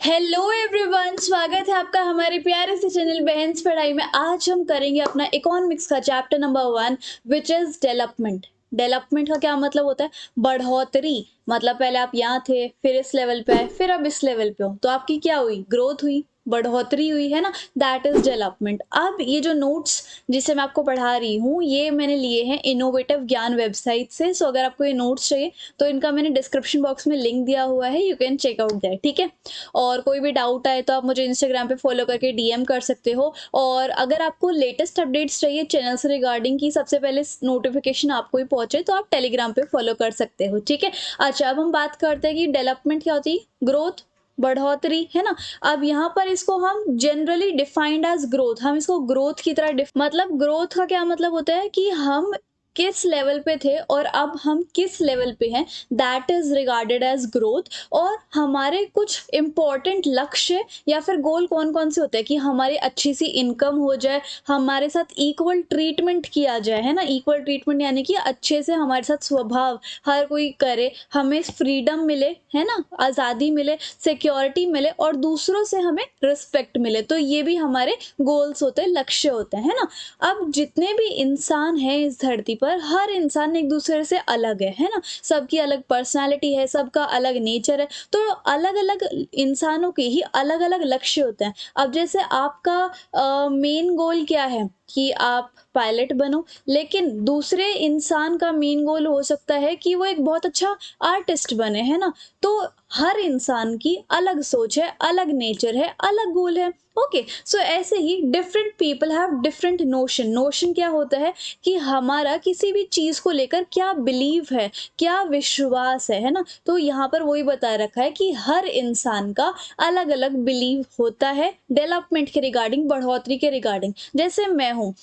Hello everyone, स्वागत है आपका हमारे प्यारे से चैनल बहन्स पढ़ाई में। आज हम करेंगे अपना इकोनॉमिक्स का chapter number 1 which is development. Development का क्या मतलब होता है? बढ़ोतरी। मतलब पहले आप यहाँ थे, फिर इस लेवल पे आए, फिर अब इस लेवल पे हो, तो आपकी क्या हुई? ग्रोथ हुई, बढ़ोतरी हुई, है ना। That is development. अब ये जो नोट्स जिसे मैं आपको पढ़ा रही हूँ, ये मैंने लिए हैं इनोवेटिव ज्ञान वेबसाइट से। सो अगर आपको ये नोट्स चाहिए तो इनका मैंने डिस्क्रिप्शन बॉक्स में लिंक दिया हुआ है, you can check out that. ठीक है। और कोई भी डाउट आए तो आप मुझे इंस्टाग्राम पे फॉलो करके डीएम कर सकते हो। और अगर आपको लेटेस्ट अपडेट्स चाहिए चैनल से रिगार्डिंग की सबसे पहले नोटिफिकेशन आपको ही पहुंचे, तो आप टेलीग्राम पे फॉलो कर सकते हो। ठीक है। अच्छा, अब हम बात करते हैं कि डेवलपमेंट क्या होती है। ग्रोथ, बढ़ोतरी, है ना। अब यहाँ पर इसको हम जनरली डिफाइंड एज ग्रोथ, हम इसको ग्रोथ की तरह मतलब ग्रोथ का क्या मतलब होता है कि हम किस लेवल पे थे और अब हम किस लेवल पे हैं, that is regarded as growth. और हमारे कुछ इंपॉर्टेंट लक्ष्य या फिर गोल कौन कौन से होते हैं कि हमारी अच्छी सी इनकम हो जाए, हमारे साथ इक्वल ट्रीटमेंट किया जाए, है ना। इक्वल ट्रीटमेंट यानी कि अच्छे से हमारे साथ स्वभाव हर कोई करे, हमें फ्रीडम मिले, है ना, आज़ादी मिले, सिक्योरिटी मिले और दूसरों से हमें रिस्पेक्ट मिले। तो ये भी हमारे गोल्स होते हैं, लक्ष्य होते हैं, है ना। अब जितने भी इंसान हैं इस धरती पर, हर इंसान एक दूसरे से अलग है ना। सबकी अलग पर्सनालिटी है, सबका अलग नेचर है, तो अलग अलग इंसानों के ही अलग अलग लक्ष्य होते हैं। अब जैसे आपका मेन गोल क्या है कि आप पायलट बनो, लेकिन दूसरे इंसान का मेन गोल हो सकता है कि वो एक बहुत अच्छा आर्टिस्ट बने, है ना। तो हर इंसान की अलग सोच है, अलग नेचर है, अलग गोल है। ओके, सो ऐसे ही different people have different notion. Notion क्या होता है कि हमारा किसी भी चीज को लेकर क्या बिलीव है, क्या विश्वास है ना। तो यहाँ पर वही बता रखा है कि हर इंसान का अलग अलग बिलीव होता है डेवलपमेंट के रिगार्डिंग, बढ़ोतरी के रिगार्डिंग। जैसे मैं हूँ,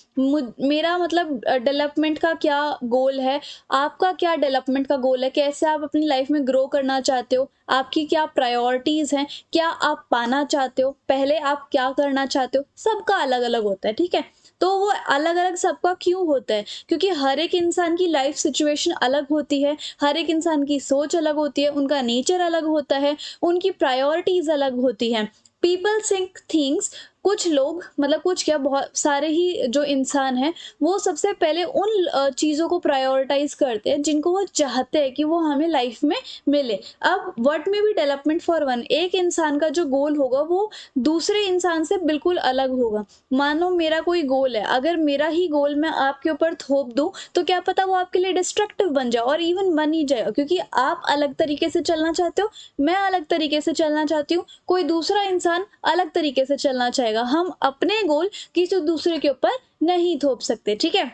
मेरा मतलब डेवलपमेंट का क्या गोल है, आपका क्या डेवलपमेंट का गोल है, कैसे आप अपनी लाइफ में ग्रो करना चाहते हो, आपकी क्या प्रायोरिटीज हैं, क्या आप पाना चाहते हो, पहले आप क्या करना चाहते हो, सबका अलग अलग होता है। ठीक है। तो वो अलग अलग सबका क्यों होता है? क्योंकि हर एक इंसान की लाइफ सिचुएशन अलग होती है, हर एक इंसान की सोच अलग होती है, उनका नेचर अलग होता है, उनकी प्रायोरिटीज अलग होती हैं। पीपल थिंक थिंग्स, कुछ लोग मतलब कुछ क्या, बहुत सारे ही जो इंसान हैं वो सबसे पहले उन चीज़ों को प्रायोरिटाइज करते हैं जिनको वो चाहते हैं कि वो हमें लाइफ में मिले। अब व्हाट में बी डेवलपमेंट फॉर वन, एक इंसान का जो गोल होगा वो दूसरे इंसान से बिल्कुल अलग होगा। मानो मेरा कोई गोल है, अगर मेरा ही गोल मैं आपके ऊपर थोप दूं तो क्या पता वो आपके लिए डिस्ट्रक्टिव बन जाए और इवन बन ही जाएगा, क्योंकि आप अलग तरीके से चलना चाहते हो, मैं अलग तरीके से चलना चाहती हूँ, कोई दूसरा इंसान अलग तरीके से चलना चाहेगा। हम अपने गोल किसी दूसरे के ऊपर नहीं थोप सकते। ठीक है।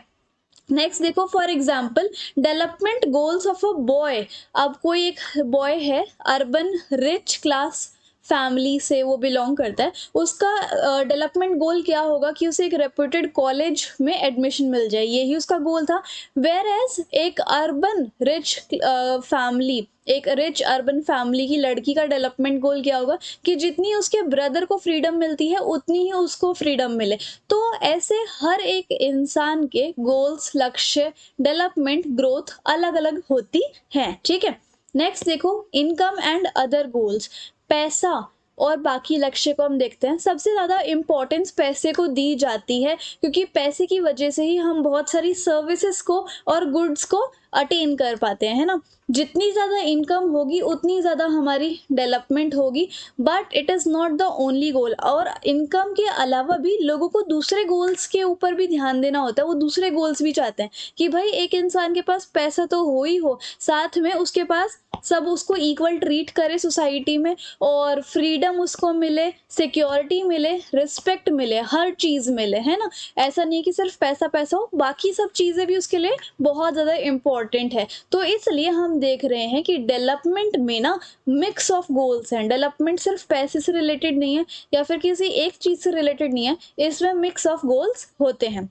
नेक्स्ट देखो, for example development goals of a boy. अब कोई एक बॉय है, अर्बन रिच क्लास फैमिली से वो बिलोंग करता है, उसका डेवलपमेंट गोल क्या होगा कि उसे एक रेप्यूटेड कॉलेज में एडमिशन मिल जाए, यही उसका गोल था। वेयर एज एक अर्बन रिच फैमिली, एक रिच अर्बन फैमिली की लड़की का डेवलपमेंट गोल क्या होगा कि जितनी उसके ब्रदर को फ्रीडम मिलती है उतनी ही उसको फ्रीडम मिले। तो ऐसे हर एक इंसान के गोल्स, लक्ष्य, डेवलपमेंट, ग्रोथ अलग अलग होती है। ठीक है। नेक्स्ट देखो, इनकम एंड अदर गोल्स। पैसा और बाकी लक्ष्य को हम देखते हैं। सबसे ज़्यादा इम्पोर्टेंस पैसे को दी जाती है, क्योंकि पैसे की वजह से ही हम बहुत सारी सर्विसेज को और गुड्स को अटेन कर पाते हैं, है ना। जितनी ज़्यादा इनकम होगी उतनी ज़्यादा हमारी डेवलपमेंट होगी, but it is not the only goal. और इनकम के अलावा भी लोगों को दूसरे गोल्स के ऊपर भी ध्यान देना होता है। वो दूसरे गोल्स भी चाहते हैं कि भाई एक इंसान के पास पैसा तो हो ही हो, साथ में उसके पास सब उसको इक्वल ट्रीट करे सोसाइटी में, और फ्रीडम उसको मिले, सिक्योरिटी मिले, रिस्पेक्ट मिले, हर चीज़ मिले, है ना। ऐसा नहीं कि सिर्फ पैसा पैसा हो, बाकी सब चीज़ें भी उसके लिए बहुत ज़्यादा इम्पोर्टेंट है। तो इसलिए हम देख रहे हैं कि डेवलपमेंट में ना मिक्स ऑफ गोल्स हैं। डेवलपमेंट सिर्फ पैसे से रिलेटेड नहीं है या फिर किसी एक चीज़ से रिलेटेड नहीं है, इसमें मिक्स ऑफ गोल्स होते हैं।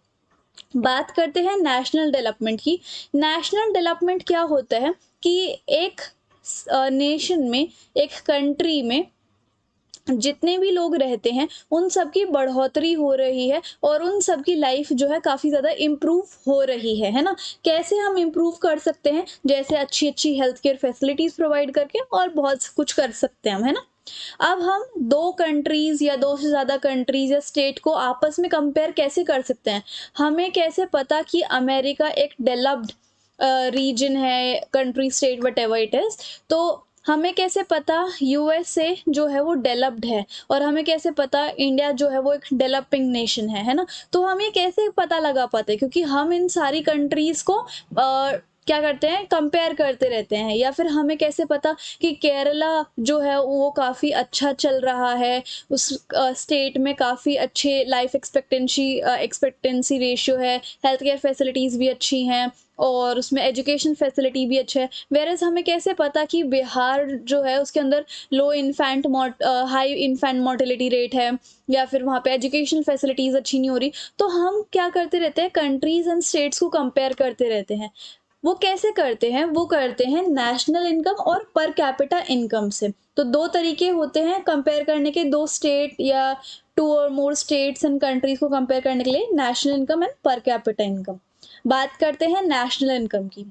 बात करते हैं नेशनल डेवलपमेंट की। नेशनल डेवलपमेंट क्या होता है कि एक नेशन में, एक कंट्री में जितने भी लोग रहते हैं उन सब की बढ़ोतरी हो रही है और उन सब की लाइफ जो है काफ़ी ज़्यादा इम्प्रूव हो रही है ना। कैसे हम इम्प्रूव कर सकते हैं? जैसे अच्छी अच्छी हेल्थ केयर फैसिलिटीज़ प्रोवाइड करके, और बहुत कुछ कर सकते हैं हम, है ना। अब हम दो कंट्रीज या दो से ज़्यादा कंट्रीज या स्टेट को आपस में कंपेयर कैसे कर सकते हैं? हमें कैसे पता कि अमेरिका एक डेवलप्ड रीजन है, country, state, whatever it is, तो हमें कैसे पता यूएसए जो है वो डेवलप्ड है, और हमें कैसे पता इंडिया जो है वो एक डेवलपिंग नेशन है ना? तो हम ये कैसे पता लगा पाते हैं? क्योंकि हम इन सारी कंट्रीज़ को क्या करते हैं, कंपेयर करते रहते हैं। या फिर हमें कैसे पता कि केरला जो है वो काफ़ी अच्छा चल रहा है, उस स्टेट में काफ़ी अच्छे लाइफ एक्सपेक्टेंसी रेशियो है, हेल्थ केयर फैसिलिटीज़ भी अच्छी हैं, और उसमें एजुकेशन फैसिलिटी भी अच्छा है। वेयरएज़ हमें कैसे पता कि बिहार जो है उसके अंदर हाई इन्फेंट मोर्टेलिटी रेट है, या फिर वहाँ पे एजुकेशन फैसिलिटीज़ अच्छी नहीं हो रही। तो हम क्या करते रहते हैं, कंट्रीज़ एंड स्टेट्स को कंपेयर करते रहते हैं। वो कैसे करते हैं? वो करते हैं नेशनल इनकम और पर कैपिटा इनकम से। तो दो तरीके होते हैं कंपेयर करने के, दो स्टेट या टू और मोर स्टेट्स एंड कंट्रीज को कंपेयर करने के लिए, national income and per capita income. बात करते हैं नेशनल इनकम की।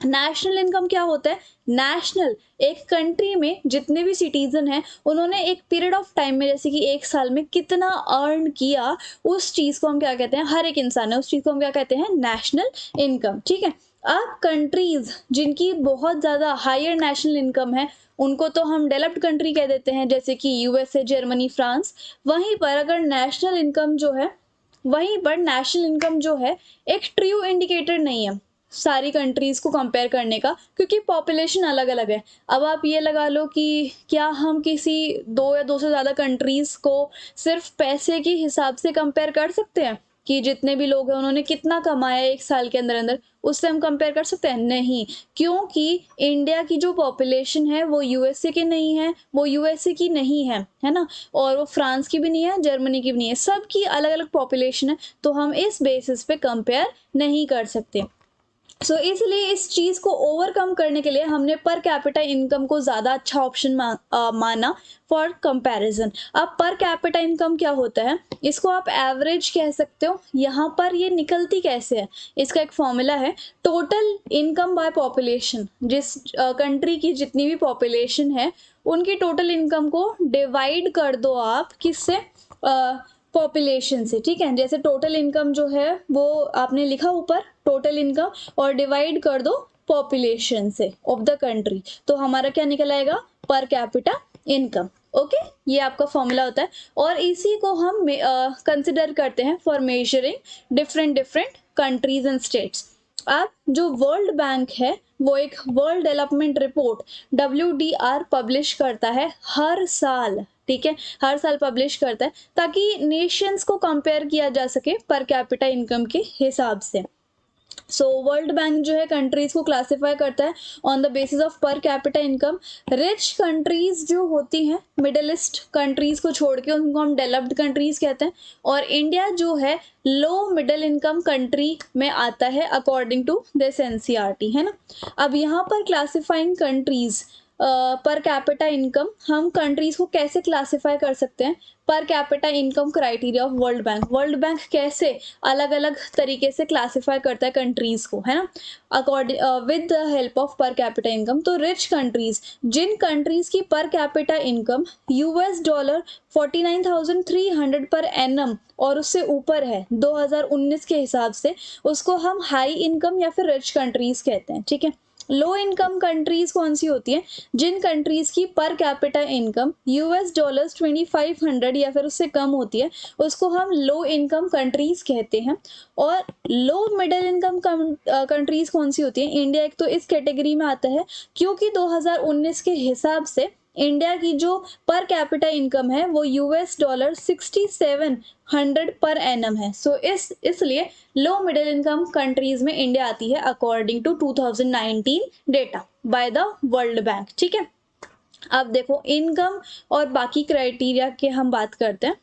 नेशनल इनकम क्या होता है? नेशनल, एक कंट्री में जितने भी सिटीजन हैं उन्होंने एक पीरियड ऑफ टाइम में, जैसे कि एक साल में कितना अर्न किया, उस चीज़ को हम क्या कहते हैं, हर एक इंसान है, उस चीज़ को हम क्या कहते हैं, नेशनल इनकम। ठीक है। अब कंट्रीज जिनकी बहुत ज़्यादा हायर नेशनल इनकम है उनको तो हम डेवलप्ड कंट्री कह देते हैं, जैसे कि यूएसए, जर्मनी, फ्रांस। वहीं पर अगर नेशनल इनकम जो है, वहीं पर नेशनल इनकम जो है एक ट्रू इंडिकेटर नहीं है सारी कंट्रीज को कंपेयर करने का, क्योंकि पॉपुलेशन अलग अलग है। अब आप ये लगा लो कि क्या हम किसी दो या दो से ज़्यादा कंट्रीज को सिर्फ पैसे के हिसाब से कंपेयर कर सकते हैं कि जितने भी लोग हैं उन्होंने कितना कमाया एक साल के अंदर अंदर, उससे हम कंपेयर कर सकते हैं? नहीं, क्योंकि इंडिया की जो पॉपुलेशन है वो यूएसए की नहीं है, वो यूएसए की नहीं है ना, और वो फ्रांस की भी नहीं है, जर्मनी की भी नहीं है, सबकी अलग अलग पॉपुलेशन है। तो हम इस बेसिस पे कंपेयर नहीं कर सकते। इसलिए इस चीज़ को ओवरकम करने के लिए हमने पर कैपिटा इनकम को ज़्यादा अच्छा ऑप्शन माना फॉर कंपैरिजन। अब पर कैपिटा इनकम क्या होता है? इसको आप एवरेज कह सकते हो। यहाँ पर ये निकलती कैसे है? इसका एक फॉर्मूला है, टोटल इनकम बाय पॉपुलेशन। जिस कंट्री की जितनी भी पॉपुलेशन है उनकी टोटल इनकम को डिवाइड कर दो आप किससे? पॉपुलेशन से। ठीक है, जैसे टोटल इनकम जो है वो आपने लिखा ऊपर टोटल इनकम, और डिवाइड कर दो पॉपुलेशन से ऑफ द कंट्री, तो हमारा क्या निकल आएगा? Per capita income. ओके, ये आपका फॉर्मूला होता है, और इसी को हम कंसिडर करते हैं for measuring different different countries and states. अब जो वर्ल्ड बैंक है वो एक world development report WDR publish करता है हर साल। ठीक है, हर साल पब्लिश करता है ताकि नेशंस को कंपेयर किया जा सके पर कैपिटा इनकम के हिसाब से। वर्ल्ड बैंक जो है कंट्रीज को क्लासिफाई करता है on the basis of per capita income. Rich countries जो होती हैं, मिडिल ईस्ट कंट्रीज को छोड़ के, उनको हम डेवलप्ड कंट्रीज कहते हैं, और इंडिया जो है लो मिडिल इनकम कंट्री में आता है अकॉर्डिंग टू दिस एनसीईआरटी, है ना। अब यहाँ पर classifying countries per capita income, हम कंट्रीज को कैसे क्लासिफाई कर सकते हैं? Per capita income criteria of world bank. World bank कैसे अलग अलग तरीके से क्लासिफाई करता है कंट्रीज को, है ना, according with the help of per capita income. तो रिच कंट्रीज, जिन कंट्रीज की per capita income $49,300 per annum और उससे ऊपर है 2019 के हिसाब से, उसको हम हाई इनकम या फिर रिच कंट्रीज कहते हैं। ठीक है। लो इनकम कंट्रीज कौन सी होती हैं? जिन कंट्रीज की पर कैपिटा इनकम $2500 या फिर उससे कम होती है, उसको हम लो इनकम कंट्रीज कहते हैं। और लो मिडिल इनकम कंट्रीज कौन सी होती हैं? इंडिया एक तो इस कैटेगरी में आता है, क्योंकि 2019 के हिसाब से इंडिया की जो पर कैपिटा इनकम है वो $6700 पर एनम है। इसलिए लो मिडिल इनकम कंट्रीज में इंडिया आती है according to 2019 data by the World Bank. ठीक है। अब देखो, इनकम और बाकी क्राइटेरिया के हम बात करते हैं।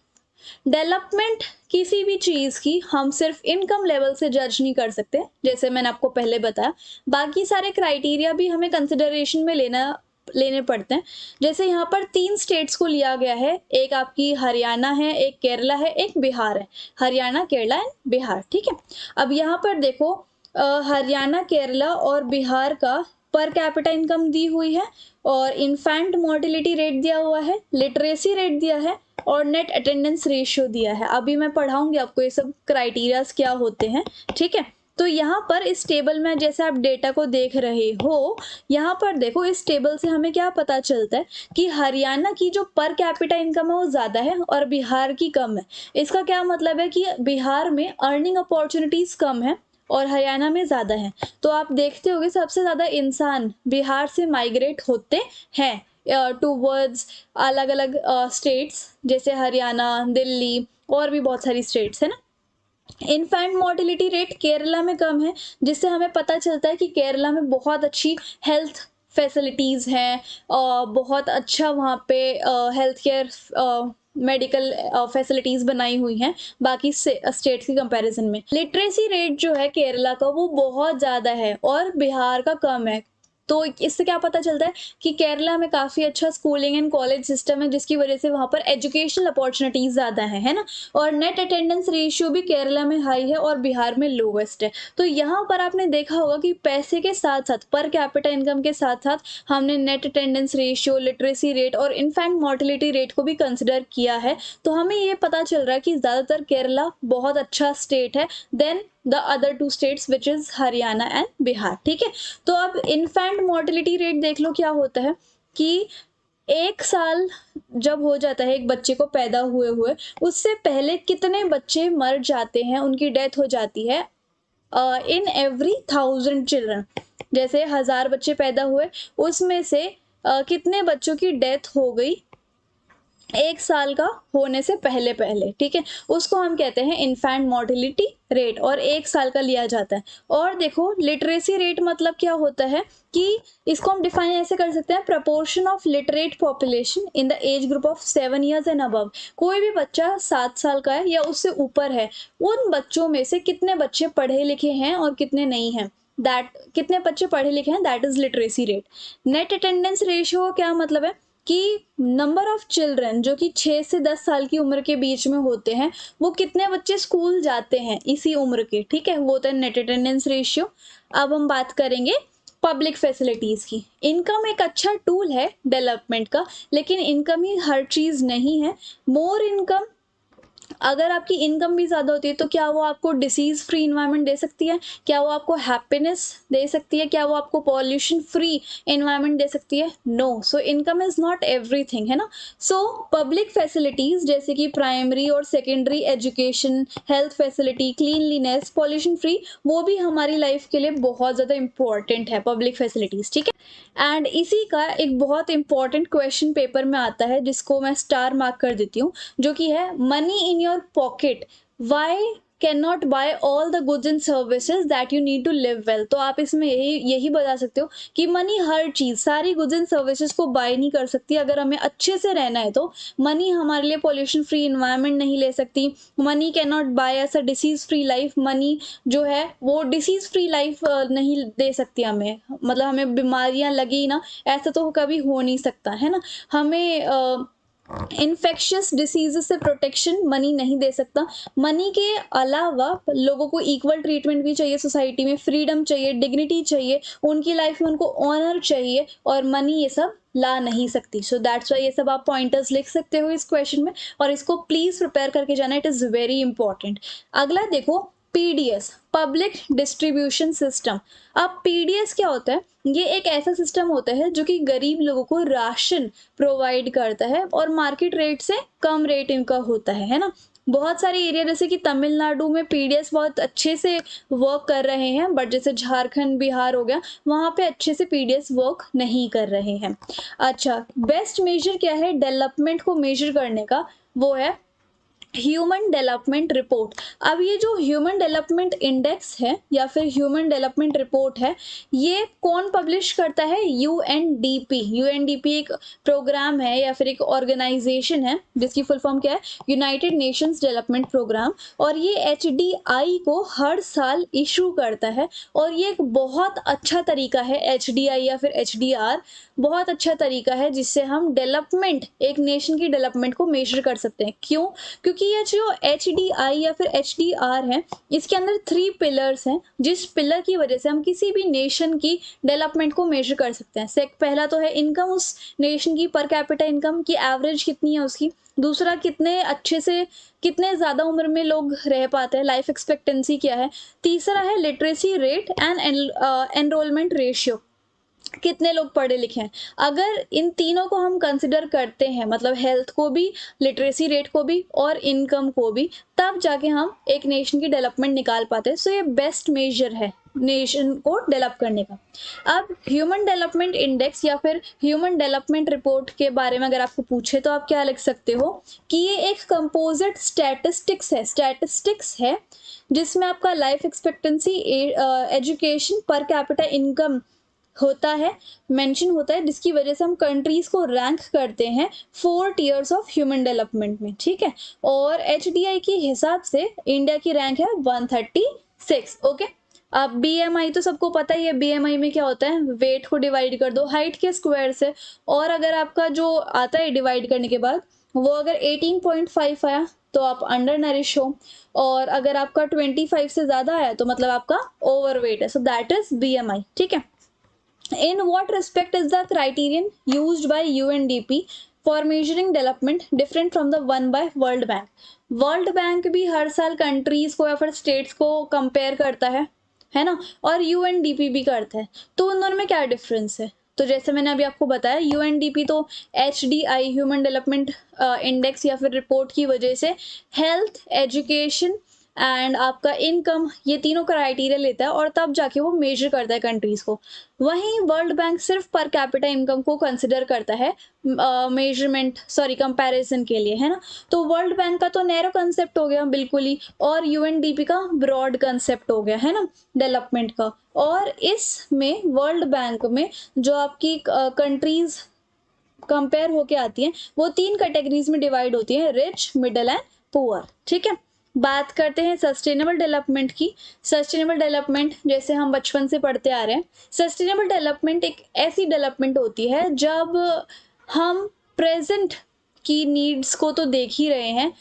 डेवलपमेंट किसी भी चीज़ की हम सिर्फ इनकम लेवल से जज नहीं कर सकते, जैसे मैंने आपको पहले बताया। बाकी सारे क्राइटेरिया भी हमें कंसिडरेशन में लेने पड़ते हैं। जैसे यहाँ पर 3 स्टेट्स को लिया गया है, एक आपकी हरियाणा है, एक केरला है, एक बिहार है। हरियाणा, केरला एंड बिहार। ठीक है। अब यहाँ पर देखो, हरियाणा, केरला और बिहार का पर कैपिटा इनकम दी हुई है और इन्फेंट मोर्टिलिटी रेट दिया हुआ है, लिटरेसी रेट दिया है और नेट अटेंडेंस रेशियो दिया है। अभी मैं पढ़ाऊंगी आपको ये सब क्राइटेरियाज क्या होते हैं, ठीक है। तो यहाँ पर इस टेबल में जैसे आप डेटा को देख रहे हो, यहाँ पर देखो इस टेबल से हमें क्या पता चलता है कि हरियाणा की जो पर कैपिटा इनकम है वो ज़्यादा है और बिहार की कम है। इसका क्या मतलब है कि बिहार में अर्निंग अपॉर्चुनिटीज़ कम है और हरियाणा में ज़्यादा है। तो आप देखते होंगे सबसे ज़्यादा इंसान बिहार से माइग्रेट होते हैं टूवर्ड्स अलग अलग स्टेट्स जैसे हरियाणा, दिल्ली और भी बहुत सारी स्टेट्स है ना। इन्फेंट मोर्टिलिटी रेट केरला में कम है, जिससे हमें पता चलता है कि केरला में बहुत अच्छी हेल्थ फैसिलिटीज़ हैं, बहुत अच्छा वहाँ पे हेल्थ केयर मेडिकल फैसिलिटीज़ बनाई हुई हैं बाकी स्टेट्स की कंपैरिजन में। लिटरेसी रेट जो है केरला का वो बहुत ज़्यादा है और बिहार का कम है। तो इससे क्या पता चलता है कि केरला में काफ़ी अच्छा स्कूलिंग एंड कॉलेज सिस्टम है, जिसकी वजह से वहाँ पर एजुकेशनल अपॉर्चुनिटीज़ ज़्यादा है ना। और नेट अटेंडेंस रेशियो भी केरला में हाई है और बिहार में लोवेस्ट है। तो यहाँ पर आपने देखा होगा कि पैसे के साथ साथ, पर कैपिटा इनकम के साथ साथ हमने net attendance ratio, literacy rate और इन्फेंट मोर्टिलिटी रेट को भी कंसिडर किया है। तो हमें ये पता चल रहा है कि ज़्यादातर केरला बहुत अच्छा स्टेट है then the other two states which is Haryana and Bihar, ठीक है। तो अब इन्फेंट मोर्टिलिटी रेट देख लो क्या होता है कि 1 साल जब हो जाता है एक बच्चे को पैदा हुए हुए, उससे पहले कितने बच्चे मर जाते हैं, उनकी डेथ हो जाती है इन एवरी 1000 चिल्ड्रन। जैसे 1000 बच्चे पैदा हुए, उसमें से कितने बच्चों की डेथ हो गई 1 साल का होने से पहले पहले, ठीक है। उसको हम कहते हैं इन्फेंट मोर्टिलिटी रेट और 1 साल का लिया जाता है। और देखो लिटरेसी रेट मतलब क्या होता है कि इसको हम डिफाइन ऐसे कर सकते हैं, proportion of literate population in the age group of 7 years and above. कोई भी बच्चा 7 साल का है या उससे ऊपर है, उन बच्चों में से कितने बच्चे पढ़े लिखे हैं और कितने नहीं हैं, दैट कितने बच्चे पढ़े लिखे हैं, that is literacy rate. Net attendance ratio का क्या मतलब है कि नंबर ऑफ चिल्ड्रन जो कि 6 से 10 साल की उम्र के बीच में होते हैं, वो कितने बच्चे स्कूल जाते हैं इसी उम्र के, ठीक है, वो होता है नेट अटेंडेंस रेशियो। अब हम बात करेंगे पब्लिक फैसिलिटीज़ की। इनकम एक अच्छा टूल है डेवलपमेंट का, लेकिन इनकम ही हर चीज़ नहीं है। मोर इनकम, अगर आपकी इनकम भी ज़्यादा होती है तो क्या वो आपको डिसीज़ फ्री इन्वायरमेंट दे सकती है, क्या वो आपको हैप्पीनेस दे सकती है, क्या वो आपको पॉल्यूशन फ्री इन्वायरमेंट दे सकती है? No. So income is not everything, है ना। सो पब्लिक फैसिलिटीज़ जैसे कि प्राइमरी और secondary education, health facility, cleanliness, pollution free, वो भी हमारी लाइफ के लिए बहुत ज़्यादा इंपॉर्टेंट है पब्लिक फैसिलिटीज़, ठीक है। एंड इसी का एक बहुत इंपॉर्टेंट क्वेश्चन पेपर में आता है जिसको मैं स्टार मार्क कर देती हूँ, जो कि है money in your pocket why can not buy all the goods and services that you need to live well. तो आप इसमें यही बता सकते हो कि मनी हर चीज़, सारी गुड्स एंड सर्विसेज को बाय नहीं कर सकती। अगर हमें अच्छे से रहना है तो मनी हमारे लिए पॉल्यूशन फ्री इन्वायरमेंट नहीं ले सकती। Money can not by S a disease free life. Money जो है वो डिसीज़ फ्री लाइफ नहीं दे सकती हमें, मतलब हमें बीमारियां लगी ना, ऐसा तो कभी हो नहीं सकता, है ना। हमें इन्फेक्शियस डिसीजेस से प्रोटेक्शन मनी नहीं दे सकता। मनी के अलावा लोगों को इक्वल ट्रीटमेंट भी चाहिए सोसाइटी में, फ्रीडम चाहिए, डिग्निटी चाहिए, उनकी लाइफ में उनको ऑनर चाहिए, और मनी ये सब ला नहीं सकती। सो दैट्स वाई ये सब आप पॉइंटर्स लिख सकते हो इस क्वेश्चन में, और इसको प्लीज़ प्रिपेयर करके जाना, इट इज़ वेरी इंपॉर्टेंट। अगला देखो पीडीएस, पब्लिक डिस्ट्रीब्यूशन सिस्टम। अब पीडीएस क्या होता है? ये एक ऐसा सिस्टम होता है जो कि गरीब लोगों को राशन प्रोवाइड करता है और मार्केट रेट से कम रेट इनका होता है ना। बहुत सारे एरिया जैसे कि तमिलनाडु में पीडीएस बहुत अच्छे से वर्क कर रहे हैं, बट जैसे झारखंड, बिहार हो गया, वहाँ पे अच्छे से पीडीएस वर्क नहीं कर रहे हैं। अच्छा, बेस्ट मेजर क्या है डेवलपमेंट को मेजर करने का? वो है ह्यूमन डेवलपमेंट रिपोर्ट। अब ये जो ह्यूमन डेवलपमेंट इंडेक्स है या फिर ह्यूमन डेवलपमेंट रिपोर्ट है, ये कौन पब्लिश करता है? यूएनडीपी। यूएनडीपी एक प्रोग्राम है या फिर एक ऑर्गेनाइजेशन है जिसकी फुल फॉर्म क्या है? United Nations Development Programme. और ये एचडीआई को हर साल इशू करता है, और ये एक बहुत अच्छा तरीका है, एचडीआई या फिर एचडीआर बहुत अच्छा तरीका है जिससे हम डेवलपमेंट, एक नेशन की डेवलपमेंट को मेजर कर सकते हैं। क्यों? क्योंकि क्योंकि ये जो HDI या फिर HDR है, इसके अंदर 3 पिलर्स हैं, जिस पिलर की वजह से हम किसी भी नेशन की डेवलपमेंट को मेजर कर सकते हैं। पहला तो है इनकम, उस नेशन की पर कैपिटा इनकम की एवरेज कितनी है उसकी। दूसरा, कितने अच्छे से कितने ज़्यादा उम्र में लोग रह पाते हैं, लाइफ एक्सपेक्टेंसी क्या है। तीसरा है literacy rate and enrolment ratio, कितने लोग पढ़े लिखे हैं। अगर इन तीनों को हम कंसिडर करते हैं, मतलब हेल्थ को भी, लिटरेसी रेट को भी और इनकम को भी, तब जाके हम एक नेशन की डेवलपमेंट निकाल पाते हैं। सो ये बेस्ट मेजर है नेशन को डेवलप करने का। अब ह्यूमन डेवलपमेंट इंडेक्स या फिर ह्यूमन डेवलपमेंट रिपोर्ट के बारे में अगर आपको पूछे तो आप क्या लिख सकते हो कि ये एक कंपोजिट स्टैटिस्टिक्स है जिसमें आपका life expectancy, education, per capita income होता है, मेंशन होता है, जिसकी वजह से हम कंट्रीज को रैंक करते हैं 4 टियर्स ऑफ ह्यूमन डेवलपमेंट में, ठीक है। और HDI के हिसाब से इंडिया की रैंक है 136। ओके, अब BMI तो सबको पता ही है। BMI में क्या होता है, वेट को डिवाइड कर दो हाइट के स्क्वायर से, और अगर आपका जो आता है डिवाइड करने के बाद वो अगर 18.5 आया तो आप अंडर नरिश हो, और अगर आपका 25 से ज़्यादा आया तो मतलब आपका ओवरवेट है। सो दैट इज BMI, ठीक है। In what respect is the criterion used by UNDP for measuring development different from the one by World Bank? World Bank भी हर साल कंट्रीज को या फिर स्टेट्स को कंपेयर करता है ना, और UNDP भी करता है। तो उन दोनों में क्या डिफरेंस है? तो जैसे मैंने अभी आपको बताया, UNDP तो HDI ह्यूमन डेवलपमेंट इंडेक्स या फिर रिपोर्ट की वजह से हेल्थ, एजुकेशन एंड आपका इनकम, ये तीनों क्राइटेरिया लेता है और तब जाके वो मेजर करता है कंट्रीज को। वहीं वर्ल्ड बैंक सिर्फ पर कैपिटा इनकम को कंसिडर करता है कंपैरिजन के लिए, है ना। तो वर्ल्ड बैंक का तो नैरो कंसेप्ट हो गया बिल्कुल ही, और UNDP का ब्रॉड कंसेप्ट हो गया, है ना, डेवलपमेंट का। और इसमें वर्ल्ड बैंक में जो आपकी कंट्रीज कंपेयर होके आती हैं वो 3 कैटेगरीज में डिवाइड होती हैं, रिच, मिडल एंड पुअर, ठीक है। बात करते हैं सस्टेनेबल डेवलपमेंट की। सस्टेनेबल डेवलपमेंट जैसे हम बचपन से पढ़ते आ रहे हैं, सस्टेनेबल डेवलपमेंट एक ऐसी डेवलपमेंट होती है जब हम प्रेजेंट की नीड्स को तो देख ही रहे हैं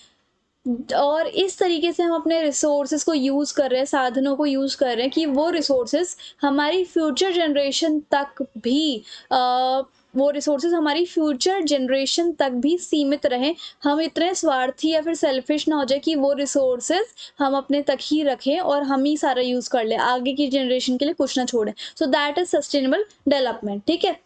और इस तरीके से हम अपने रिसोर्सेज को यूज़ कर रहे हैं, साधनों को यूज़ कर रहे हैं कि वो रिसोर्सेज हमारी फ्यूचर जनरेशन तक भी सीमित रहें। हम इतने स्वार्थी या फिर सेल्फिश ना हो जाए कि वो रिसोर्सेज हम अपने तक ही रखें और हम ही सारा यूज़ कर लें, आगे की जनरेशन के लिए कुछ ना छोड़ें। सो दैट इज सस्टेनेबल डेवलपमेंट, ठीक है।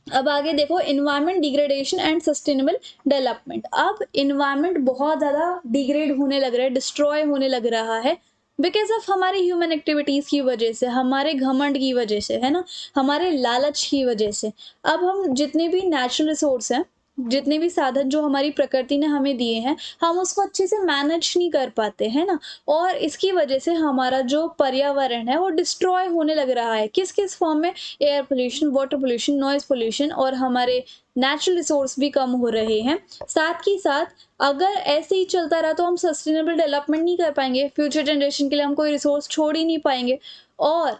अब आगे देखो, environment degradation and sustainable development. अब इन्वायरमेंट बहुत ज़्यादा डिग्रेड होने लग रहा है, डिस्ट्रॉय होने लग रहा है बिकॉज ऑफ हमारी ह्यूमन एक्टिविटीज़ की वजह से, हमारे घमंड की वजह से, है ना, हमारे लालच की वजह से। अब हम जितने भी नेचुरल रिसोर्स हैं, जितने भी साधन जो हमारी प्रकृति ने हमें दिए हैं, हम उसको अच्छे से मैनेज नहीं कर पाते, है ना। और इसकी वजह से हमारा जो पर्यावरण है वो डिस्ट्रॉय होने लग रहा है। किस किस फॉर्म में? Air pollution, water pollution, noise pollution, और हमारे नेचुरल रिसोर्स भी कम हो रहे हैं। साथ ही साथ अगर ऐसे ही चलता रहा तो हम सस्टेनेबल डेवलपमेंट नहीं कर पाएंगे, फ्यूचर जनरेशन के लिए हम कोई रिसोर्स छोड़ ही नहीं पाएंगे, और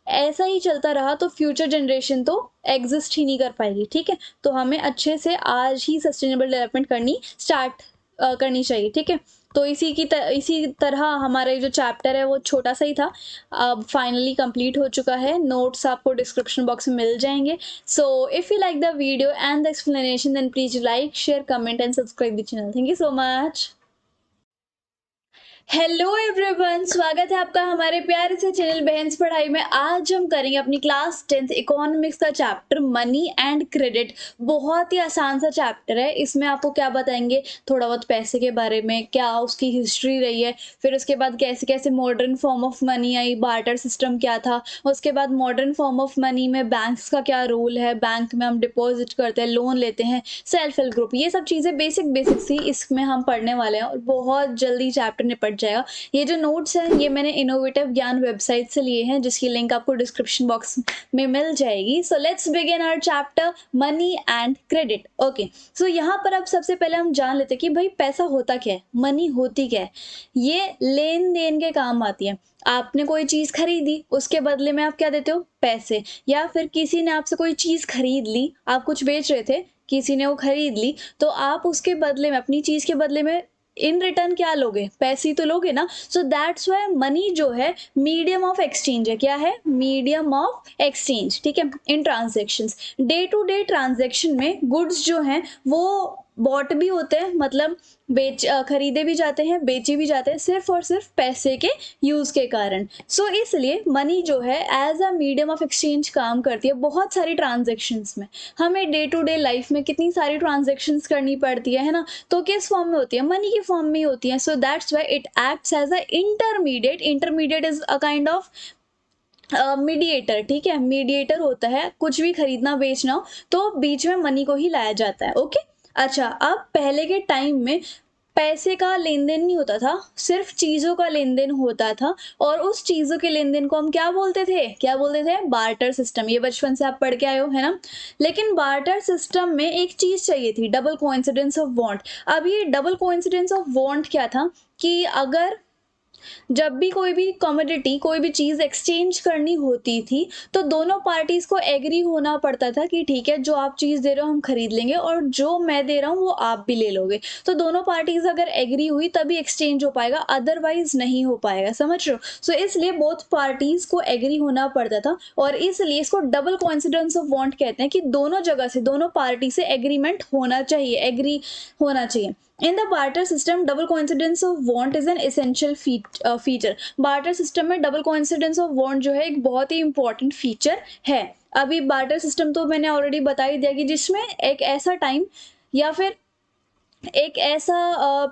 ऐसा ही चलता रहा तो फ्यूचर जनरेशन तो एग्जिस्ट ही नहीं कर पाएगी, ठीक है। तो हमें अच्छे से आज ही सस्टेनेबल डेवलपमेंट करनी स्टार्ट करनी चाहिए, ठीक है। तो इसी तरह हमारा जो चैप्टर है वो छोटा सा ही था, अब फाइनली कंप्लीट हो चुका है। नोट्स आपको डिस्क्रिप्शन बॉक्स में मिल जाएंगे। So if you like the video and the explanation then please like, share, comment and subscribe the channel. Thank you so much. Hello everyone, स्वागत है आपका हमारे प्यारे से चैनल बहन्स पढ़ाई में। आज हम करेंगे अपनी क्लास 10th इकोनॉमिक्स का चैप्टर मनी एंड क्रेडिट। बहुत ही आसान सा चैप्टर है। इसमें आपको क्या बताएंगे, थोड़ा बहुत पैसे के बारे में, क्या उसकी हिस्ट्री रही है, फिर उसके बाद कैसे कैसे modern form of money I, barter system क्या था, उसके बाद मॉडर्न फॉर्म ऑफ मनी में बैंक्स का क्या रोल है, बैंक में हम डिपॉजिट करते हैं, लोन लेते हैं, सेल्फ हेल्प ग्रुप, ये सब चीज़ें बेसिक सी इसमें हम पढ़ने वाले हैं और बहुत जल्दी चैप्टर निपट जाएगा। ये जो नोट्स हैं ये मैंने इनोवेटिव ज्ञान वेबसाइट से लिए हैं, जिसकी लिंक आपको डिस्क्रिप्शन बॉक्स में मिल जाएगी। So let's begin our chapter money and credit. Okay, so यहाँ पर अब सबसे पहले हम जान लेते हैं कि भाई पैसा होता क्या है, मनी होती क्या है। ये लेन देन के काम आती है। आपने कोई चीज़ खरीदी, उसके बदले में आप क्या देते हो, पैसे। या फिर किसी ने आपसे कोई चीज़ खरीद ली, आप कुछ बेच रहे थे, किसी ने वो खरीद ली, तो आप उसके बदले में, अपनी चीज़ के बदले में इन रिटर्न क्या लोगे, पैसे ही तो लोगे ना। सो दैट्स वाई मनी जो है मीडियम ऑफ एक्सचेंज है। क्या है? मीडियम ऑफ एक्सचेंज, ठीक है। In transactions, day to day transaction में गुड्स जो हैं वो बॉट भी होते हैं, मतलब खरीदे भी जाते हैं, बेचे भी जाते हैं, सिर्फ और सिर्फ पैसे के यूज के कारण। सो इसलिए मनी जो है as a medium of exchange काम करती है बहुत सारी ट्रांजेक्शन्स में। हमें डे टू डे लाइफ में कितनी सारी ट्रांजेक्शन्स करनी पड़ती है ना, तो किस फॉर्म में होती है? मनी की फॉर्म में ही होती है। So that's why it acts as a intermediate. Intermediate is a kind of mediator, ठीक है। मीडिएटर होता है, कुछ भी खरीदना बेचना हो तो बीच में मनी को ही लाया जाता है। ओके, अच्छा, अब पहले के टाइम में पैसे का लेन देन नहीं होता था, सिर्फ चीजों का लेन देन होता था, और उस चीजों के लेन देन को हम क्या बोलते थे? क्या बोलते थे? Barter system. ये बचपन से आप पढ़ के आए हो, है ना। लेकिन बार्टर सिस्टम में एक चीज चाहिए थी, डबल कोइंसिडेंस ऑफ वांट। अब ये डबल कोइंसिडेंस ऑफ वांट क्या था कि अगर जब भी कोई भी कमोडिटी, कोई भी चीज एक्सचेंज करनी होती थी तो दोनों पार्टीज को एग्री होना पड़ता था कि ठीक है, जो आप चीज दे रहे हो हम खरीद लेंगे और जो मैं दे रहा हूँ वो आप भी ले लोगे। तो दोनों पार्टीज अगर एग्री हुई तभी एक्सचेंज हो पाएगा, अदरवाइज नहीं हो पाएगा। समझ रहे हो? सो इसलिए बोथ पार्टीज को एग्री होना पड़ता था, और इसलिए इसको डबल कोइंसिडेंस ऑफ वांट कहते हैं कि दोनों जगह से, दोनों पार्टी से एग्रीमेंट होना चाहिए, एग्री होना चाहिए। In the barter system, double coincidence of want is an essential feature. Barter system में double coincidence of want जो है एक बहुत ही important feature है। अभी barter system तो मैंने already बता ही दिया कि जिसमें एक ऐसा टाइम या फिर एक ऐसा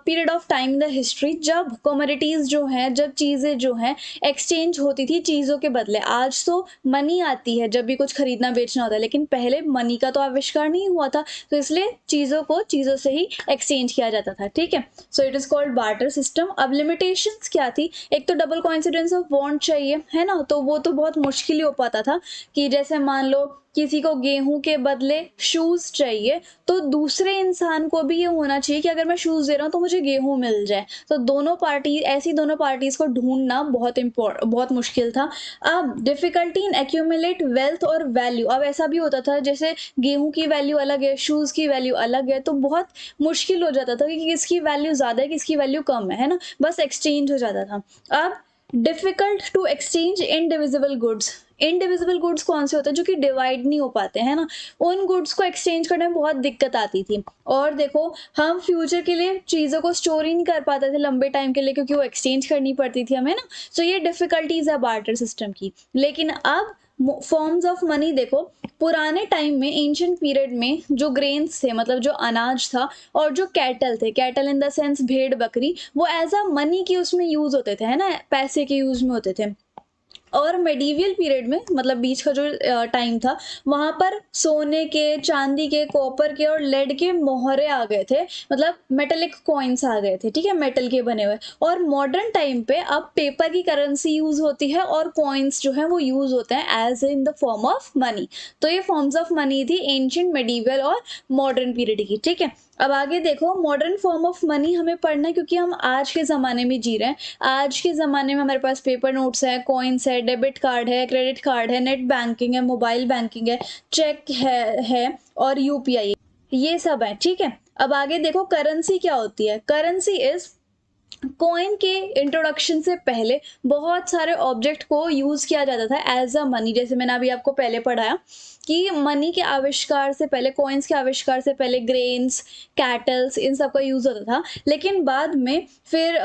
period of time in the history जब कमोडिटीज जो हैं, जब चीज़ें जो हैं एक्सचेंज होती थी चीज़ों के बदले। आज तो मनी आती है जब भी कुछ खरीदना बेचना होता है, लेकिन पहले मनी का तो आविष्कार नहीं हुआ था, तो इसलिए चीज़ों को चीज़ों से ही एक्सचेंज किया जाता था, ठीक है। So it is called barter system. अब लिमिटेशंस क्या थी? एक तो डबल कोइंसिडेंस ऑफ वांट चाहिए, है ना, तो वो तो बहुत मुश्किल ही हो पाता था कि जैसे मान लो किसी को गेहूं के बदले शूज चाहिए, तो दूसरे इंसान को भी ये होना चाहिए कि अगर मैं शूज दे रहा हूँ तो मुझे गेहूं मिल जाए। तो दोनों पार्टीज को ढूंढना बहुत मुश्किल था। अब डिफिकल्टी इन एक्यूमुलेट वेल्थ और वैल्यू। अब ऐसा भी होता था जैसे गेहूं की वैल्यू अलग है, शूज की वैल्यू अलग है, तो बहुत मुश्किल हो जाता था कि किसकी वैल्यू ज्यादा है, किसकी वैल्यू कम है ना, बस एक्सचेंज हो जाता था। अब difficult to exchange indivisible goods. Indivisible goods कौन से होते हैं? जो कि डिवाइड नहीं हो पाते, है ना, उन गुड्स को एक्सचेंज करने में बहुत दिक्कत आती थी। और देखो, हम फ्यूचर के लिए चीज़ों को स्टोर ही नहीं कर पाते थे लंबे टाइम के लिए, क्योंकि वो एक्सचेंज करनी पड़ती थी हमें ना। सो ये डिफिकल्टीज है बार्टर सिस्टम की। लेकिन अब फॉर्म्स ऑफ मनी देखो, पुराने टाइम में, एंशिएंट पीरियड में जो ग्रेन्स थे, मतलब जो अनाज था, और जो कैटल थे, कैटल इन द सेंस भेड़ बकरी, वो एज अ मनी की उसमें यूज होते थे, है ना, पैसे के यूज में होते थे। और मेडिवियल पीरियड में, मतलब बीच का जो टाइम था, वहां पर सोने के, चांदी के, कॉपर के और लेड के मोहरे आ गए थे, मतलब मेटेलिक कॉइन्स आ गए थे, ठीक है, मेटल के बने हुए। और मॉडर्न टाइम पे अब पेपर की करेंसी यूज होती है और कॉइन्स जो है वो यूज होते हैं as in the form of money. तो ये फॉर्म्स ऑफ मनी थी एंशिएंट, मेडिवियल और मॉडर्न पीरियड की, ठीक है। अब आगे देखो, मॉडर्न फॉर्म ऑफ मनी हमें पढ़ना है क्योंकि हम आज के ज़माने में जी रहे हैं। आज के ज़माने में हमारे पास पेपर नोट्स है, कॉइन्स है, डेबिट कार्ड है, क्रेडिट कार्ड है, नेट बैंकिंग है, मोबाइल बैंकिंग है, चेक है और यूपीआई, ये सब है, ठीक है। अब आगे देखो, करेंसी क्या होती है? करेंसी इज कॉइन के इंट्रोडक्शन से पहले बहुत सारे ऑब्जेक्ट को यूज किया जाता था एज अ मनी। जैसे मैंने अभी आपको पहले पढ़ाया कि मनी के आविष्कार से पहले, कॉइन्स के आविष्कार से पहले ग्रेन्स, कैटल्स, इन सब का यूज होता था। लेकिन बाद में फिर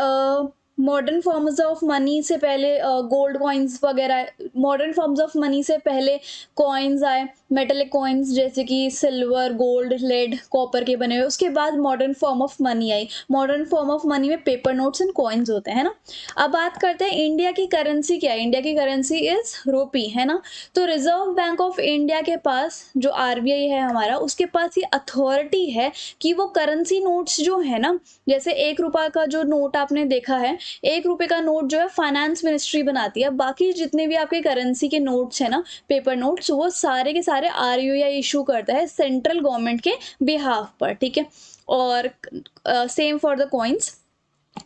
मॉडर्न फॉर्म्स ऑफ मनी से पहले गोल्ड कॉइन्स वगैरह, मॉडर्न फॉर्म्स ऑफ मनी से पहले कॉइन्स आए, मेटेलिक कॉइन्स जैसे कि सिल्वर, गोल्ड, लेड, कॉपर के बने हुए। उसके बाद modern form of money I. Modern form of money में पेपर नोट्स एंड कॉइन्स होते हैं ना। अब बात करते हैं इंडिया की करेंसी क्या है। इंडिया की करेंसी इज रुपी, है ना। तो रिजर्व बैंक ऑफ इंडिया के पास, जो आरबीआई है हमारा, उसके पास ये अथॉरिटी है कि वो करेंसी नोट्स जो है ना, जैसे 1 रुपये का जो नोट आपने देखा है, 1 रुपये का नोट जो है फाइनेंस मिनिस्ट्री बनाती है। बाकी जितने भी आपके करेंसी के नोट्स है ना, पेपर नोट्स, वो सारे के सारे आरबीआई इशू करता है सेंट्रल गवर्नमेंट के बिहाफ पर, ठीक है। और same for the coins.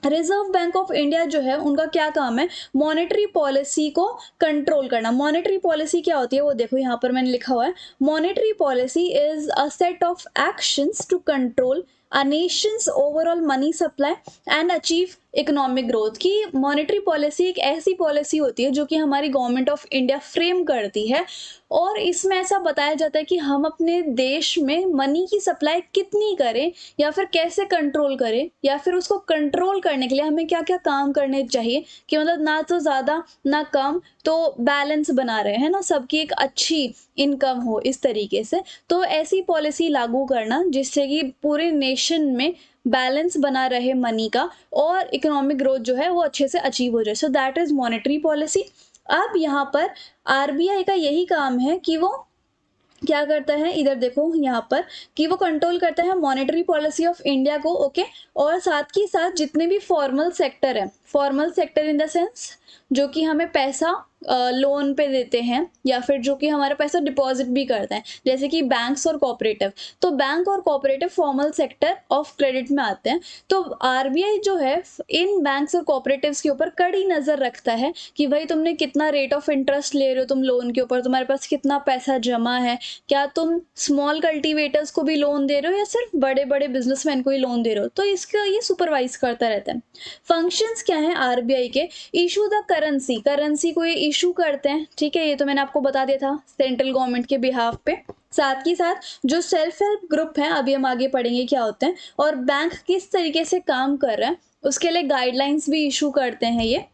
Reserve bank of India जो है, उनका क्या काम है? मॉनेटरी पॉलिसी को कंट्रोल करना। मॉनेटरी पॉलिसी क्या होती है वो देखो, यहाँ पर मैंने लिखा हुआ है, monetary policy is a set of actions to control a nation's overall money supply and achieve economic growth. की मॉनेटरी पॉलिसी एक ऐसी पॉलिसी होती है जो कि हमारी गवर्नमेंट ऑफ इंडिया फ्रेम करती है, और इसमें ऐसा बताया जाता है कि हम अपने देश में मनी की सप्लाई कितनी करें या फिर कैसे कंट्रोल करें, या फिर उसको कंट्रोल करने के लिए हमें क्या क्या काम करने चाहिए कि मतलब ना तो ज़्यादा ना कम, तो बैलेंस बना रहे हैं ना, सबकी एक अच्छी इनकम हो इस तरीके से। तो ऐसी पॉलिसी लागू करना जिससे कि पूरे नेशन में बैलेंस बना रहे मनी का, और इकोनॉमिक ग्रोथ जो है वो अच्छे से अचीव हो जाए। सो दैट इज मॉनेटरी पॉलिसी। अब यहाँ पर आरबीआई का यही काम है कि वो क्या करता है, इधर देखो यहाँ पर, कि वो कंट्रोल करता है मॉनेटरी पॉलिसी ऑफ इंडिया को, ओके। और साथ ही साथ जितने भी फॉर्मल सेक्टर है, formal sector in the sense जो कि हमें पैसा लोन पे देते हैं या फिर जो कि हमारा पैसा डिपॉजिट भी करते हैं, जैसे कि बैंक्स और कोऑपरेटिव। तो बैंक और cooperative formal sector of credit में आते हैं। तो आरबीआई जो है इन बैंक्स और कोऑपरेटिव्स के ऊपर कड़ी नज़र रखता है कि भाई तुमने कितना रेट ऑफ इंटरेस्ट ले रहे हो तुम लोन के ऊपर, तुम्हारे पास कितना पैसा जमा है, क्या तुम स्मॉल कल्टीवेटर्स को भी लोन दे रहे हो या सिर्फ बड़े बड़े बिजनेसमैन को ही लोन दे रहे हो। तो इसका ये सुपरवाइज करता रहता है। फंक्शंस क्या है आरबीआई के, इशू द करेंसी, करेंसी को ये इशू करते हैं, ठीक है, ये तो मैंने आपको बता दिया था सेंट्रल गवर्नमेंट के बिहाफ पे। साथ ही साथ जो सेल्फ हेल्प ग्रुप है, अभी हम आगे पढ़ेंगे क्या होते हैं, और बैंक किस तरीके से काम कर रहा है उसके लिए गाइडलाइंस भी इशू करते हैं ये।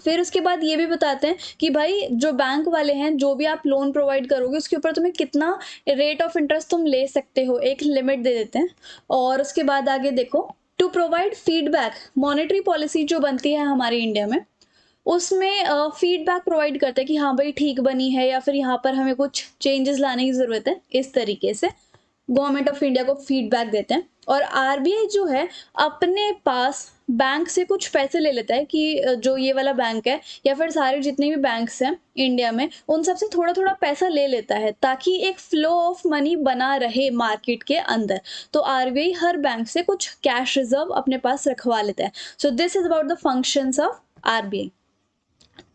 फिर उसके बाद ये भी बताते हैं कि भाई जो बैंक वाले हैं, जो भी आप लोन प्रोवाइड करोगे उसके ऊपर तुम्हें कितना रेट ऑफ इंटरेस्ट तुम ले सकते हो, एक लिमिट दे देते हैं। और उसके बाद आगे देखो, to provide feedback, monetary policy जो बनती है हमारे इंडिया में उसमें फीडबैक प्रोवाइड करते हैं कि हाँ भाई ठीक बनी है या फिर यहाँ पर हमें कुछ चेंजेस लाने की ज़रूरत है, इस तरीके से गवर्नमेंट ऑफ इंडिया को फीडबैक देते हैं। और आरबीआई जो है अपने पास बैंक से कुछ पैसे ले लेता है कि जो ये वाला बैंक है या फिर सारे जितने भी बैंक्स हैं इंडिया में उन सब से थोड़ा थोड़ा पैसा ले लेता है ताकि एक फ्लो ऑफ मनी बना रहे मार्केट के अंदर। तो आरबीआई हर बैंक से कुछ कैश रिजर्व अपने पास रखवा लेता है। So this is about the functions of RBI.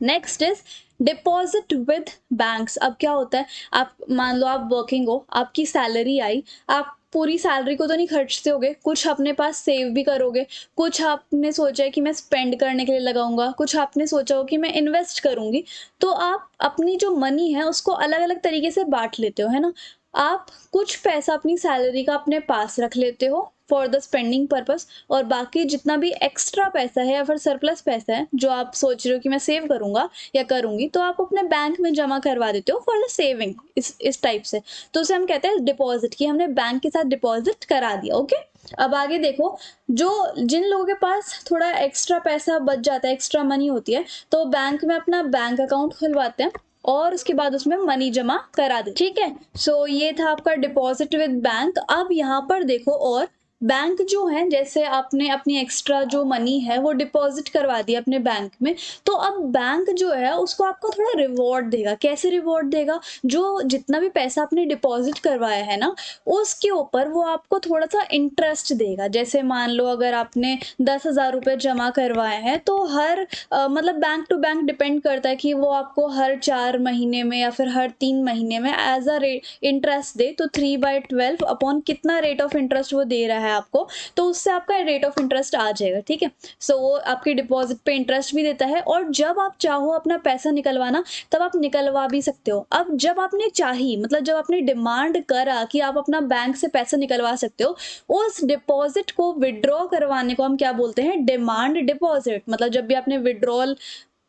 Next is deposit with banks. अब क्या होता है, आप मान लो आप वर्किंग हो, आपकी सैलरी आई, आप पूरी सैलरी को तो नहीं खर्चते होगे, कुछ अपने पास सेव भी करोगे, कुछ आपने सोचा है कि मैं स्पेंड करने के लिए लगाऊंगा, कुछ आपने सोचा हो कि मैं इन्वेस्ट करूंगी। तो आप अपनी जो मनी है उसको अलग अलग तरीके से बांट लेते हो, है ना। आप कुछ पैसा अपनी सैलरी का अपने पास रख लेते हो फॉर द स्पेंडिंग पर्पस, और बाकी जितना भी एक्स्ट्रा पैसा है या फिर सरप्लस पैसा है जो आप सोच रहे हो कि मैं सेव करूंगा या करूंगी, तो आप अपने बैंक में जमा करवा देते हो फॉर द सेविंग, इस टाइप से। तो उसे हम कहते हैं डिपॉजिट, कि हमने बैंक के साथ डिपॉजिट करा दिया, ओके। अब आगे देखो, जो जिन लोगों के पास थोड़ा एक्स्ट्रा पैसा बच जाता है, एक्स्ट्रा मनी होती है, तो बैंक में अपना बैंक अकाउंट खुलवाते हैं और उसके बाद उसमें मनी जमा करा दे, ठीक है। सो ये था आपका डिपॉजिट विद बैंक। अब यहाँ पर देखो, और बैंक जो है, जैसे आपने अपनी एक्स्ट्रा जो मनी है वो डिपॉजिट करवा दी अपने बैंक में, तो अब बैंक जो है उसको आपको थोड़ा रिवॉर्ड देगा। कैसे रिवॉर्ड देगा, जो जितना भी पैसा आपने डिपॉजिट करवाया है ना उसके ऊपर वो आपको थोड़ा सा इंटरेस्ट देगा। जैसे मान लो अगर आपने 10,000 रुपये जमा करवाए हैं तो हर मतलब बैंक टू बैंक डिपेंड करता है कि वो आपको हर 4 महीने में या फिर हर 3 महीने में एज अ इंटरेस्ट दे। तो 3/12 अपॉन कितना रेट ऑफ इंटरेस्ट वो दे रहा है आपको, तो उससे आपका रेट ऑफ इंटरेस्ट आ जाएगा, ठीक है। सो वो आपकी डिपॉजिट पे इंटरेस्ट भी देता है, और जब आप चाहो अपना पैसा निकलवाना तब आप निकलवा भी सकते हो। अब जब आपने चाही, मतलब जब आपने डिमांड करा कि आप अपना बैंक से पैसा निकलवा सकते हो, उस डिपॉजिट को विड्रॉ करवाने को हम क्या बोलते हैं, डिमांड डिपॉजिट। मतलब जब भी आपने विड्रॉल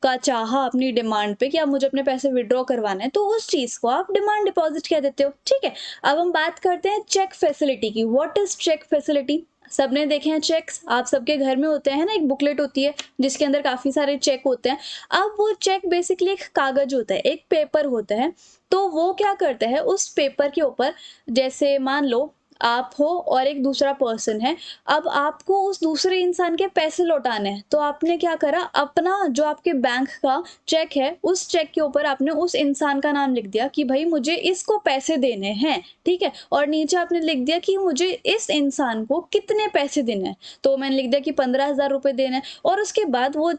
का चाहा अपनी डिमांड पे कि आप मुझे अपने पैसे विड्रॉ करवाना है, तो उस चीज को आप डिमांड डिपॉजिट कह देते हो, ठीक है। अब हम बात करते हैं चेक फैसिलिटी की। What is cheque facility? सबने देखे हैं चेक्स, आप सबके घर में होते हैं ना, एक बुकलेट होती है जिसके अंदर काफी सारे चेक होते हैं। अब वो चेक बेसिकली एक कागज होता है, एक पेपर होता है। तो वो क्या करता है, उस पेपर के ऊपर, जैसे मान लो आप हो और एक दूसरा पर्सन है, अब आपको उस दूसरे इंसान के पैसे लौटाने हैं, तो आपने क्या करा, अपना जो आपके बैंक का चेक है उस चेक के ऊपर आपने उस इंसान का नाम लिख दिया कि भाई मुझे इसको पैसे देने हैं, ठीक है। और नीचे आपने लिख दिया कि मुझे इस इंसान को कितने पैसे देने हैं, तो मैंने लिख दिया कि 15,000 रुपये देने हैं। और उसके बाद वो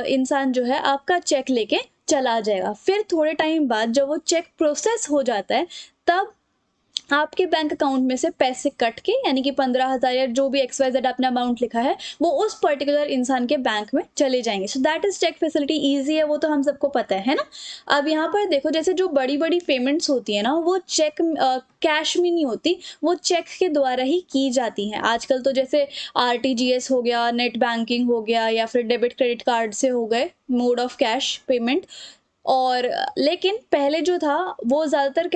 इंसान जो है आपका चेक लेके चला जाएगा। फिर थोड़े टाइम बाद जब वो चेक प्रोसेस हो जाता है, तब आपके बैंक अकाउंट में से पैसे कट के, यानी कि 15,000 या जो भी XYZ आपने अमाउंट लिखा है वो उस पर्टिकुलर इंसान के बैंक में चले जाएंगे। So that is cheque facility. Easy है, वो तो हम सबको पता है ना। अब यहाँ पर देखो, जैसे जो बड़ी बड़ी पेमेंट्स होती है ना, वो चेक कैश में नहीं होती, वो चेक के द्वारा ही की जाती हैं आजकल। तो जैसे RTGS हो गया, नेट बैंकिंग हो गया, या फिर डेबिट क्रेडिट कार्ड से हो गए मोड ऑफ कैश पेमेंट। और लेकिन पहले जो था वो ज़्यादातर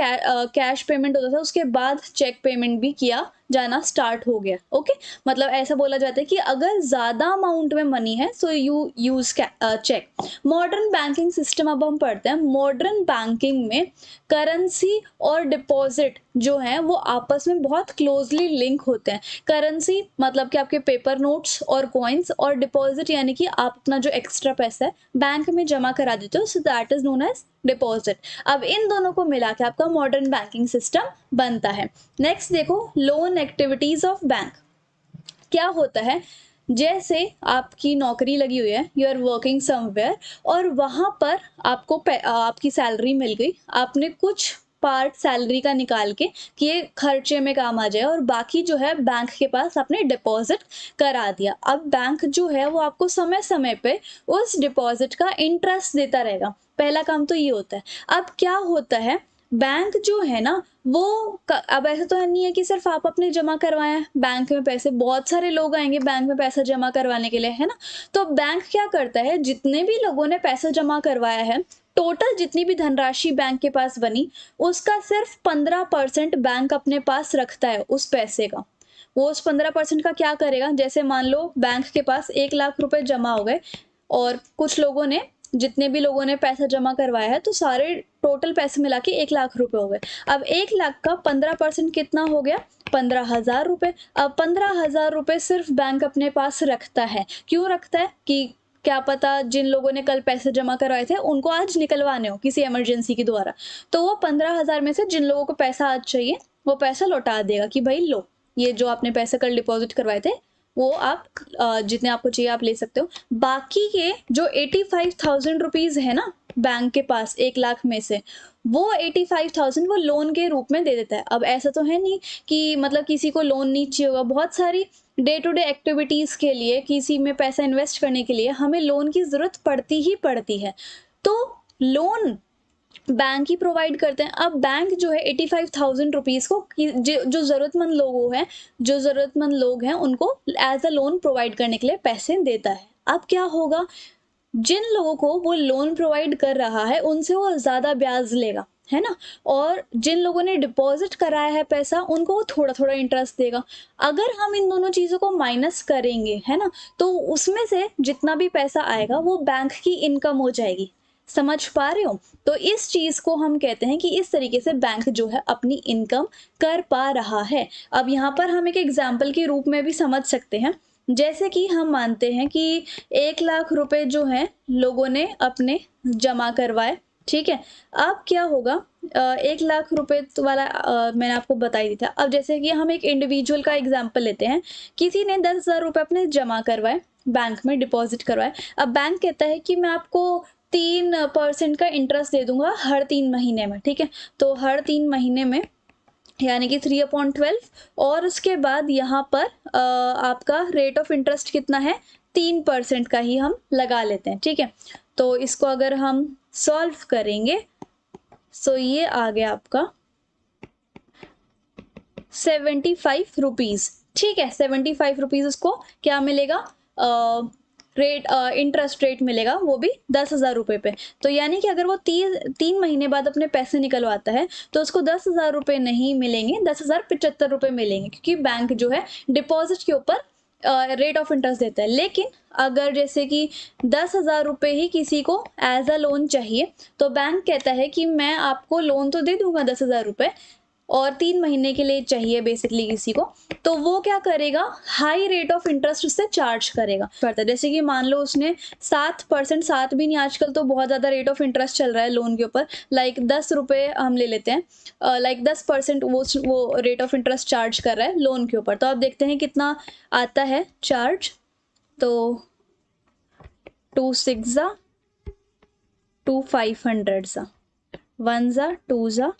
कैश पेमेंट होता था, उसके बाद चेक पेमेंट भी किया जाना स्टार्ट हो गया। ओके, मतलब ऐसा बोला जाता है कि अगर ज़्यादा अमाउंट में मनी है so you use cheque. Modern banking system अब हम पढ़ते हैं। मॉडर्न बैंकिंग में करेंसी और डिपॉजिट जो है वो आपस में बहुत क्लोजली लिंक होते हैं। करेंसी मतलब कि आपके पेपर नोट्स और कॉइन्स, और डिपॉजिट यानी कि आप अपना जो एक्स्ट्रा पैसा है बैंक में जमा करा देते हो, so that is known as deposit. अब इन दोनों को मिला के आपका मॉडर्न बैंकिंग सिस्टम बनता है। नेक्स्ट देखो, लोन एक्टिविटीज ऑफ बैंक। क्या होता है, जैसे आपकी नौकरी लगी हुई है, यू आर वर्किंग समवेयर, और वहाँ पर आपको आपकी सैलरी मिल गई, आपने कुछ पार्ट सैलरी का निकाल के कि ये खर्चे में काम आ जाए, और बाकी जो है बैंक के पास आपने डिपॉजिट करा दिया। अब बैंक जो है वो आपको समय समय पे उस डिपॉजिट का इंटरेस्ट देता रहेगा। पहला काम तो ये होता है। अब क्या होता है, बैंक जो है ना वो अब ऐसा तो नहीं है कि सिर्फ आप अपने जमा करवाए हैं बैंक में पैसे, बहुत सारे लोग आएंगे बैंक में पैसा जमा करवाने के लिए, है ना। तो बैंक क्या करता है, जितने भी लोगों ने पैसा जमा करवाया है, टोटल जितनी भी धनराशि बैंक के पास बनी, उसका सिर्फ 15% बैंक अपने पास रखता है उस पैसे का। वो उस 15% का क्या करेगा, जैसे मान लो बैंक के पास 1 लाख रुपए जमा हो गए, और कुछ लोगों ने, जितने भी लोगों ने पैसा जमा करवाया है, तो सारे टोटल पैसे मिला के 1 लाख रुपए हो गए। अब 1 लाख का 15% कितना हो गया, 15,000 रुपए। अब 15,000 रुपए सिर्फ बैंक अपने पास रखता है। क्यों रखता है, कि क्या पता जिन लोगों ने कल पैसे जमा करवाए थे उनको आज निकलवाने हो किसी इमरजेंसी के द्वारा, तो वो 15,000 में से जिन लोगों को पैसा आज चाहिए वो पैसा लौटा देगा कि भाई लो, ये जो आपने पैसे कल डिपॉजिट करवाए थे वो आप जितने आपको चाहिए आप ले सकते हो। बाकी के जो 85,000 रुपीज है ना बैंक के पास 1 लाख में से, वो 85,000 वो लोन के रूप में दे देता है। अब ऐसा तो है नहीं कि मतलब किसी को लोन नहीं चाहिए होगा, बहुत सारी डे टू डे एक्टिविटीज के लिए, किसी में पैसा इन्वेस्ट करने के लिए हमें लोन की जरूरत पड़ती ही पड़ती है, तो लोन बैंक ही प्रोवाइड करते हैं। अब बैंक जो है 85,000 रुपीज़ को जो ज़रूरतमंद लोग हैं उनको एज अ लोन प्रोवाइड करने के लिए पैसे देता है। अब क्या होगा, जिन लोगों को वो लोन प्रोवाइड कर रहा है उनसे वो ज़्यादा ब्याज लेगा, है ना, और जिन लोगों ने डिपॉजिट कराया है पैसा उनको वो थोड़ा थोड़ा इंटरेस्ट देगा। अगर हम इन दोनों चीज़ों को माइनस करेंगे, है ना, तो उसमें से जितना भी पैसा आएगा वो बैंक की इनकम हो जाएगी। समझ पा रहे हो, तो इस चीज को हम कहते हैं कि इस तरीके से बैंक जो है अपनी इनकम कर पा रहा है। अब यहाँ पर हम एक एग्जाम्पल के रूप में भी समझ सकते हैं, जैसे कि हम मानते हैं कि 1 लाख रुपए जो है लोगों ने अपने जमा करवाए, ठीक है। अब क्या होगा, 1 लाख रुपए वाला मैंने आपको बता ही दिया था। अब जैसे कि हम एक इंडिविजुअल का एग्जाम्पल लेते हैं, किसी ने 10,000 रुपए अपने जमा करवाए, बैंक में डिपॉजिट करवाए। अब बैंक कहता है कि मैं आपको 3% का इंटरेस्ट दे दूंगा हर 3 महीने में, ठीक है। तो हर 3 महीने में यानी कि 3/12, और उसके बाद यहाँ पर आपका रेट ऑफ इंटरेस्ट कितना है, 3% का ही हम लगा लेते हैं, ठीक है। तो इसको अगर हम सॉल्व करेंगे, सो ये आ गया आपका 75 रुपीज, ठीक है। 75 रुपीज उसको क्या मिलेगा, इंटरेस्ट रेट मिलेगा, वो भी 10,000 रुपए पे। तो यानी कि अगर वो 3 महीने बाद अपने पैसे निकलवाता है तो उसको 10,000 रुपए नहीं मिलेंगे, 10,075 रुपए मिलेंगे, क्योंकि बैंक जो है डिपॉजिट के ऊपर रेट ऑफ इंटरेस्ट देता है। लेकिन अगर जैसे कि 10,000 रुपए ही किसी को एज अ लोन चाहिए, तो बैंक कहता है कि मैं आपको लोन तो दे दूंगा 10,000 रुपए, और 3 महीने के लिए चाहिए बेसिकली किसी को, तो वो क्या करेगा, हाई रेट ऑफ इंटरेस्ट उससे चार्ज करेगा। जैसे कि मान लो उसने 7%, 7 भी नहीं, आजकल तो बहुत ज़्यादा रेट ऑफ इंटरेस्ट चल रहा है लोन के ऊपर, लाइक 10 रुपये हम ले लेते हैं, लाइक 10% वो रेट ऑफ इंटरेस्ट चार्ज कर रहा है लोन के ऊपर। तो आप देखते हैं कितना आता है चार्ज, तो 2 6 ज़ा 2 500 ज़ा 1 ज़ा 2 ज़ा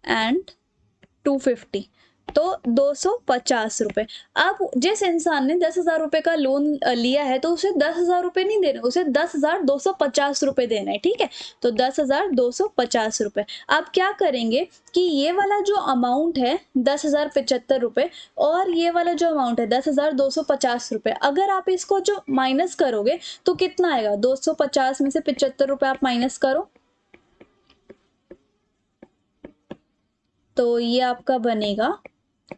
एंड 250, तो 250 रुपये। अब जिस इंसान ने 10,000 रुपये का लोन लिया है तो उसे 10,000 रुपये नहीं देने, उसे 10,250 रुपये देना है, ठीक है। तो 10,250 रुपये। अब क्या करेंगे कि ये वाला जो अमाउंट है 10,075 रुपये और ये वाला जो अमाउंट है 10,250 रुपये, अगर आप इसको जो माइनस करोगे तो कितना आएगा, 250 में से 75 रुपये आप माइनस करो तो ये आपका बनेगा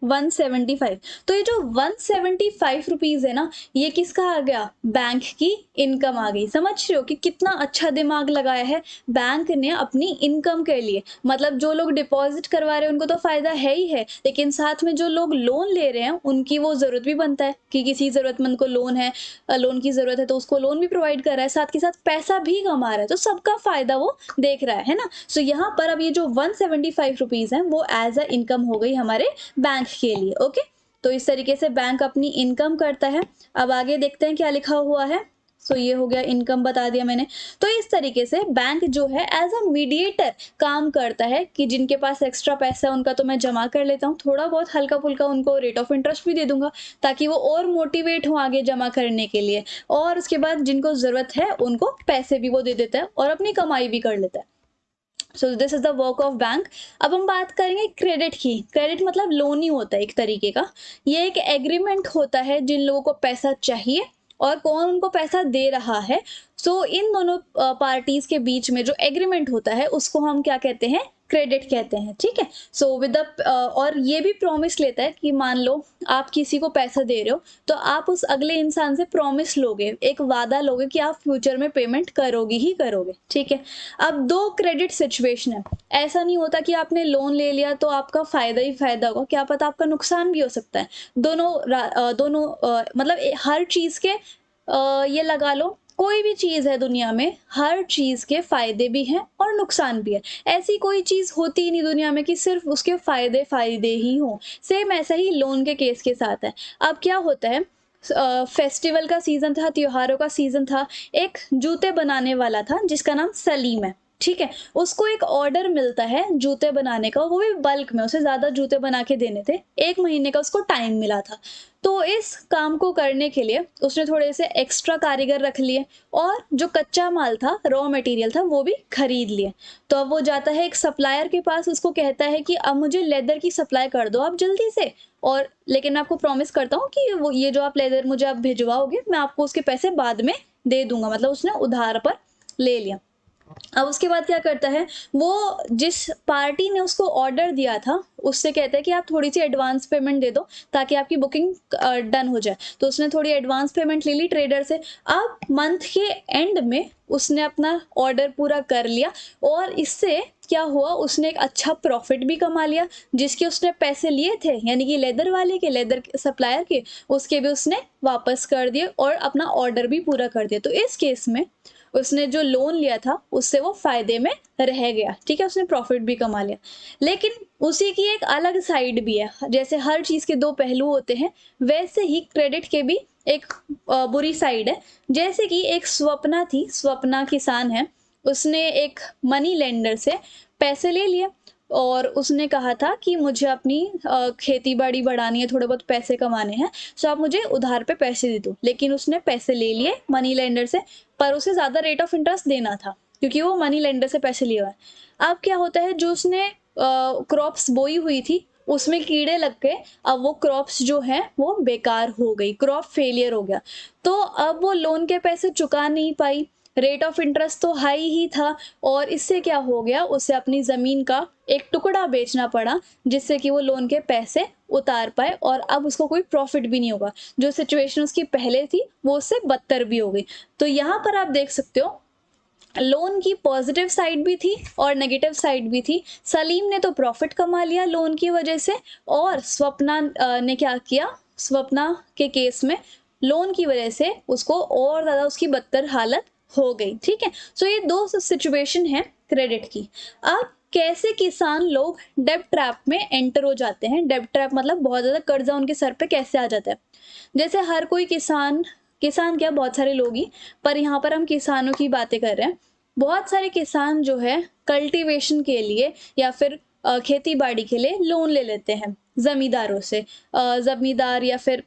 175। तो ये जो 175 रुपीज है ना, ये किसका आ गया, बैंक की इनकम आ गई। समझ रहे हो कि कितना अच्छा दिमाग लगाया है बैंक ने अपनी इनकम के लिए। मतलब जो लोग डिपॉजिट करवा रहे हैं उनको तो फायदा है ही है, लेकिन साथ में जो लोग लोन ले रहे हैं उनकी वो जरूरत भी बनता है कि किसी जरूरतमंद को लोन है, लोन की जरूरत है तो उसको लोन भी प्रोवाइड कर रहा है, साथ के साथ पैसा भी कमा रहा है, तो सबका फायदा वो देख रहा है ना। सो यहाँ पर अब ये जो 175 रुपीज है वो एज अ इनकम हो गई हमारे बैंक के लिए। ओके, तो इस तरीके से बैंक अपनी इनकम करता है। अब आगे देखते हैं क्या लिखा हुआ है। सो ये हो गया, इनकम बता दिया मैंने। तो इस तरीके से बैंक जो है एज अ मीडिएटर काम करता है कि जिनके पास एक्स्ट्रा पैसा है उनका तो मैं जमा कर लेता हूँ, थोड़ा बहुत हल्का फुल्का उनको रेट ऑफ इंटरेस्ट भी दे दूंगा ताकि वो और मोटिवेट हो आगे जमा करने के लिए, और उसके बाद जिनको ज़रूरत है उनको पैसे भी वो दे देता है और अपनी कमाई भी कर लेता है। So this is the work of bank. अब हम बात करेंगे क्रेडिट की। क्रेडिट मतलब लोन ही होता है एक तरीके का। ये एक एग्रीमेंट होता है जिन लोगों को पैसा चाहिए और कौन उनको पैसा दे रहा है। सो इन दोनों पार्टीज के बीच में जो एग्रीमेंट होता है उसको हम क्या कहते हैं, क्रेडिट कहते हैं, ठीक है। सो विद द और ये भी प्रॉमिस लेता है कि मान लो आप किसी को पैसा दे रहे हो तो आप उस अगले इंसान से प्रॉमिस लोगे, एक वादा लोगे कि आप फ्यूचर में पेमेंट करोगे ही करोगे, ठीक है। अब दो क्रेडिट सिचुएशन है। ऐसा नहीं होता कि आपने लोन ले लिया तो आपका फायदा ही फायदा होगा, क्या पता आपका नुकसान भी हो सकता है। दोनों मतलब हर चीज के ये लगा लो, कोई भी चीज़ है दुनिया में, हर चीज़ के फायदे भी हैं और नुकसान भी है। ऐसी कोई चीज़ होती ही नहीं दुनिया में कि सिर्फ उसके फायदे ही हों। सेम ऐसा ही लोन के केस के साथ है। अब क्या होता है, फेस्टिवल का सीज़न था, त्योहारों का सीज़न था। एक जूते बनाने वाला था जिसका नाम सलीम है, ठीक है। उसको एक ऑर्डर मिलता है जूते बनाने का, वो भी बल्क में, उसे ज़्यादा जूते बना के देने थे। 1 महीने का उसको टाइम मिला था। तो इस काम को करने के लिए उसने थोड़े से एक्स्ट्रा कारीगर रख लिए और जो कच्चा माल था, रॉ मटेरियल था, वो भी खरीद लिए। तो अब वो जाता है एक सप्लायर के पास, उसको कहता है कि अब मुझे लेदर की सप्लाई कर दो आप जल्दी से, और लेकिन मैं आपको प्रॉमिस करता हूँ कि वो ये जो आप लेदर मुझे आप भिजवाओगे मैं आपको उसके पैसे बाद में दे दूंगा। मतलब उसने उधार पर ले लिया। अब उसके बाद क्या करता है, वो जिस पार्टी ने उसको ऑर्डर दिया था उससे कहता है कि आप थोड़ी सी एडवांस पेमेंट दे दो ताकि आपकी बुकिंग डन हो जाए। तो उसने थोड़ी एडवांस पेमेंट ले ली ट्रेडर से। अब मंथ के एंड में उसने अपना ऑर्डर पूरा कर लिया और इससे क्या हुआ, उसने एक अच्छा प्रॉफिट भी कमा लिया। जिसके उसने पैसे लिए थे यानी कि लेदर वाले के, लेदर सप्लायर के, उसके भी उसने वापस कर दिए और अपना ऑर्डर भी पूरा कर दिया। तो इस केस में उसने जो लोन लिया था उससे वो फायदे में रह गया, ठीक है, उसने प्रॉफिट भी कमा लिया। लेकिन उसी की एक अलग साइड भी है। जैसे हर चीज़ के दो पहलू होते हैं, वैसे ही क्रेडिट के भी एक बुरी साइड है। जैसे कि एक स्वप्ना थी, स्वप्ना किसान है, उसने एक मनी लेंडर से पैसे ले लिए और उसने कहा था कि मुझे अपनी खेती बाड़ी बढ़ानी है, थोड़े बहुत पैसे कमाने हैं, सो आप मुझे उधार पे पैसे दे दो। लेकिन उसने पैसे ले लिए मनी लेंडर से, पर उसे ज़्यादा रेट ऑफ इंटरेस्ट देना था क्योंकि वो मनी लेंडर से पैसे लिए हुआ है। अब क्या होता है, जो उसने क्रॉप्स बोई हुई थी उसमें कीड़े लग गए। अब वो क्रॉप्स जो है वो बेकार हो गई, क्रॉप फेलियर हो गया। तो अब वो लोन के पैसे चुका नहीं पाई, रेट ऑफ इंटरेस्ट तो हाई ही था, और इससे क्या हो गया, उसे अपनी ज़मीन का एक टुकड़ा बेचना पड़ा जिससे कि वो लोन के पैसे उतार पाए, और अब उसको कोई प्रॉफिट भी नहीं होगा। जो सिचुएशन उसकी पहले थी वो उससे बदतर भी हो गई। तो यहाँ पर आप देख सकते हो लोन की पॉजिटिव साइड भी थी और नेगेटिव साइड भी थी। सलीम ने तो प्रॉफिट कमा लिया लोन की वजह से, और स्वप्ना ने क्या किया, स्वप्ना के केस में लोन की वजह से उसको और ज़्यादा उसकी बदतर हालत हो गई, ठीक है। सो ये दो सिचुएशन है क्रेडिट की। अब कैसे किसान लोग डेब्ट ट्रैप में एंटर हो जाते हैं, डेब्ट ट्रैप मतलब बहुत ज़्यादा कर्जा उनके सर पे कैसे आ जाता है। जैसे हर कोई किसान क्या, बहुत सारे लोग ही, पर यहाँ पर हम किसानों की बातें कर रहे हैं। बहुत सारे किसान जो है कल्टीवेशन के लिए या फिर खेती बाड़ी के लिए लोन ले लेते हैं जमींदारों से, जमींदार या फिर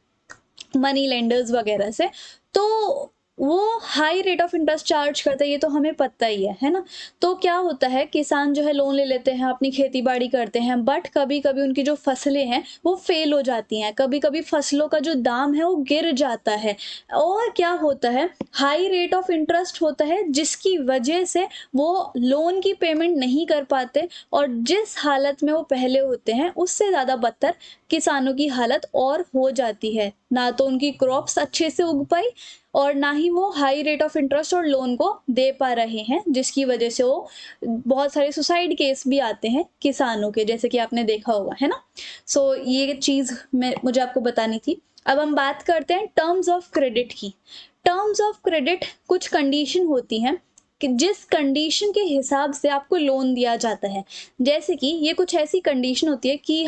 मनी लेंडर्स वगैरह से, तो वो high rate of interest charge करते हैं, ये तो हमें पता ही है ना। तो क्या होता है, किसान जो है लोन ले लेते हैं, अपनी खेती बाड़ी करते हैं, बट कभी कभी उनकी जो फसलें हैं वो फेल हो जाती हैं, कभी कभी फसलों का जो दाम है वो गिर जाता है, और क्या होता है, हाई रेट ऑफ इंटरेस्ट होता है जिसकी वजह से वो लोन की पेमेंट नहीं कर पाते, और जिस हालत में वो पहले होते हैं उससे ज़्यादा बदतर किसानों की हालत और हो जाती है। ना तो उनकी क्रॉप्स अच्छे से उग पाई, और ना ही वो हाई रेट ऑफ इंटरेस्ट और लोन को दे पा रहे हैं, जिसकी वजह से वो बहुत सारे सुसाइड केस भी आते हैं किसानों के, जैसे कि आपने देखा होगा, है ना। सो ये चीज़ मुझे आपको बतानी थी। अब हम बात करते हैं टर्म्स ऑफ क्रेडिट की। टर्म्स ऑफ क्रेडिट कुछ कंडीशन होती हैं कि जिस कंडीशन के हिसाब से आपको लोन दिया जाता है। जैसे कि ये कुछ ऐसी कंडीशन होती है कि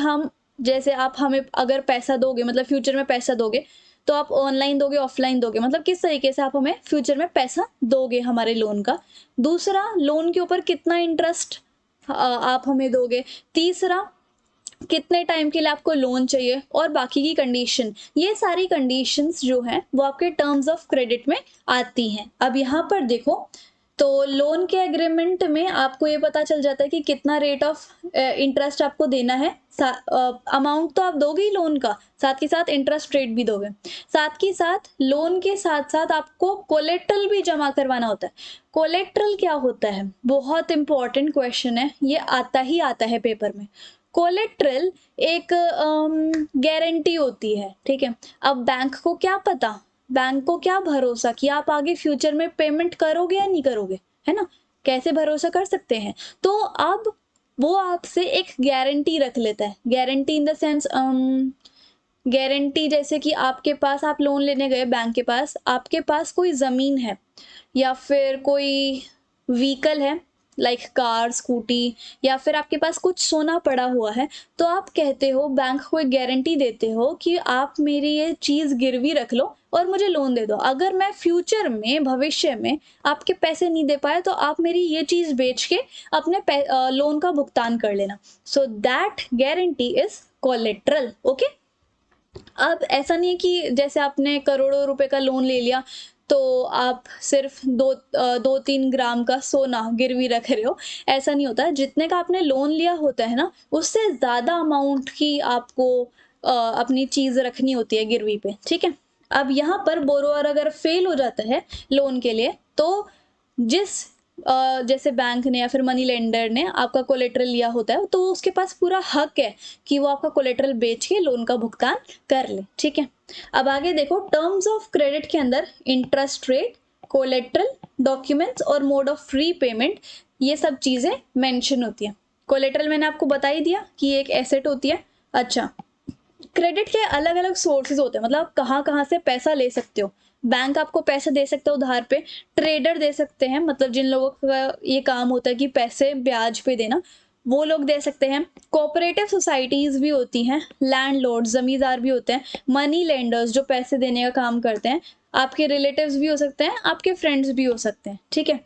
जैसे आप हमें अगर पैसा दोगे, मतलब फ्यूचर में पैसा दोगे, तो आप ऑनलाइन दोगे, ऑफलाइन दोगे, मतलब किस तरीके से आप हमें फ्यूचर में पैसा दोगे हमारे लोन का। दूसरा, लोन के ऊपर कितना इंटरेस्ट आप हमें दोगे। तीसरा, कितने टाइम के लिए आपको लोन चाहिए, और बाकी की कंडीशन, ये सारी कंडीशंस जो हैं वो आपके टर्म्स ऑफ क्रेडिट में आती हैं। अब यहाँ पर देखो, तो लोन के एग्रीमेंट में आपको ये पता चल जाता है कि कितना रेट ऑफ इंटरेस्ट आपको देना है। अमाउंट तो आप दोगे ही लोन का, साथ के साथ इंटरेस्ट रेट भी दोगे। साथ के साथ लोन के साथ साथ आपको कोलेट्रल भी जमा करवाना होता है। कोलेट्रल क्या होता है, बहुत इंपॉर्टेंट क्वेश्चन है, ये आता है पेपर में। कोलेट्रल एक गारंटी होती है, ठीक है। अब बैंक को क्या पता, बैंक को क्या भरोसा कि आप आगे फ्यूचर में पेमेंट करोगे या नहीं करोगे, है ना, कैसे भरोसा कर सकते हैं। तो अब वो आपसे एक गारंटी रख लेता है। Guarantee in the sense, guarantee जैसे कि आपके पास, आप लोन लेने गए बैंक के पास, आपके पास कोई ज़मीन है या फिर कोई व्हीकल है, लाइक कार, स्कूटी, या फिर आपके पास कुछ सोना पड़ा हुआ है, तो आप कहते हो, बैंक को एक गारंटी देते हो कि आप मेरी ये चीज़ गिरवी रख लो और मुझे लोन दे दो। अगर मैं फ्यूचर में, भविष्य में आपके पैसे नहीं दे पाए, तो आप मेरी ये चीज़ बेच के अपने लोन का भुगतान कर लेना। So that guarantee is collateral. Okay. अब ऐसा नहीं है कि जैसे आपने करोड़ों रुपए का लोन ले लिया तो आप सिर्फ 2-3 ग्राम का सोना गिरवी रख रहे हो, ऐसा नहीं होता। जितने का आपने लोन लिया होता है ना, उससे ज़्यादा अमाउंट की आपको अपनी चीज़ रखनी होती है गिरवी पे, ठीक है। अब यहाँ पर बोरोअर अगर फेल हो जाता है लोन के लिए, तो जिस जैसे बैंक ने या फिर मनी लेंडर ने आपका कोलेट्रल लिया होता है, तो उसके पास पूरा हक है कि वो आपका कोलेट्रल बेच के लोन का भुगतान कर ले, ठीक है। अब आगे देखो, टर्म्स ऑफ क्रेडिट के अंदर इंटरेस्ट रेट, कोलेट्रल, डॉक्यूमेंट्स और मोड ऑफ फ्री पेमेंट, ये सब चीज़ें मेंशन होती हैं। कोलेट्रल मैंने आपको बता ही दिया कि ये एक एसेट होती है। अच्छा, क्रेडिट के अलग अलग सोर्सेज होते हैं, मतलब आप कहाँ कहाँ से पैसा ले सकते हो। बैंक आपको पैसे दे सकते हो उधार पे, ट्रेडर दे सकते हैं, मतलब जिन लोगों का ये काम होता है कि पैसे ब्याज पे देना, वो लोग दे सकते हैं। कोऑपरेटिव सोसाइटीज़ भी होती हैं, लैंडलॉर्ड, जमींदार भी होते हैं, मनी लेंडर्स जो पैसे देने का काम करते हैं, आपके रिलेटिव्स भी हो सकते हैं, आपके फ्रेंड्स भी हो सकते हैं, ठीक है।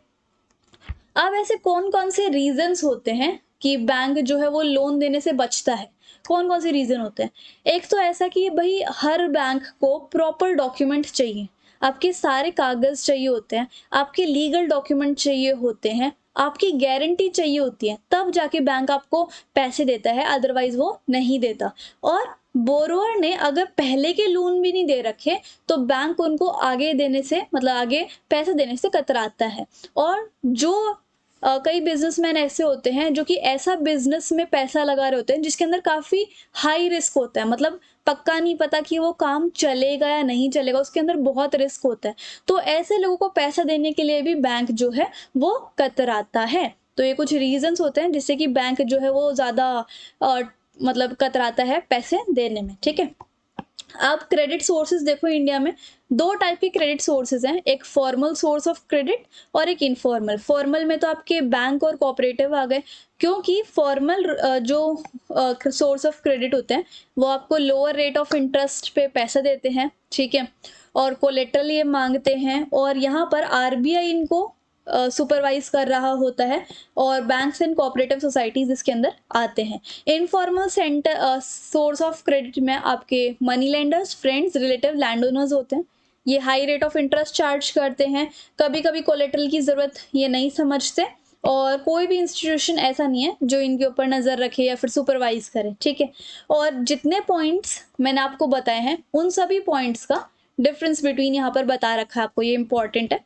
अब ऐसे कौन कौन से रीजंस होते हैं कि बैंक जो है वो लोन देने से बचता है, कौन कौन से रीजन होते हैं। एक तो ऐसा कि भाई हर बैंक को प्रॉपर डॉक्यूमेंट चाहिए, आपके सारे कागज चाहिए होते हैं, आपके लीगल डॉक्यूमेंट चाहिए होते हैं, आपकी गारंटी चाहिए होती है, तब जाके बैंक आपको पैसे देता है, अदरवाइज वो नहीं देता। और बोरोअर ने अगर पहले के लोन भी नहीं दे रखे, तो बैंक उनको आगे देने से, मतलब आगे पैसे देने से कतराता है। और जो कई बिजनेसमैन ऐसे होते हैं जो कि ऐसा बिजनेस में पैसा लगा रहे होते हैं जिसके अंदर काफ़ी हाई रिस्क होता है, मतलब पक्का नहीं पता कि वो काम चलेगा या नहीं चलेगा, उसके अंदर बहुत रिस्क होता है। तो ऐसे लोगों को पैसा देने के लिए भी बैंक जो है वो कतराता है। तो ये कुछ रीजंस होते हैं जिससे कि बैंक जो है वो ज़्यादा मतलब कतराता है पैसे देने में, ठीक है। आप क्रेडिट सोर्सेज देखो, इंडिया में 2 टाइप के क्रेडिट सोर्सेज हैं, एक फॉर्मल सोर्स ऑफ क्रेडिट और एक इनफॉर्मल। फॉर्मल में तो आपके बैंक और कोऑपरेटिव आ गए, क्योंकि फॉर्मल जो सोर्स ऑफ क्रेडिट होते हैं वो आपको लोअर रेट ऑफ इंटरेस्ट पे पैसा देते हैं, ठीक है, और कोलेट्रल ये मांगते हैं, और यहाँ पर आरबीआई इनको सुपरवाइज कर रहा होता है और बैंक्स एंड कोऑपरेटिव सोसाइटीज इसके अंदर आते हैं। Informal centre source of credit में आपके money lenders, friends, relative, land owners होते हैं। ये high rate of interest charge करते हैं, कभी कभी कोलेटरल की ज़रूरत ये नहीं समझते, और कोई भी इंस्टीट्यूशन ऐसा नहीं है जो इनके ऊपर नज़र रखे या फिर सुपरवाइज करे, ठीक है। और जितने पॉइंट्स मैंने आपको बताए हैं उन सभी पॉइंट्स का डिफरेंस बिटवीन यहाँ पर बता रखा है आपको, ये इंपॉर्टेंट है,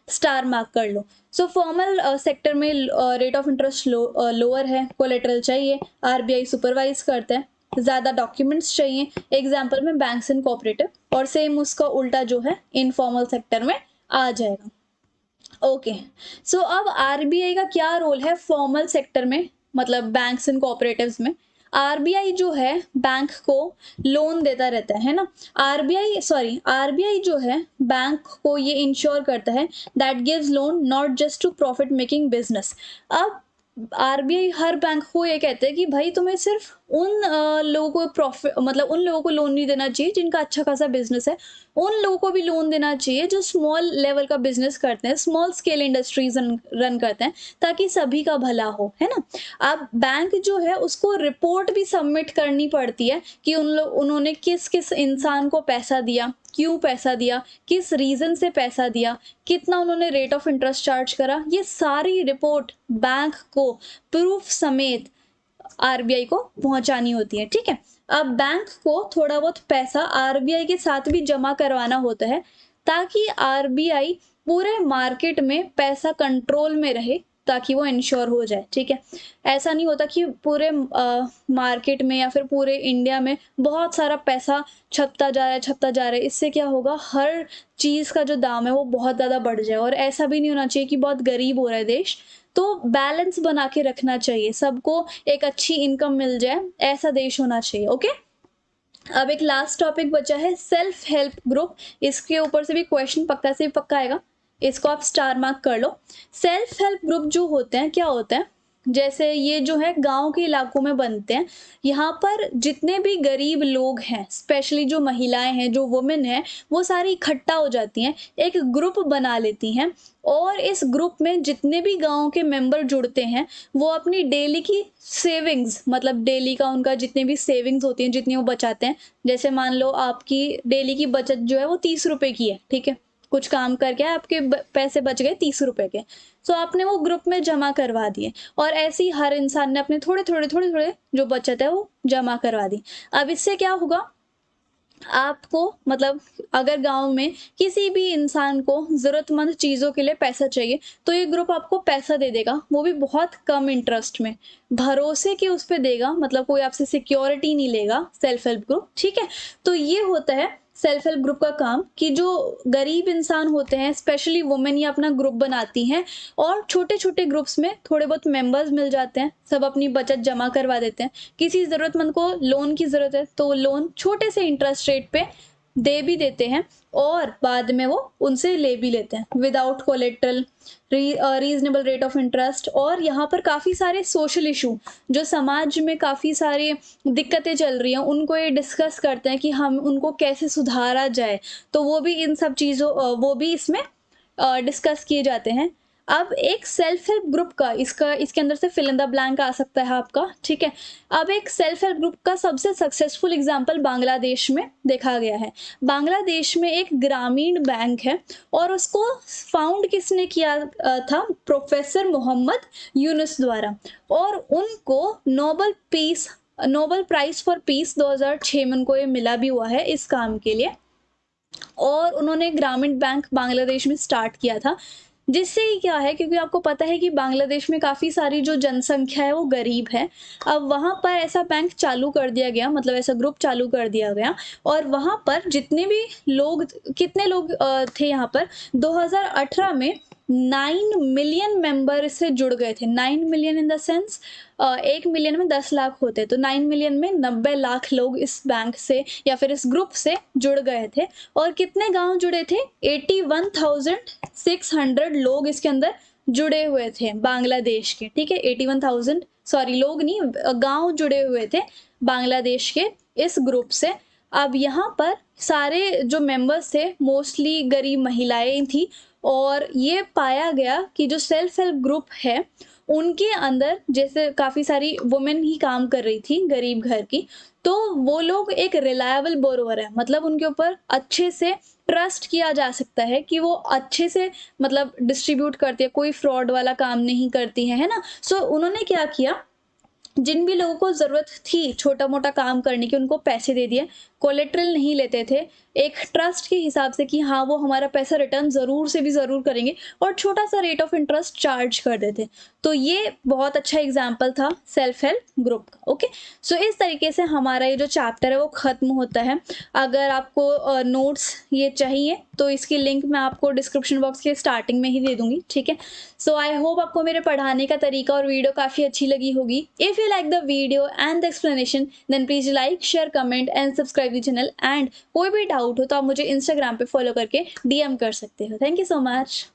स्टार मार्क कर लो। सो फॉर्मल सेक्टर में रेट ऑफ इंटरेस्ट लोअर है, कोलेटरल चाहिए, आरबीआई सुपरवाइज करता है, ज़्यादा डॉक्यूमेंट्स चाहिए, एग्जाम्पल में बैंक्स एंड कोऑपरेटिव, और सेम उसका उल्टा जो है इनफॉर्मल सेक्टर में आ जाएगा। ओके, सो अब आरबीआई का क्या रोल है फॉर्मल सेक्टर में, मतलब बैंक्स एंड कोऑपरेटिव्स में। आरबीआई जो है बैंक को लोन देता रहता है ना। आरबीआई जो है बैंक को ये इंश्योर करता है that gives loan not just to profit making business. अब आरबीआई हर बैंक को ये कहते हैं कि भाई तुम्हें सिर्फ उन लोगों को प्रॉफिट, मतलब उन लोगों को लोन नहीं देना चाहिए जिनका अच्छा खासा बिजनेस है, उन लोगों को भी लोन देना चाहिए जो स्मॉल लेवल का बिजनेस करते हैं, स्मॉल स्केल इंडस्ट्रीज रन करते हैं, ताकि सभी का भला हो, है ना। अब बैंक जो है उसको रिपोर्ट भी सबमिट करनी पड़ती है कि उन्होंने किस किस इंसान को पैसा दिया, क्यों पैसा दिया, किस रीज़न से पैसा दिया, कितना उन्होंने रेट ऑफ इंटरेस्ट चार्ज करा, ये सारी रिपोर्ट बैंक को प्रूफ समेत आरबीआई को पहुंचानी होती है, ठीक है। अब बैंक को थोड़ा बहुत पैसा आरबीआई के साथ भी जमा करवाना होता है ताकि आरबीआई पूरे मार्केट में पैसा कंट्रोल में रहे, ताकि वो इंश्योर हो जाए, ठीक है। ऐसा नहीं होता कि पूरे मार्केट में या फिर पूरे इंडिया में बहुत सारा पैसा छपता जा रहा है, इससे क्या होगा, हर चीज़ का जो दाम है वो बहुत ज़्यादा बढ़ जाए। और ऐसा भी नहीं होना चाहिए कि बहुत गरीब हो रहा है देश, तो बैलेंस बना के रखना चाहिए, सबको एक अच्छी इनकम मिल जाए, ऐसा देश होना चाहिए। ओके, अब एक लास्ट टॉपिक बचा है सेल्फ हेल्प ग्रुप। इसके ऊपर से भी क्वेश्चन पक्का से पक्का आएगा, इसको आप स्टार मार्क कर लो। सेल्फ हेल्प ग्रुप जो होते हैं क्या होते हैं, जैसे ये जो है गांव के इलाकों में बनते हैं। यहाँ पर जितने भी गरीब लोग हैं, स्पेशली जो महिलाएं हैं, जो वुमेन हैं, वो सारी इकट्ठा हो जाती हैं, एक ग्रुप बना लेती हैं, और इस ग्रुप में जितने भी गांव के मेंबर जुड़ते हैं वो अपनी डेली की सेविंग्स, मतलब डेली का उनका जितनी भी सेविंग्स होती हैं, जितनी वो बचाते हैं, जैसे मान लो आपकी डेली की बचत जो है वो 30 रुपए की है, ठीक है, कुछ काम करके आपके पैसे बच गए 30 रुपए के, तो आपने वो ग्रुप में जमा करवा दिए, और ऐसे ही हर इंसान ने अपने थोड़े थोड़े जो बचत है वो जमा करवा दी। अब इससे क्या होगा, आपको मतलब अगर गांव में किसी भी इंसान को ज़रूरतमंद चीज़ों के लिए पैसा चाहिए तो ये ग्रुप आपको पैसा दे देगा, वो भी बहुत कम इंटरेस्ट में, भरोसे के उस पर देगा, मतलब कोई आपसे सिक्योरिटी नहीं लेगा सेल्फ हेल्प ग्रुप, ठीक है। तो ये होता है सेल्फ हेल्प ग्रुप का काम कि जो गरीब इंसान होते हैं, स्पेशली वुमेन, ये अपना ग्रुप बनाती हैं और छोटे छोटे ग्रुप्स में थोड़े बहुत मेंबर्स मिल जाते हैं, सब अपनी बचत जमा करवा देते हैं। किसी ज़रूरतमंद को लोन की ज़रूरत है तो लोन छोटे से इंटरेस्ट रेट पे दे भी देते हैं, और बाद में वो उनसे ले भी लेते हैं without collateral, reasonable rate of interest. और यहाँ पर काफ़ी सारे सोशल इशू, जो समाज में काफ़ी सारी दिक्कतें चल रही हैं, उनको ये डिस्कस करते हैं कि हम उनको कैसे सुधारा जाए, तो वो भी इन सब चीज़ों वो भी इसमें डिस्कस किए जाते हैं। अब एक सेल्फ हेल्प ग्रुप का इसके अंदर से फिल इन द ब्लैंक आ सकता है आपका, ठीक है। अब एक सेल्फ हेल्प ग्रुप का सबसे सक्सेसफुल एग्जांपल बांग्लादेश में देखा गया है। बांग्लादेश में एक ग्रामीण बैंक है और उसको फाउंड किसने किया था, प्रोफेसर मोहम्मद यूनुस द्वारा, और उनको नोबेल प्राइज फॉर पीस 2006 में उनको ये मिला भी हुआ है इस काम के लिए। और उन्होंने ग्रामीण बैंक बांग्लादेश में स्टार्ट किया था, जिससे ही क्या है, क्योंकि आपको पता है कि बांग्लादेश में काफ़ी सारी जो जनसंख्या है वो गरीब है। अब वहाँ पर ऐसा बैंक चालू कर दिया गया, मतलब ऐसा ग्रुप चालू कर दिया गया, और वहाँ पर जितने भी लोग, कितने लोग थे यहाँ पर 2018 में 9 मिलियन मेंबर इससे जुड़ गए थे। 9 million in the sense 1 million में 10 लाख होते, तो 9 मिलियन में 90 लाख लोग इस बैंक से या फिर इस ग्रुप से जुड़ गए थे। और कितने गांव जुड़े थे, 81,600 लोग इसके अंदर जुड़े हुए थे बांग्लादेश के, ठीक है। 81,000 लोग नहीं, गांव जुड़े हुए थे बांग्लादेश के इस ग्रुप से। अब यहाँ पर सारे जो मेंबर्स थे मोस्टली गरीब महिलाएं थी, और ये पाया गया कि जो सेल्फ हेल्प ग्रुप है उनके अंदर जैसे काफ़ी सारी वुमेन ही काम कर रही थी गरीब घर की, तो वो लोग एक रिलायबल बोरोवर है, मतलब उनके ऊपर अच्छे से ट्रस्ट किया जा सकता है कि वो अच्छे से मतलब डिस्ट्रीब्यूट करती है, कोई फ्रॉड वाला काम नहीं करती है ना। सो उन्होंने क्या किया, जिन भी लोगों को ज़रूरत थी छोटा-मोटा काम करने की उनको पैसे दे दिए, कोलेटरल नहीं लेते थे, एक ट्रस्ट के हिसाब से कि हाँ, वो हमारा पैसा रिटर्न ज़रूर से भी ज़रूर करेंगे, और छोटा-सा रेट ऑफ इंटरेस्ट चार्ज कर देते। तो ये बहुत अच्छा एग्ज़ाम्पल था सेल्फ हेल्प ग्रुप का, ओके। सो इस तरीके से हमारा ये जो चैप्टर है वो ख़त्म होता है। अगर आपको नोट्स ये चाहिए तो इसकी लिंक मैं आपको डिस्क्रिप्शन बॉक्स के स्टार्टिंग में ही दे दूँगी, ठीक है। सो आई होप आपको मेरे पढ़ाने का तरीका और वीडियो काफ़ी अच्छी लगी होगी। If you like the video and the explanation then please like, share, comment and subscribe the channel, and कोई भी डाउट हो तो आप मुझे इंस्टाग्राम पे फॉलो करके डीएम कर सकते हो। Thank you so much.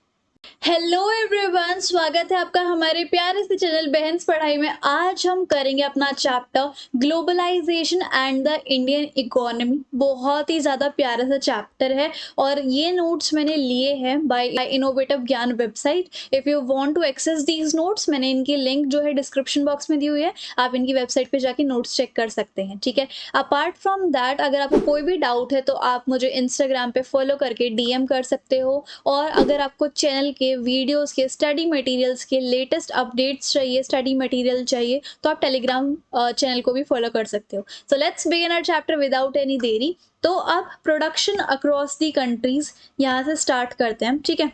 Hello everyone, स्वागत है आपका हमारे प्यारे से चैनल बहन्स पढ़ाई में। आज हम करेंगे अपना chapter globalisation and the Indian economy. बहुत ही ज़्यादा प्यारा सा चैप्टर है, और ये नोट्स मैंने लिए हैं by innovative Gyan website. If you want to access these notes, मैंने इनकी लिंक जो है डिस्क्रिप्शन बॉक्स में दी हुई है, आप इनकी वेबसाइट पर जाके नोट्स चेक कर सकते हैं, ठीक है। अपार्ट फ्रॉम दैट, अगर आपको कोई भी डाउट है तो आप मुझे इंस्टाग्राम पे फॉलो करके डीएम कर सकते हो, और अगर आपको चैनल के वीडियोस के स्टडी मटेरियल्स के लेटेस्ट अपडेट्स चाहिए, स्टडी मटेरियल चाहिए, तो आप टेलीग्राम चैनल को भी फॉलो कर सकते हो। So let's begin our chapter without any देरी। तो अब प्रोडक्शन अक्रॉस दी कंट्रीज यहाँ से स्टार्ट करते हैं, ठीक है।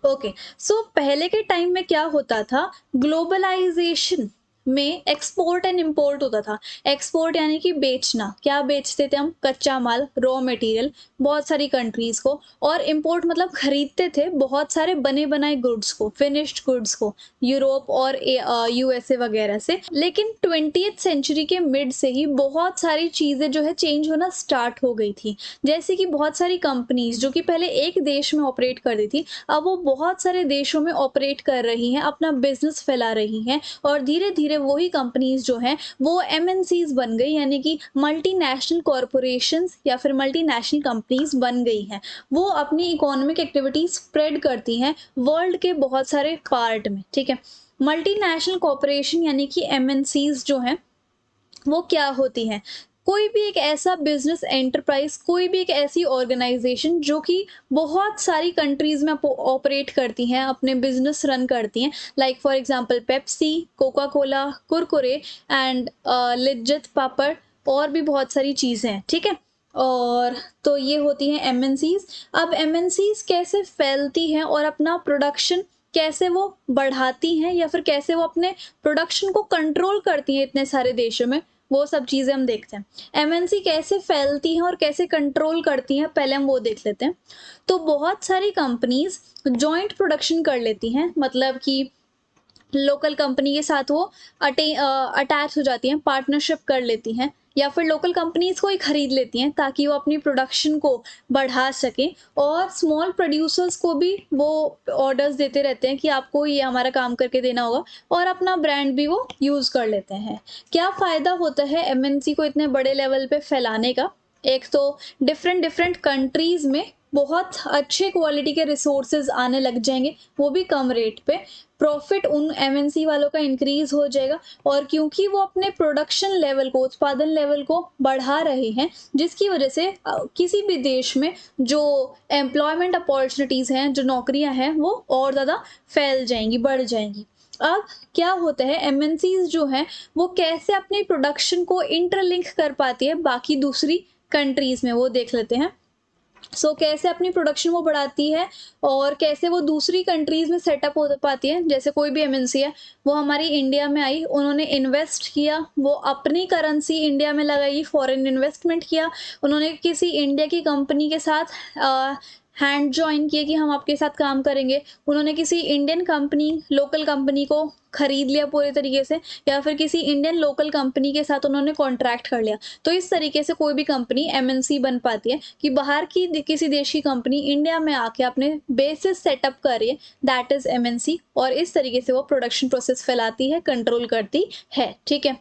ओके, सो पहले के टाइम में क्या होता था, ग्लोबलाइजेशन में एक्सपोर्ट एंड इंपोर्ट होता था। एक्सपोर्ट यानी कि बेचना, क्या बेचते थे हम, कच्चा माल, रॉ मटेरियल, बहुत सारी कंट्रीज को, और इंपोर्ट मतलब खरीदते थे बहुत सारे बने बनाए गुड्स को, फिनिश्ड गुड्स को, यूरोप और यूएसए वगैरह से। लेकिन 20th सेंचुरी के मिड से ही बहुत सारी चीज़ें जो है चेंज होना स्टार्ट हो गई थी। जैसे कि बहुत सारी कंपनीज जो कि पहले एक देश में ऑपरेट करती थी, अब वो बहुत सारे देशों में ऑपरेट कर रही हैं, अपना बिजनेस फैला रही हैं, और धीरे धीरे वही कंपनीज जो हैं वो एमएनसीज बन गई, यानी कि मल्टीनेशनल कॉरपोरेशंस या फिर मल्टीनेशनल कंपनीज बन गई हैं। वो अपनी इकोनॉमिक एक्टिविटीज स्प्रेड करती हैं वर्ल्ड के बहुत सारे पार्ट में, ठीक है। मल्टीनेशनल कॉरपोरेशन यानी कि एमएनसीज जो हैं वो क्या होती हैं, कोई भी एक ऐसा बिजनेस एंटरप्राइज, कोई भी एक ऐसी ऑर्गेनाइजेशन जो कि बहुत सारी कंट्रीज में ऑपरेट करती हैं, अपने बिजनेस रन करती हैं, like for example Pepsi, Coca Cola, Kurkure and Lijjat papad, और भी बहुत सारी चीज़ें हैं, ठीक है। और तो ये होती हैं एमएनसीज। अब एमएनसीज कैसे फैलती हैं और अपना प्रोडक्शन कैसे वो बढ़ाती हैं, या फिर कैसे वो अपने प्रोडक्शन को कंट्रोल करती हैं इतने सारे देशों में, वो सब चीज़ें हम देखते हैं। एमएनसी कैसे फैलती हैं और कैसे कंट्रोल करती हैं, पहले हम वो देख लेते हैं। तो बहुत सारी कंपनीज जॉइंट प्रोडक्शन कर लेती हैं, मतलब कि लोकल कंपनी के साथ वो अटैच हो जाती हैं, पार्टनरशिप कर लेती हैं, या फिर लोकल कंपनीज को ही खरीद लेती हैं ताकि वो अपनी प्रोडक्शन को बढ़ा सकें, और स्मॉल प्रोड्यूसर्स को भी वो ऑर्डर्स देते रहते हैं कि आपको ये हमारा काम करके देना होगा, और अपना ब्रांड भी वो यूज़ कर लेते हैं। क्या फ़ायदा होता है एमएनसी को इतने बड़े लेवल पे फैलाने का, एक तो डिफरेंट डिफरेंट कंट्रीज़ में बहुत अच्छे क्वालिटी के रिसोर्सेज आने लग जाएंगे, वो भी कम रेट पे। प्रॉफिट उन एमएनसी वालों का इंक्रीज हो जाएगा, और क्योंकि वो अपने प्रोडक्शन लेवल को, उत्पादन लेवल को बढ़ा रहे हैं, जिसकी वजह से किसी भी देश में जो एम्प्लॉयमेंट अपॉर्चुनिटीज़ हैं, जो नौकरियां हैं, वो और ज़्यादा फैल जाएंगी, बढ़ जाएंगी। अब क्या होता है, एमएनसीज जो हैं वो कैसे अपनी प्रोडक्शन को इंटरलिंक कर पाती है बाकी दूसरी कंट्रीज़ में, वो देख लेते हैं। कैसे अपनी प्रोडक्शन वो बढ़ाती है, और कैसे वो दूसरी कंट्रीज़ में सेटअप हो पाती है। जैसे कोई भी एमएनसी है, वो हमारी इंडिया में आई, उन्होंने इन्वेस्ट किया, वो अपनी करेंसी इंडिया में लगाई, फॉरेन इन्वेस्टमेंट किया, उन्होंने किसी इंडिया की कंपनी के साथ हैंड जॉइन किए कि हम आपके साथ काम करेंगे, उन्होंने किसी इंडियन कंपनी, लोकल कंपनी को खरीद लिया पूरे तरीके से, या फिर किसी इंडियन लोकल कंपनी के साथ उन्होंने कॉन्ट्रैक्ट कर लिया। तो इस तरीके से कोई भी कंपनी एमएनसी बन पाती है कि बाहर की किसी देश की कंपनी इंडिया में आके अपने बेसिस सेटअप कर रही है, दैट इज़ एमएनसी, और इस तरीके से वो प्रोडक्शन प्रोसेस फैलाती है, कंट्रोल करती है, ठीक है।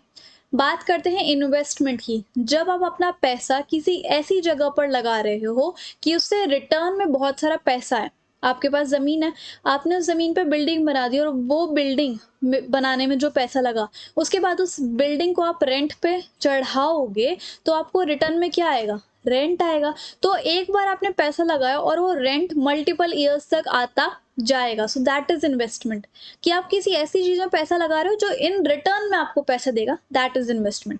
बात करते हैं इन्वेस्टमेंट की। जब आप अपना पैसा किसी ऐसी जगह पर लगा रहे हो कि उससे रिटर्न में बहुत सारा पैसा है, आपके पास ज़मीन है, आपने उस ज़मीन पे बिल्डिंग बना दी और वो बिल्डिंग बनाने में जो पैसा लगा, उसके बाद उस बिल्डिंग को आप रेंट पे चढ़ाओगे, तो आपको रिटर्न में क्या आएगा? रेंट आएगा। तो एक बार आपने पैसा लगाया और वो रेंट मल्टीपल ईयर्स तक आता जाएगा। सो दैट इज़ इन्वेस्टमेंट, कि आप किसी ऐसी चीज़ में पैसा लगा रहे हो जो इन रिटर्न में आपको पैसा देगा, that is investment.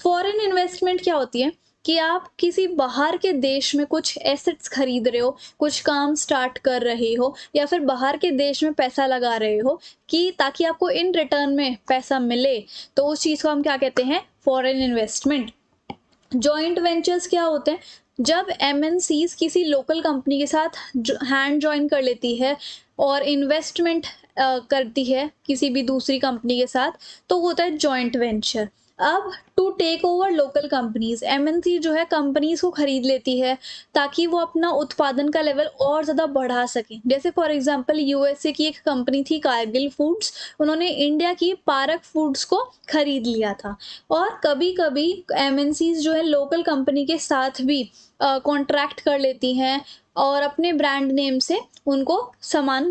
Foreign investment क्या होती है कि आप किसी बाहर के देश में कुछ एसेट्स खरीद रहे हो, कुछ काम स्टार्ट कर रहे हो, या फिर बाहर के देश में पैसा लगा रहे हो कि ताकि आपको इन रिटर्न में पैसा मिले, तो उस चीज़ को हम क्या कहते हैं? Foreign investment. जॉइंट वेंचर्स क्या होते हैं? जब एमएनसीज किसी लोकल कंपनी के साथ हैंड जॉइन कर लेती है और इन्वेस्टमेंट करती है किसी भी दूसरी कंपनी के साथ, तो होता है जॉइंट वेंचर। अब to take over local companies, MNC जो है कंपनीज को खरीद लेती है ताकि वो अपना उत्पादन का लेवल और ज़्यादा बढ़ा सकें। जैसे फॉर एग्जांपल यूएसए की एक कंपनी थी कारगिल फूड्स, उन्होंने इंडिया की पारक फूड्स को खरीद लिया था। और कभी कभी एमएनसीज जो है लोकल कंपनी के साथ भी कॉन्ट्रैक्ट कर लेती हैं और अपने ब्रांड नेम से उनको सामान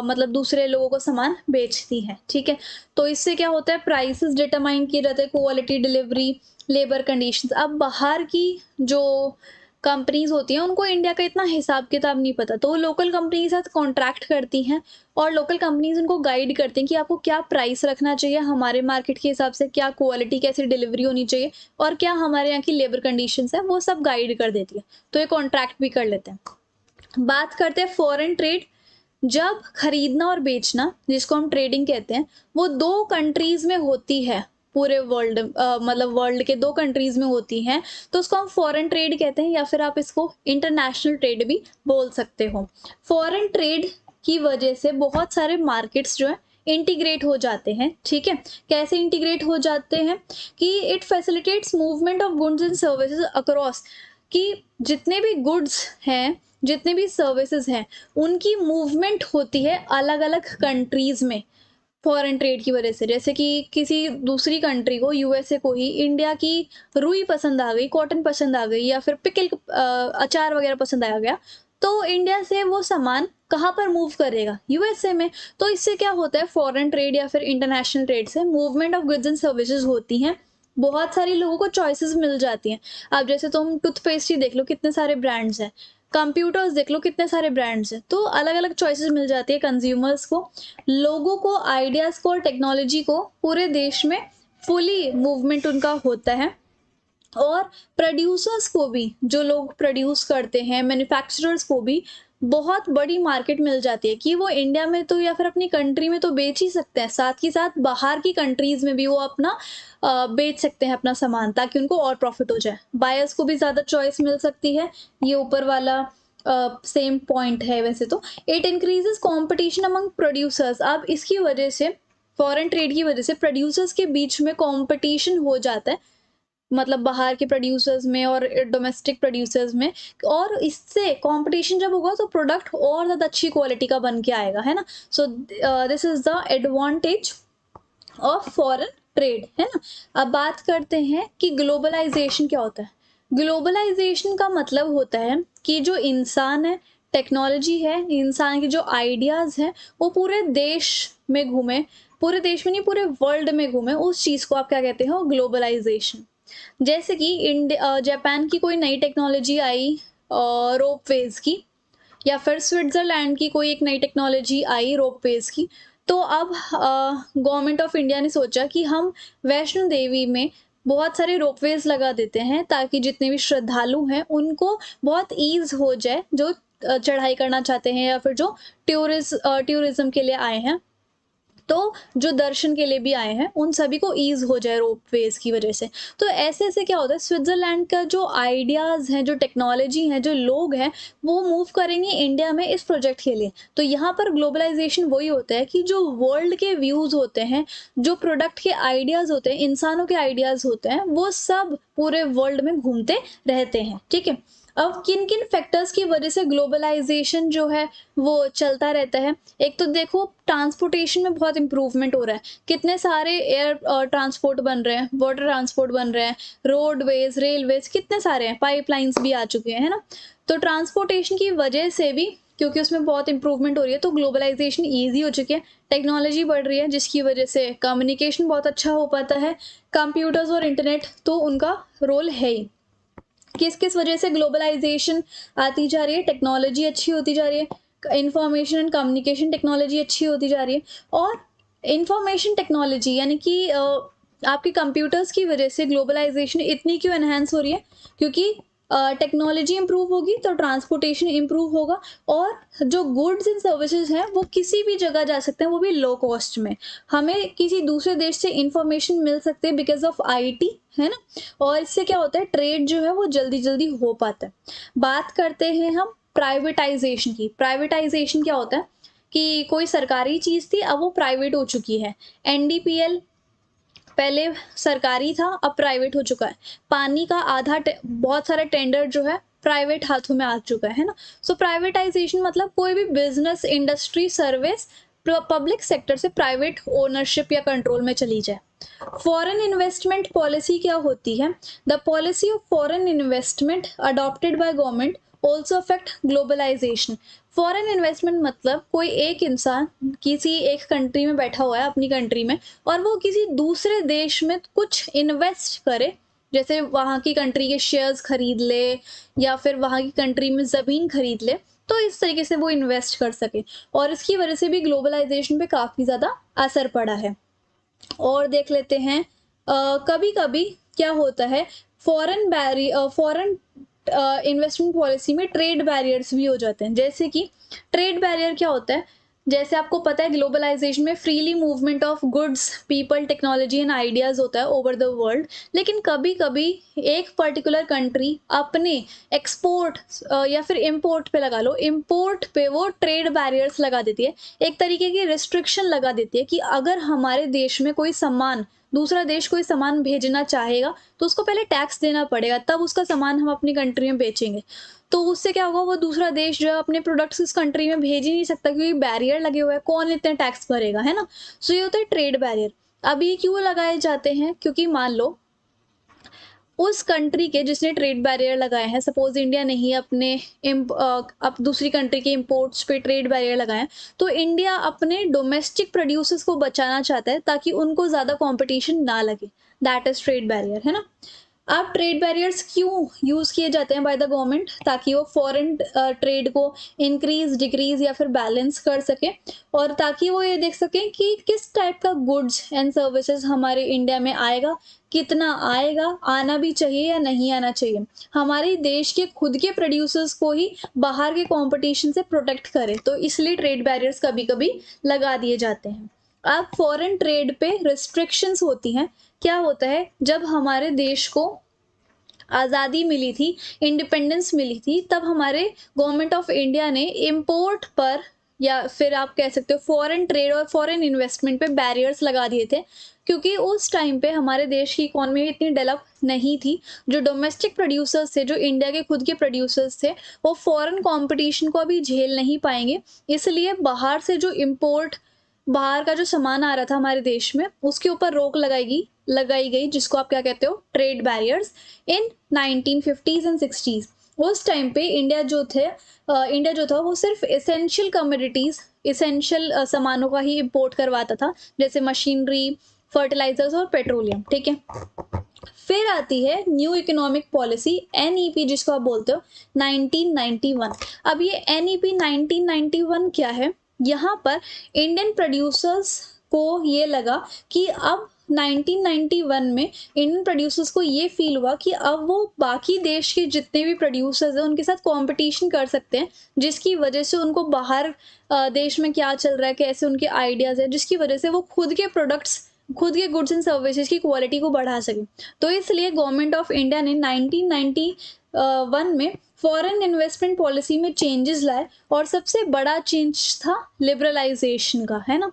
मतलब दूसरे लोगों को सामान बेचती हैं, ठीक है। तो इससे क्या होता है? प्राइसेस डिटरमाइन किए जाते हैं, क्वालिटी, डिलीवरी, लेबर कंडीशंस। अब बाहर की जो कंपनीज होती हैं उनको इंडिया का इतना हिसाब किताब नहीं पता, तो वो लोकल कंपनी के साथ कॉन्ट्रैक्ट करती हैं और लोकल कंपनीज उनको गाइड करती हैं कि आपको क्या प्राइस रखना चाहिए हमारे मार्केट के हिसाब से, क्या क्वालिटी, कैसी डिलीवरी होनी चाहिए और क्या हमारे यहाँ की लेबर कंडीशंस है, वो सब गाइड कर देती है। तो ये कॉन्ट्रैक्ट भी कर लेते हैं। बात करते हैं फॉरेन ट्रेड। जब खरीदना और बेचना, जिसको हम ट्रेडिंग कहते हैं, वो दो कंट्रीज में होती है, पूरे वर्ल्ड मतलब वर्ल्ड के दो कंट्रीज में होती हैं, तो उसको हम फॉरेन ट्रेड कहते हैं, या फिर आप इसको इंटरनेशनल ट्रेड भी बोल सकते हो। फॉरेन ट्रेड की वजह से बहुत सारे मार्केट्स जो है इंटीग्रेट हो जाते हैं, ठीक है। कैसे इंटीग्रेट हो जाते हैं? कि it facilitates movement of goods and services across, कि जितने भी गुड्स हैं, जितने भी सर्विसेज हैं, उनकी मूवमेंट होती है अलग अलग कंट्रीज में फॉरेन ट्रेड की वजह से। जैसे कि किसी दूसरी कंट्री को, यूएसए को ही इंडिया की रुई पसंद आ गई, कॉटन पसंद आ गई, या फिर पिकल अचार वगैरह पसंद आ गया, तो इंडिया से वो सामान कहाँ पर मूव करेगा? यूएसए में। तो इससे क्या होता है? फॉरेन ट्रेड या फिर इंटरनेशनल ट्रेड से movement of goods and services होती हैं, बहुत सारी लोगों को चॉइसेस मिल जाती हैं। अब जैसे तुम टूथपेस्ट ही देख लो, कितने सारे ब्रांड्स हैं, कंप्यूटर्स देख लो, कितने सारे ब्रांड्स हैं, तो अलग अलग चॉइसेस मिल जाती है कंज्यूमर्स को, लोगों को, आइडियाज़ को और टेक्नोलॉजी को। पूरे देश में फुली मूवमेंट उनका होता है। और प्रोड्यूसर्स को भी, जो लोग प्रोड्यूस करते हैं, मैन्युफैक्चरर्स को भी बहुत बड़ी मार्केट मिल जाती है कि वो इंडिया में तो या फिर अपनी कंट्री में तो बेच ही सकते हैं, साथ ही साथ बाहर की कंट्रीज में भी वो अपना बेच सकते हैं अपना सामान, ताकि उनको और प्रॉफिट हो जाए। बायर्स को भी ज़्यादा चॉइस मिल सकती है। ये ऊपर वाला सेम पॉइंट है वैसे तो। It increases competition among producers. अब इसकी वजह से, फॉरेन ट्रेड की वजह से प्रोड्यूसर्स के बीच में कॉम्पिटिशन हो जाता है, मतलब बाहर के प्रोड्यूसर्स में और डोमेस्टिक प्रोड्यूसर्स में। और इससे कंपटीशन जब होगा तो प्रोडक्ट और ज़्यादा अच्छी क्वालिटी का बन के आएगा, है ना। So this is the advantage of foreign trade, है ना। अब बात करते हैं कि ग्लोबलाइजेशन क्या होता है। ग्लोबलाइजेशन का मतलब होता है कि जो इंसान है, टेक्नोलॉजी है, इंसान के जो आइडियाज़ हैं, वो पूरे देश में घूमे, पूरे देश में नहीं, पूरे वर्ल्ड में घूमे, उस चीज़ को आप क्या कहते हो? ग्लोबलाइजेशन। जैसे कि जापान की कोई नई टेक्नोलॉजी आई रोपवेज की, या फिर स्विट्ज़रलैंड की कोई एक नई टेक्नोलॉजी आई रोपवेज की, तो अब गवर्नमेंट ऑफ इंडिया ने सोचा कि हम वैष्णो देवी में बहुत सारे रोपवेज लगा देते हैं ताकि जितने भी श्रद्धालु हैं उनको बहुत ईज़ हो जाए, जो चढ़ाई करना चाहते हैं या फिर जो टूरिज्म के लिए आए हैं, तो जो दर्शन के लिए भी आए हैं, उन सभी को ईज़ हो जाए रोपवेज की वजह से। तो ऐसे ऐसे क्या होता है, स्विट्ज़रलैंड का जो आइडियाज़ हैं, जो टेक्नोलॉजी हैं, जो लोग हैं, वो मूव करेंगे इंडिया में इस प्रोजेक्ट के लिए। तो यहाँ पर ग्लोबलाइजेशन वही होता है कि जो वर्ल्ड के व्यूज़ होते हैं, जो प्रोडक्ट के आइडियाज़ होते हैं, इंसानों के आइडियाज़ होते हैं, वो सब पूरे वर्ल्ड में घूमते रहते हैं, ठीक है। अब किन किन फैक्टर्स की वजह से ग्लोबलाइजेशन जो है वो चलता रहता है। एक तो देखो ट्रांसपोर्टेशन में बहुत इंप्रूवमेंट हो रहा है, कितने सारे एयर ट्रांसपोर्ट बन रहे हैं, वाटर ट्रांसपोर्ट बन रहे हैं, रोडवेज, रेलवेज, कितने सारे हैं, पाइपलाइंस भी आ चुके हैं, है ना। तो ट्रांसपोर्टेशन की वजह से भी, क्योंकि उसमें बहुत इंप्रूवमेंट हो रही है, तो ग्लोबलाइजेशन ईजी हो चुकी है, टेक्नोलॉजी बढ़ रही है, जिसकी वजह से कम्युनिकेशन बहुत अच्छा हो पाता है। कंप्यूटर्स और इंटरनेट तो उनका रोल है ही। किस किस वजह से ग्लोबलाइजेशन आती जा रही है, टेक्नोलॉजी अच्छी होती जा रही है, इंफॉर्मेशन एंड कम्युनिकेशन टेक्नोलॉजी अच्छी होती जा रही है। और इंफॉर्मेशन टेक्नोलॉजी यानी कि आपके कंप्यूटर्स की वजह से ग्लोबलाइजेशन इतनी क्यों एनहेंस हो रही है, क्योंकि टेक्नोलॉजी इंप्रूव होगी तो ट्रांसपोर्टेशन इंप्रूव होगा, और जो गुड्स एंड सर्विसेज हैं वो किसी भी जगह जा सकते हैं, वो भी लो कॉस्ट में। हमें किसी दूसरे देश से इंफॉर्मेशन मिल सकते हैं बिकॉज ऑफ आईटी, है ना। और इससे क्या होता है, ट्रेड जो है वो जल्दी जल्दी हो पाता है। बात करते हैं हम प्राइवेटाइजेशन की। प्राइवेटाइजेशन क्या होता है कि कोई सरकारी चीज़ थी, अब वो प्राइवेट हो चुकी है। एनडीपीएल पहले सरकारी था, अब प्राइवेट हो चुका है। पानी का बहुत सारा टेंडर जो है प्राइवेट हाथों में आ चुका है ना। सो प्राइवेटाइजेशन मतलब कोई भी business, industry, service public sector से प्राइवेट ओनरशिप या कंट्रोल में चली जाए। फॉरेन इन्वेस्टमेंट पॉलिसी क्या होती है, the policy of foreign investment adopted by government also affect globalisation. Foreign investment मतलब कोई एक इंसान किसी एक कंट्री में बैठा हुआ है, अपनी कंट्री में, और वो किसी दूसरे देश में कुछ इन्वेस्ट करे, जैसे वहाँ की कंट्री के शेयर्स खरीद ले या फिर वहाँ की कंट्री में ज़मीन खरीद ले, तो इस तरीके से वो इन्वेस्ट कर सके। और इसकी वजह से भी ग्लोबलाइजेशन पे काफ़ी ज़्यादा असर पड़ा है। और देख लेते हैं कभी कभी क्या होता है, फॉरेन इन्वेस्टमेंट पॉलिसी में ट्रेड बैरियर्स भी हो जाते हैं। जैसे कि ट्रेड बैरियर क्या होता है, जैसे आपको पता है ग्लोबलाइजेशन में freely movement of goods, people, technology and ideas होता है ओवर द वर्ल्ड। लेकिन कभी कभी एक पर्टिकुलर कंट्री अपने एक्सपोर्ट या फिर इम्पोर्ट पे लगा लो, इम्पोर्ट पे वो ट्रेड बैरियर्स लगा देती है, एक तरीके की रिस्ट्रिक्शन लगा देती है कि अगर हमारे देश में कोई सामान, दूसरा देश कोई सामान भेजना चाहेगा तो उसको पहले टैक्स देना पड़ेगा, तब उसका सामान हम अपनी कंट्री में बेचेंगे। तो उससे क्या होगा, वो दूसरा देश जो है अपने प्रोडक्ट्स इस कंट्री में भेज ही नहीं सकता, क्योंकि बैरियर लगे हुए हैं, कौन इतने टैक्स भरेगा, है ना। सो ये होता है ट्रेड बैरियर। अब ये क्यों लगाए जाते हैं, क्योंकि मान लो उस कंट्री के जिसने ट्रेड बैरियर लगाए हैं, सपोज इंडिया ने ही अपने अब दूसरी कंट्री के इंपोर्ट्स पे ट्रेड बैरियर लगाए, तो इंडिया अपने डोमेस्टिक प्रोड्यूसर्स को बचाना चाहता है ताकि उनको ज़्यादा कंपटीशन ना लगे। दैट इज ट्रेड बैरियर, है ना। अब ट्रेड बैरियर्स क्यों यूज़ किए जाते हैं बाय द गवर्नमेंट, ताकि वो फॉरेन ट्रेड को इंक्रीज, डिक्रीज या फिर बैलेंस कर सके, और ताकि वो ये देख सकें कि किस टाइप का गुड्स एंड सर्विसेज हमारे इंडिया में आएगा, कितना आएगा, आना भी चाहिए या नहीं आना चाहिए, हमारे देश के खुद के प्रोड्यूसर्स को ही बाहर के कंपटीशन से प्रोटेक्ट करें। तो इसलिए ट्रेड बैरियर्स कभी कभी लगा दिए जाते हैं। अब फॉरेन ट्रेड पे रिस्ट्रिक्शंस होती हैं। क्या होता है, जब हमारे देश को आज़ादी मिली थी, इंडिपेंडेंस मिली थी, तब हमारे गवर्नमेंट ऑफ इंडिया ने इम्पोर्ट पर, या फिर आप कह सकते हो फॉरेन ट्रेड और फॉरेन इन्वेस्टमेंट पे बैरियर्स लगा दिए थे, क्योंकि उस टाइम पे हमारे देश की इकोनॉमी इतनी डेवलप नहीं थी। जो डोमेस्टिक प्रोड्यूसर्स थे, जो इंडिया के खुद के प्रोड्यूसर्स थे, वो फॉरेन कंपटीशन को अभी झेल नहीं पाएंगे, इसलिए बाहर से जो इम्पोर्ट, बाहर का जो सामान आ रहा था हमारे देश में, उसके ऊपर रोक लगाई गई, जिसको आप क्या कहते हो, trade barriers, in 1950s and 60s। उस टाइम पे इंडिया जो था वो सिर्फ एसेंशियल कमोडिटीज, एसेंशियल सामानों का ही इंपोर्ट करवाता था, जैसे मशीनरी, फर्टिलाइजर्स और पेट्रोलियम, ठीक है। फिर आती है न्यू इकोनॉमिक पॉलिसी, एनईपी जिसको आप बोलते हो, 1991। अब ये एनईपी 1991 क्या है, यहाँ पर इंडियन प्रोड्यूसर्स को ये लगा कि अब 1991 में इंडियन प्रोड्यूसर्स को ये फील हुआ कि अब वो बाकी देश के जितने भी प्रोड्यूसर्स हैं उनके साथ कंपटीशन कर सकते हैं, जिसकी वजह से उनको बाहर देश में क्या चल रहा है, कैसे उनके आइडियाज़ हैं, जिसकी वजह से वो खुद के प्रोडक्ट्स, खुद के गुड्स एंड सर्विसेज की क्वालिटी को बढ़ा सके। तो इसलिए गवर्नमेंट ऑफ इंडिया ने 1991 में फॉरेन इन्वेस्टमेंट पॉलिसी में चेंजेस लाए, और सबसे बड़ा चेंज था लिबरलाइजेशन का, है ना।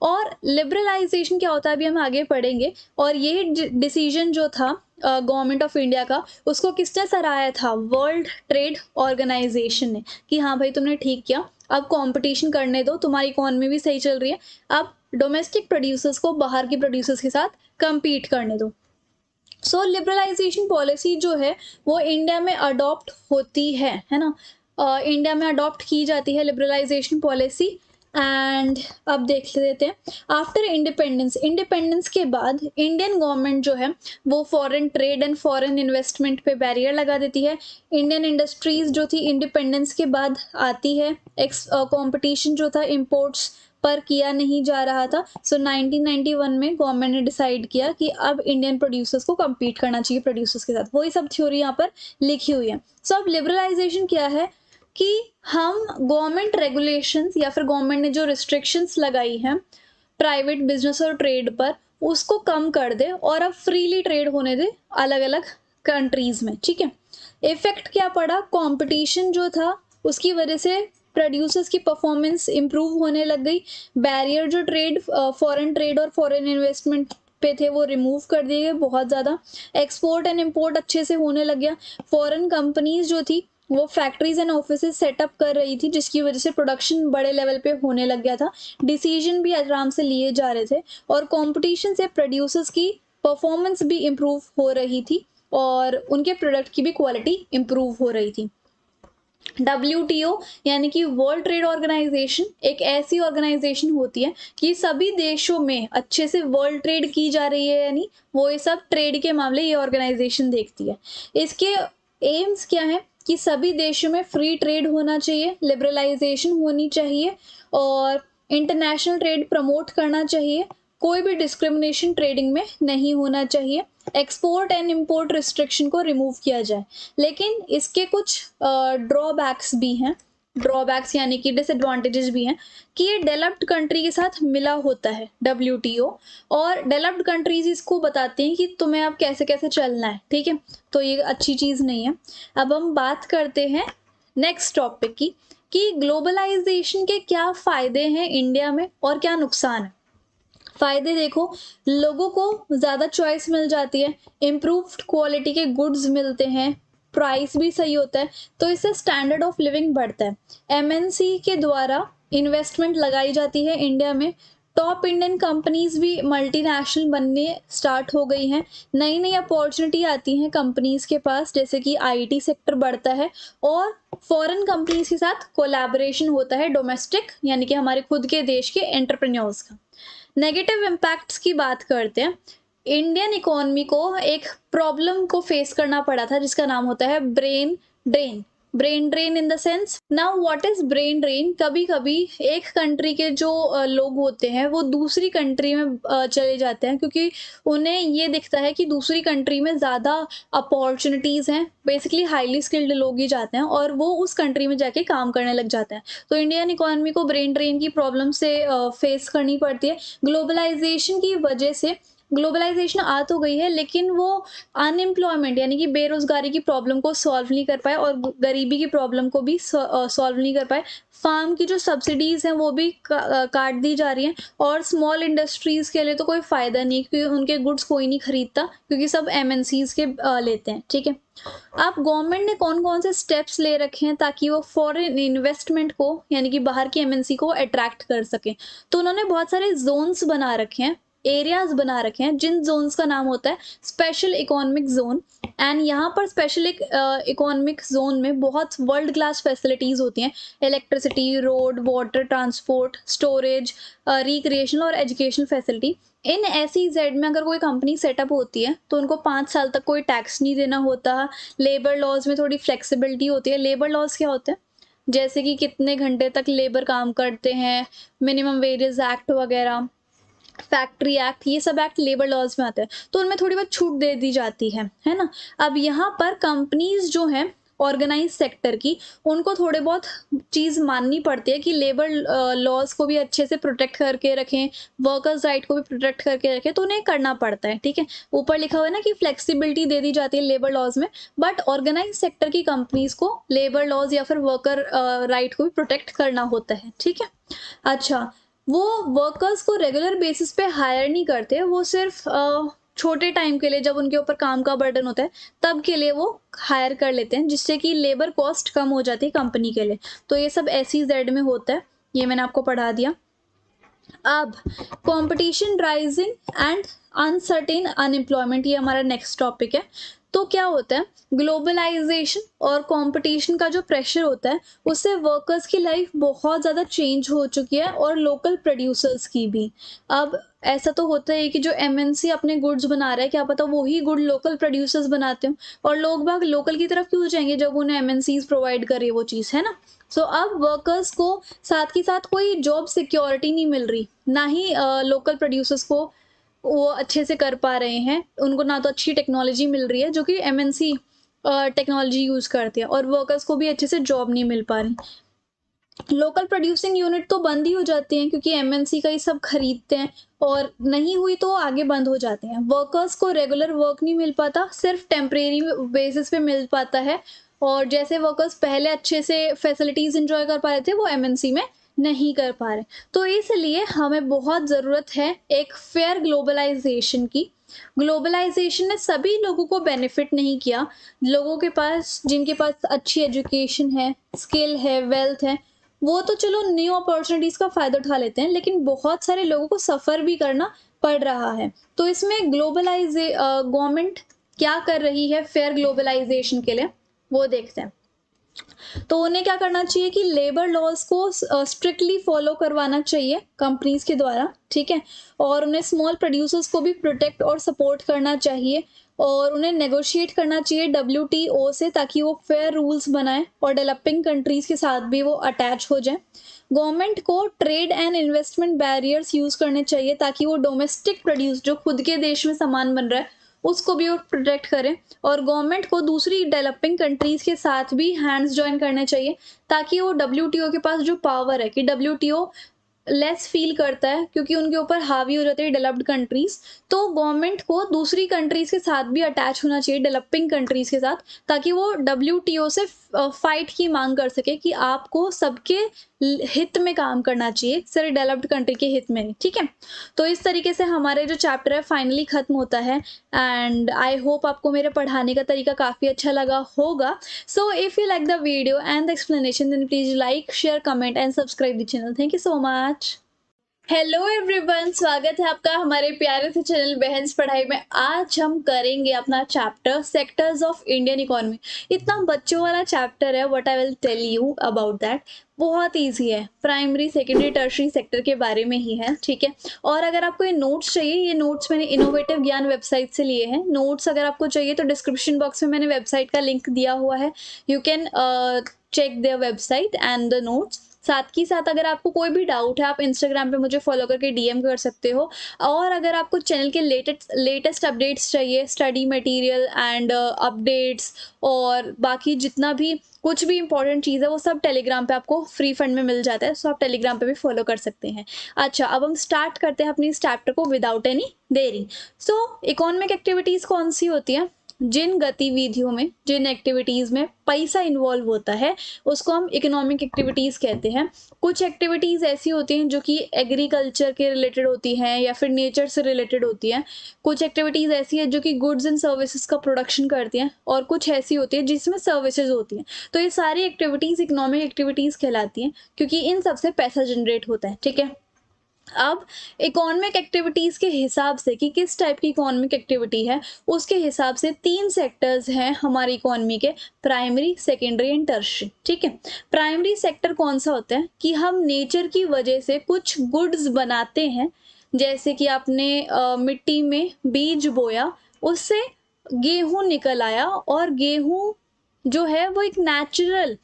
और लिबरलाइजेशन क्या होता है अभी हम आगे पढ़ेंगे। और ये डिसीजन जो था गवर्नमेंट ऑफ इंडिया का, उसको किसने सराहा था? वर्ल्ड ट्रेड ऑर्गेनाइजेशन ने, कि हाँ भाई तुमने ठीक किया, अब कंपटीशन करने दो, तुम्हारी इकोनॉमी भी सही चल रही है, अब डोमेस्टिक प्रोड्यूसर्स को बाहर के प्रोड्यूसर्स के साथ compete करने दो। सो लिबरलाइजेशन पॉलिसी जो है वो इंडिया में अडॉप्ट होती है ना, इंडिया में अडॉप्ट की जाती है लिबरलाइजेशन पॉलिसी। एंड अब देख लेते हैं आफ्टर इंडिपेंडेंस के बाद इंडियन गवर्नमेंट जो है वो foreign trade and foreign investment पे बैरियर लगा देती है। इंडियन इंडस्ट्रीज जो थी इंडिपेंडेंस के बाद आती है, कंपटीशन जो था इम्पोर्ट्स पर किया नहीं जा रहा था। सो 1991 में गवर्नमेंट ने डिसाइड किया कि अब इंडियन प्रोड्यूसर्स को compete करना चाहिए प्रोड्यूसर्स के साथ। वही सब थ्योरी यहाँ पर लिखी हुई है। सो अब लिबरलाइजेशन क्या है कि हम गवर्नमेंट रेगुलेशंस या फिर गवर्नमेंट ने जो रिस्ट्रिक्शंस लगाई हैं प्राइवेट बिजनेस और ट्रेड पर, उसको कम कर दे और अब फ्रीली ट्रेड होने दे अलग अलग कंट्रीज में। ठीक है, इफेक्ट क्या पड़ा? कंपटीशन जो था उसकी वजह से प्रोड्यूसर्स की परफॉर्मेंस इंप्रूव होने लग गई। बैरियर जो ट्रेड फॉरेन ट्रेड और फॉरेन इन्वेस्टमेंट पे थे वो रिमूव कर दिए गए बहुत ज़्यादा। एक्सपोर्ट एंड इम्पोर्ट अच्छे से होने लग गया। फॉरेन कंपनीज जो थी वो फैक्ट्रीज एंड ऑफिसेज सेटअप कर रही थी, जिसकी वजह से प्रोडक्शन बड़े लेवल पे होने लग गया था, डिसीजन भी आराम से लिए जा रहे थे, और कंपटीशन से प्रोड्यूसर्स की परफॉर्मेंस भी इम्प्रूव हो रही थी और उनके प्रोडक्ट की भी क्वालिटी इम्प्रूव हो रही थी। WTO यानी कि वर्ल्ड ट्रेड ऑर्गेनाइजेशन एक ऐसी ऑर्गेनाइजेशन होती है कि सभी देशों में अच्छे से वर्ल्ड ट्रेड की जा रही है, यानी वो ये सब ट्रेड के मामले ये ऑर्गेनाइजेशन देखती है। इसके एम्स क्या है कि सभी देशों में फ्री ट्रेड होना चाहिए, लिबरलाइजेशन होनी चाहिए और इंटरनेशनल ट्रेड प्रमोट करना चाहिए, कोई भी डिस्क्रिमिनेशन ट्रेडिंग में नहीं होना चाहिए, एक्सपोर्ट एंड इम्पोर्ट रिस्ट्रिक्शन को रिमूव किया जाए। लेकिन इसके कुछ ड्रॉबैक्स भी हैं, ड्रॉबैक्स यानी कि डिसएडवांटेजेस भी हैं कि ये डेवलप्ड कंट्री के साथ मिला होता है WTO, और डेवलप्ड कंट्रीज इसको बताते हैं कि तुम्हें अब कैसे कैसे चलना है। ठीक है, तो ये अच्छी चीज़ नहीं है। अब हम बात करते हैं नेक्स्ट टॉपिक की कि ग्लोबलाइजेशन के क्या फ़ायदे हैं इंडिया में और क्या नुकसान है। फ़ायदे देखो, लोगों को ज़्यादा चॉइस मिल जाती है, इम्प्रूव्ड क्वालिटी के गुड्स मिलते हैं, प्राइस भी सही होता है, तो इससे स्टैंडर्ड ऑफ लिविंग बढ़ता है। MNC के द्वारा इन्वेस्टमेंट लगाई जाती है इंडिया में, टॉप इंडियन कंपनीज भी मल्टीनेशनल बनने स्टार्ट हो गई हैं, नई नई अपॉर्चुनिटी आती हैं कंपनीज के पास, जैसे कि IT सेक्टर बढ़ता है और फॉरेन कंपनीज के साथ कोलैबोरेशन होता है डोमेस्टिक यानी कि हमारे खुद के देश के एंटरप्रेन्योर्स का। नेगेटिव इम्पैक्ट्स की बात करते हैं। इंडियन इकोनॉमी को एक प्रॉब्लम को फेस करना पड़ा था जिसका नाम होता है brain drain. Brain drain in the sense, now what is brain drain? कभी कभी एक कंट्री के जो लोग होते हैं वो दूसरी कंट्री में चले जाते हैं क्योंकि उन्हें ये दिखता है कि दूसरी कंट्री में ज़्यादा अपॉर्चुनिटीज़ हैं, बेसिकली हाईली स्किल्ड लोग ही जाते हैं और वो उस कंट्री में जाके काम करने लग जाते हैं। तो इंडियन इकोनॉमी को ब्रेन ड्रेन की प्रॉब्लम से फेस करनी पड़ती है। ग्लोबलाइजेशन की वजह से, ग्लोबलाइजेशन आ तो गई है लेकिन वो अनएम्प्लॉयमेंट यानी कि बेरोजगारी की प्रॉब्लम को सॉल्व नहीं कर पाए और गरीबी की प्रॉब्लम को भी सॉल्व नहीं कर पाए। फार्म की जो सब्सिडीज़ हैं वो भी काट दी जा रही हैं और स्मॉल इंडस्ट्रीज़ के लिए तो कोई फ़ायदा नहीं क्योंकि उनके गुड्स कोई नहीं खरीदता क्योंकि सब MNCs के लेते हैं। ठीक है, अब गवर्नमेंट ने कौन कौन से स्टेप्स ले रखे हैं ताकि वो फॉरेन इन्वेस्टमेंट को यानी कि बाहर की MNC को अट्रैक्ट कर सकें? तो उन्होंने बहुत सारे जोन्स बना रखे हैं, एरियाज बना रखे हैं, जिन जोन्स का नाम होता है स्पेशल इकोनॉमिक जोन। एंड यहाँ पर स्पेशल इकोनॉमिक जोन में बहुत वर्ल्ड क्लास फैसिलिटीज़ होती हैं, electricity, road, water, transport, storage, recreational और एजुकेशनल फैसिलिटी। इन SEZ में अगर कोई कंपनी सेटअप होती है तो उनको 5 साल तक कोई टैक्स नहीं देना होता। लेबर लॉज में थोड़ी फ्लेक्सिबिलिटी होती है। लेबर लॉज क्या होते हैं? जैसे कि कितने घंटे तक लेबर काम करते हैं, मिनिमम वेजेस एक्ट वगैरह, फैक्ट्री एक्ट, ये सब एक्ट लेबर लॉज में आते हैं, तो उनमें थोड़ी बहुत छूट दे दी जाती है ना। अब यहाँ पर कंपनीज जो हैं ऑर्गेनाइज सेक्टर की, उनको थोड़े बहुत चीज़ माननी पड़ती है कि लेबर लॉज को भी अच्छे से प्रोटेक्ट करके रखें, वर्कर्स राइट को भी प्रोटेक्ट करके रखें, तो उन्हें करना पड़ता है। ठीक है, ऊपर लिखा हुआ है ना कि फ्लेक्सिबिलिटी दे दी जाती है लेबर लॉज में, बट ऑर्गेनाइज सेक्टर की कंपनीज को लेबर लॉज या फिर वर्कर राइट को भी प्रोटेक्ट करना होता है। ठीक है, अच्छा, वो वर्कर्स को रेगुलर बेसिस पे हायर नहीं करते, वो सिर्फ छोटे टाइम के लिए जब उनके ऊपर काम का बर्डन होता है तब के लिए वो हायर कर लेते हैं, जिससे कि लेबर कॉस्ट कम हो जाती है कंपनी के लिए। तो ये सब SEZ में होता है, ये मैंने आपको पढ़ा दिया। अब competition rising and uncertain unemployment, ये हमारा नेक्स्ट टॉपिक है। तो क्या होता है, ग्लोबलाइजेशन और कंपटीशन का जो प्रेशर होता है उससे वर्कर्स की लाइफ बहुत ज़्यादा चेंज हो चुकी है, और लोकल प्रोड्यूसर्स की भी। अब ऐसा तो होता है कि जो MNC अपने गुड्स बना रहा है, क्या पता वही गुड लोकल प्रोड्यूसर्स बनाते हो, और लोग बाग लोकल की तरफ क्यों जाएंगे जब उन्हें MNCs प्रोवाइड करे वो चीज़, है ना। सो अब वर्कर्स को साथ के साथ कोई जॉब सिक्योरिटी नहीं मिल रही, ना ही लोकल प्रोड्यूसर्स को वो अच्छे से कर पा रहे हैं, उनको ना तो अच्छी टेक्नोलॉजी मिल रही है जो कि MNC टेक्नोलॉजी यूज़ करते हैं, और वर्कर्स को भी अच्छे से जॉब नहीं मिल पा रही। लोकल प्रोड्यूसिंग यूनिट तो बंद ही हो जाते हैं क्योंकि MNC का ही सब खरीदते हैं, और नहीं हुई तो आगे बंद हो जाते हैं। वर्कर्स को रेगुलर वर्क नहीं मिल पाता, सिर्फ टेम्परेरी बेसिस पे मिल पाता है, और जैसे वर्कर्स पहले अच्छे से फैसिलिटीज़ इंजॉय कर पा रहे थे वो MNC में नहीं कर पा रहे। तो इसलिए हमें बहुत ज़रूरत है एक फेयर ग्लोबलाइजेशन की। ग्लोबलाइजेशन ने सभी लोगों को बेनिफिट नहीं किया। लोगों के पास, जिनके पास अच्छी एजुकेशन है, स्किल है, वेल्थ है, वो तो चलो न्यू अपॉर्चुनिटीज़ का फ़ायदा उठा लेते हैं, लेकिन बहुत सारे लोगों को सफ़र भी करना पड़ रहा है। तो इसमें गवर्नमेंट क्या कर रही है फेयर ग्लोबलाइजेशन के लिए, वो देखते हैं। तो उन्हें क्या करना चाहिए कि लेबर लॉज को स्ट्रिक्टली फॉलो करवाना चाहिए कंपनीज के द्वारा, ठीक है, और उन्हें स्मॉल प्रोड्यूसर्स को भी प्रोटेक्ट और सपोर्ट करना चाहिए, और उन्हें नेगोशिएट करना चाहिए WTO से, ताकि वो फेयर रूल्स बनाएं और डेवलपिंग कंट्रीज के साथ भी वो अटैच हो जाए। गवर्नमेंट को trade and investment barriers use करने चाहिए ताकि वो डोमेस्टिक प्रोड्यूस, जो खुद के देश में सामान बन रहा है, उसको भी वो प्रोटेक्ट करें। और गवर्नमेंट को दूसरी डेवलपिंग कंट्रीज़ के साथ भी हैंड्स जॉइन करने चाहिए, ताकि वो WTO के पास जो पावर है कि WTO लेस फील करता है क्योंकि उनके ऊपर हावी हो जाती है डेवलप्ड कंट्रीज़, तो गवर्नमेंट को दूसरी कंट्रीज़ के साथ भी अटैच होना चाहिए, डेवलपिंग कंट्रीज़ के साथ, ताकि वो WTO से फाइट की मांग कर सके कि आपको सबके हित में काम करना चाहिए, सिर्फ डेवलप्ड कंट्री के हित में नहीं, ठीक है। तो इस तरीके से हमारे जो चैप्टर है फाइनली ख़त्म होता है, एंड आई होप आपको मेरे पढ़ाने का तरीका काफ़ी अच्छा लगा होगा। So if you like the video and the explanation, then please like, share, comment and subscribe the channel. Thank you so much. Hello everyone, स्वागत है आपका हमारे प्यारे से चैनल बहन्स पढ़ाई में। आज हम करेंगे अपना chapter sectors of Indian economy. इतना बच्चों वाला चैप्टर है, what I will tell you about that. बहुत इजी है, प्राइमरी सेकेंडरी टर्शरी सेक्टर के बारे में ही है, ठीक है। और अगर आपको ये नोट्स चाहिए, ये नोट्स मैंने इनोवेटिव ज्ञान वेबसाइट से लिए हैं। नोट्स अगर आपको चाहिए तो डिस्क्रिप्शन बॉक्स में मैंने वेबसाइट का लिंक दिया हुआ है, you can check their website and the notes. साथ ही साथ अगर आपको कोई भी डाउट है, आप इंस्टाग्राम पे मुझे फॉलो करके DM कर सकते हो। और अगर आपको चैनल के लेटेस्ट अपडेट्स चाहिए, स्टडी मटेरियल एंड अपडेट्स और बाकी जितना भी कुछ भी इंपॉर्टेंट चीज़ है, वो सब टेलीग्राम पे आपको फ्री फंड में मिल जाता है, सो आप टेलीग्राम पे भी फॉलो कर सकते हैं। अच्छा, अब हम स्टार्ट करते हैं अपनी इस चैप्टर को विदाउट एनी देरी। सो इकोनॉमिक एक्टिविटीज़ कौन सी होती हैं? जिन गतिविधियों में, जिन एक्टिविटीज़ में पैसा इन्वॉल्व होता है, उसको हम इकोनॉमिक एक्टिविटीज़ कहते हैं। कुछ एक्टिविटीज़ ऐसी होती हैं जो कि एग्रीकल्चर के रिलेटेड होती हैं या फिर नेचर से रिलेटेड होती हैं। कुछ एक्टिविटीज़ ऐसी है जो कि गुड्स एंड सर्विसेज का प्रोडक्शन करती हैं, और कुछ ऐसी होती है जिसमें सर्विसेज होती हैं। तो ये सारी एक्टिविटीज़ इकोनॉमिक एक्टिविटीज़ कहलाती हैं, क्योंकि इन सबसे पैसा जनरेट होता है, ठीक है। अब इकोनॉमिक एक्टिविटीज़ के हिसाब से कि किस टाइप की इकोनॉमिक एक्टिविटी है, उसके हिसाब से 3 सेक्टर्स हैं हमारी इकोनॉमी के, प्राइमरी, सेकेंडरी एंड टर्शियरी, ठीक है। प्राइमरी सेक्टर कौन सा होता है कि हम नेचर की वजह से कुछ गुड्स बनाते हैं, जैसे कि आपने मिट्टी में बीज बोया, उससे गेहूँ निकल आया, और गेहूँ जो है वो एक नेचुरल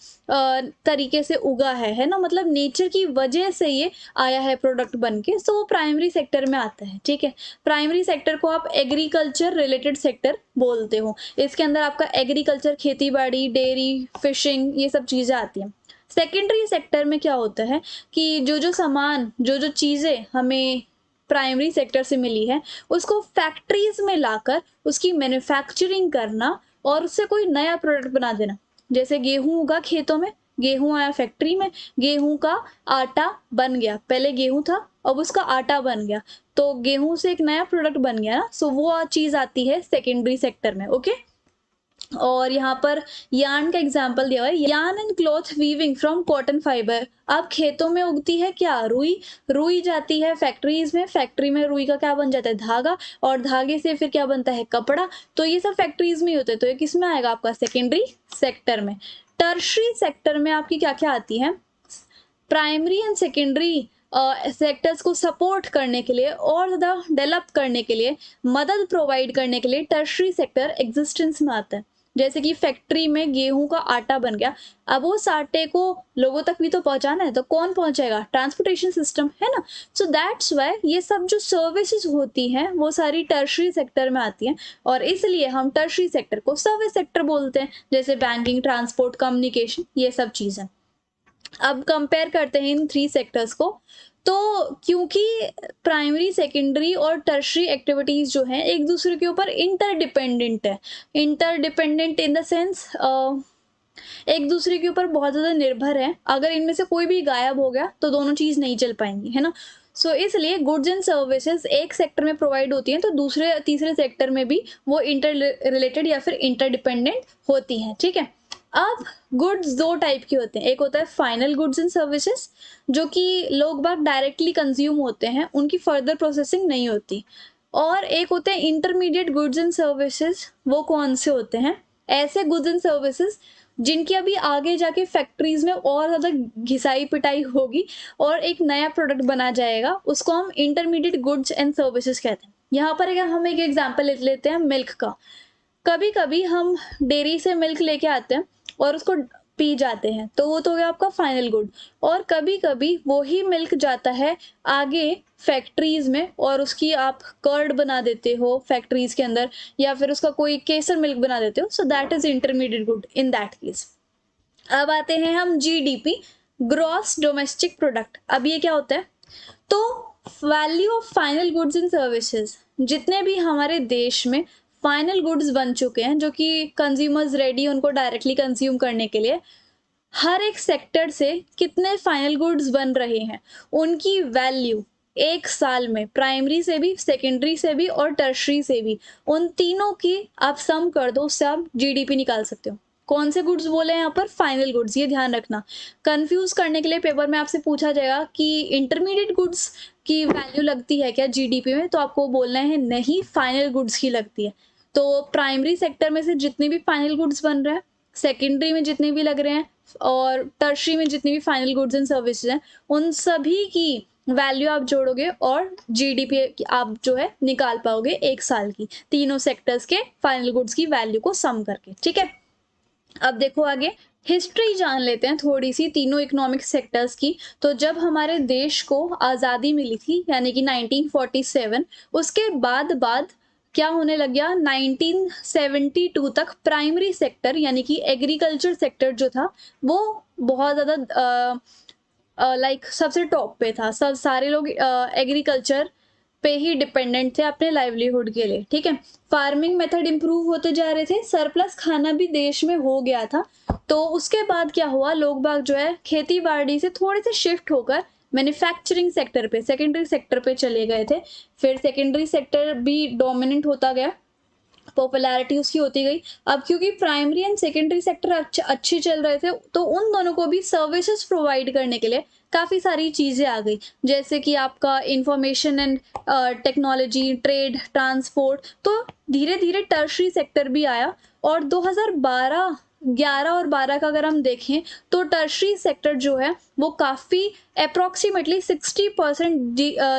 तरीके से उगा है ना, मतलब नेचर की वजह से ये आया है प्रोडक्ट बन के, सो वो प्राइमरी सेक्टर में आता है, ठीक है। प्राइमरी सेक्टर को आप एग्रीकल्चर रिलेटेड सेक्टर बोलते हो। इसके अंदर आपका एग्रीकल्चर, खेती बाड़ी, डेयरी, फिशिंग, ये सब चीज़ें आती हैं। सेकेंडरी सेक्टर में क्या होता है कि जो सामान, जो चीज़ें हमें प्राइमरी सेक्टर से मिली है, उसको फैक्ट्रीज में लाकर उसकी मैन्युफैक्चरिंग करना और उससे कोई नया प्रोडक्ट बना देना। जैसे गेहूं उगा खेतों में, गेहूं आया फैक्ट्री में, गेहूं का आटा बन गया, पहले गेहूं था अब उसका आटा बन गया, तो गेहूं से एक नया प्रोडक्ट बन गया ना, सो वो चीज आती है सेकेंडरी सेक्टर में। ओके, और यहाँ पर यार्न का एग्जाम्पल दिया हुआ है, yarn and cloth weaving from cotton fibre. अब खेतों में उगती है क्या, रुई, रुई जाती है फैक्ट्रीज में, फैक्ट्री में रुई का क्या बन जाता है, धागा, और धागे से फिर क्या बनता है, कपड़ा। तो ये सब फैक्ट्रीज में होते हैं, तो ये किस में आएगा आपका, सेकेंडरी सेक्टर में। टर्शरी सेक्टर में आपकी क्या क्या आती है, प्राइमरी एंड सेकेंडरी सेक्टर्स को सपोर्ट करने के लिए और ज़्यादा डेवलप करने के लिए, मदद प्रोवाइड करने के लिए टर्शरी सेक्टर एग्जिस्टेंस में आता है। जैसे कि फैक्ट्री में गेहूं का आटा बन गया, अब उस आटे को लोगों तक भी तो पहुंचाना है, तो कौन पहुंचाएगा, ट्रांसपोर्टेशन सिस्टम है ना। सो दैट्स वाई ये सब जो सर्विसेज होती हैं वो सारी टर्शरी सेक्टर में आती हैं, और इसलिए हम टर्शरी सेक्टर को सर्विस सेक्टर बोलते हैं, जैसे बैंकिंग, ट्रांसपोर्ट, कम्युनिकेशन, ये सब चीज़ें। अब कंपेयर करते हैं इन 3 सेक्टर्स को, तो क्योंकि प्राइमरी, सेकेंडरी और टर्शरी एक्टिविटीज़ जो हैं एक दूसरे के ऊपर इंटरडिपेंडेंट है, इंटरडिपेंडेंट इन द सेंस एक दूसरे के ऊपर बहुत ज़्यादा निर्भर है, अगर इनमें से कोई भी गायब हो गया तो दोनों चीज़ नहीं चल पाएंगी, है ना। सो इसलिए गुड्स एंड सर्विसेज एक सेक्टर में प्रोवाइड होती हैं तो दूसरे तीसरे सेक्टर में भी वो इंटर रिलेटेड या फिर इंटरडिपेंडेंट होती हैं, ठीक है। अब गुड्स 2 टाइप के होते हैं, एक होता है फाइनल गुड्स एंड सर्विसेज, जो कि लोग बाग डायरेक्टली कंज्यूम होते हैं, उनकी फर्दर प्रोसेसिंग नहीं होती, और एक होते हैं इंटरमीडिएट गुड्स एंड सर्विसेज। वो कौन से होते हैं, ऐसे गुड्स एंड सर्विसेज जिनकी अभी आगे जाके फैक्ट्रीज में और ज़्यादा घिसाई पिटाई होगी और एक नया प्रोडक्ट बना जाएगा, उसको हम इंटरमीडिएट गुड्स एंड सर्विसेज कहते हैं। यहाँ पर हम एक एग्जाम्पल ले लेते हैं मिल्क का। कभी कभी हम डेयरी से मिल्क लेके आते हैं और उसको पी जाते हैं, तो वो तो हो गया आपका फाइनल गुड। और कभी कभी वो ही मिल्क जाता है आगे फैक्ट्रीज में और उसकी आप कर्ड बना देते हो फैक्ट्रीज के अंदर, या फिर उसका कोई केसर मिल्क बना देते हो, so that is intermediate good in that case. अब आते हैं हम जीडीपी, ग्रॉस डोमेस्टिक प्रोडक्ट। अब ये क्या होता है, तो value of final goods and services, जितने भी हमारे देश में फाइनल गुड्स बन चुके हैं जो कि कंज्यूमर्स रेडी उनको डायरेक्टली कंज्यूम करने के लिए, हर एक सेक्टर से कितने फाइनल गुड्स बन रहे हैं, उनकी वैल्यू एक साल में प्राइमरी से भी, सेकेंडरी से भी और टर्शरी से भी, उन तीनों की आप सम कर दो, उससे आप जीडीपी निकाल सकते हो। कौन से गुड्स बोले हैं यहाँ पर, फाइनल गुड्स, ये ध्यान रखना। कंफ्यूज करने के लिए पेपर में आपसे पूछा जाएगा कि इंटरमीडिएट गुड्स की वैल्यू लगती है क्या जीडीपी में, तो आपको बोलना है नहीं, फाइनल गुड्स की लगती है। तो प्राइमरी सेक्टर में से जितने भी फाइनल गुड्स बन रहे हैं, सेकेंडरी में जितने भी लग रहे हैं, और टर्शरी में जितने भी फाइनल गुड्स एंड सर्विसेज हैं, उन सभी की वैल्यू आप जोड़ोगे और जीडीपी आप जो है निकाल पाओगे एक साल की, तीनों सेक्टर्स के फाइनल गुड्स की वैल्यू को सम करके, ठीक है। अब देखो आगे हिस्ट्री जान लेते हैं थोड़ी सी तीनों इकोनॉमिक सेक्टर्स की। तो जब हमारे देश को आज़ादी मिली थी यानी कि 1947, उसके बाद क्या होने लग गया, 1972 तक प्राइमरी सेक्टर यानी कि एग्रीकल्चर सेक्टर जो था वो बहुत ज़्यादा लाइक सबसे टॉप पे था। सब सारे लोग एग्रीकल्चर पे ही डिपेंडेंट थे अपने लाइवलीहुड के लिए, ठीक है। फार्मिंग मेथड इंप्रूव होते जा रहे थे, सरप्लस खाना भी देश में हो गया था। तो उसके बाद क्या हुआ, लोग बाग जो है खेती बाड़ी से थोड़े से शिफ्ट होकर मैन्युफैक्चरिंग सेक्टर पे, सेकेंडरी सेक्टर पे चले गए थे। फिर सेकेंडरी सेक्टर भी डोमिनेंट होता गया, पॉपुलैरिटी उसकी होती गई। अब क्योंकि प्राइमरी एंड सेकेंडरी सेक्टर अच्छे चल रहे थे, तो उन दोनों को भी सर्विसेज प्रोवाइड करने के लिए काफ़ी सारी चीज़ें आ गई, जैसे कि आपका information and technology, trade, transport. तो धीरे धीरे टर्शरी सेक्टर भी आया, और 2012, 11 और 12 का अगर हम देखें तो टर्शरी सेक्टर जो है वो काफ़ी अप्रॉक्सीमेटली 60%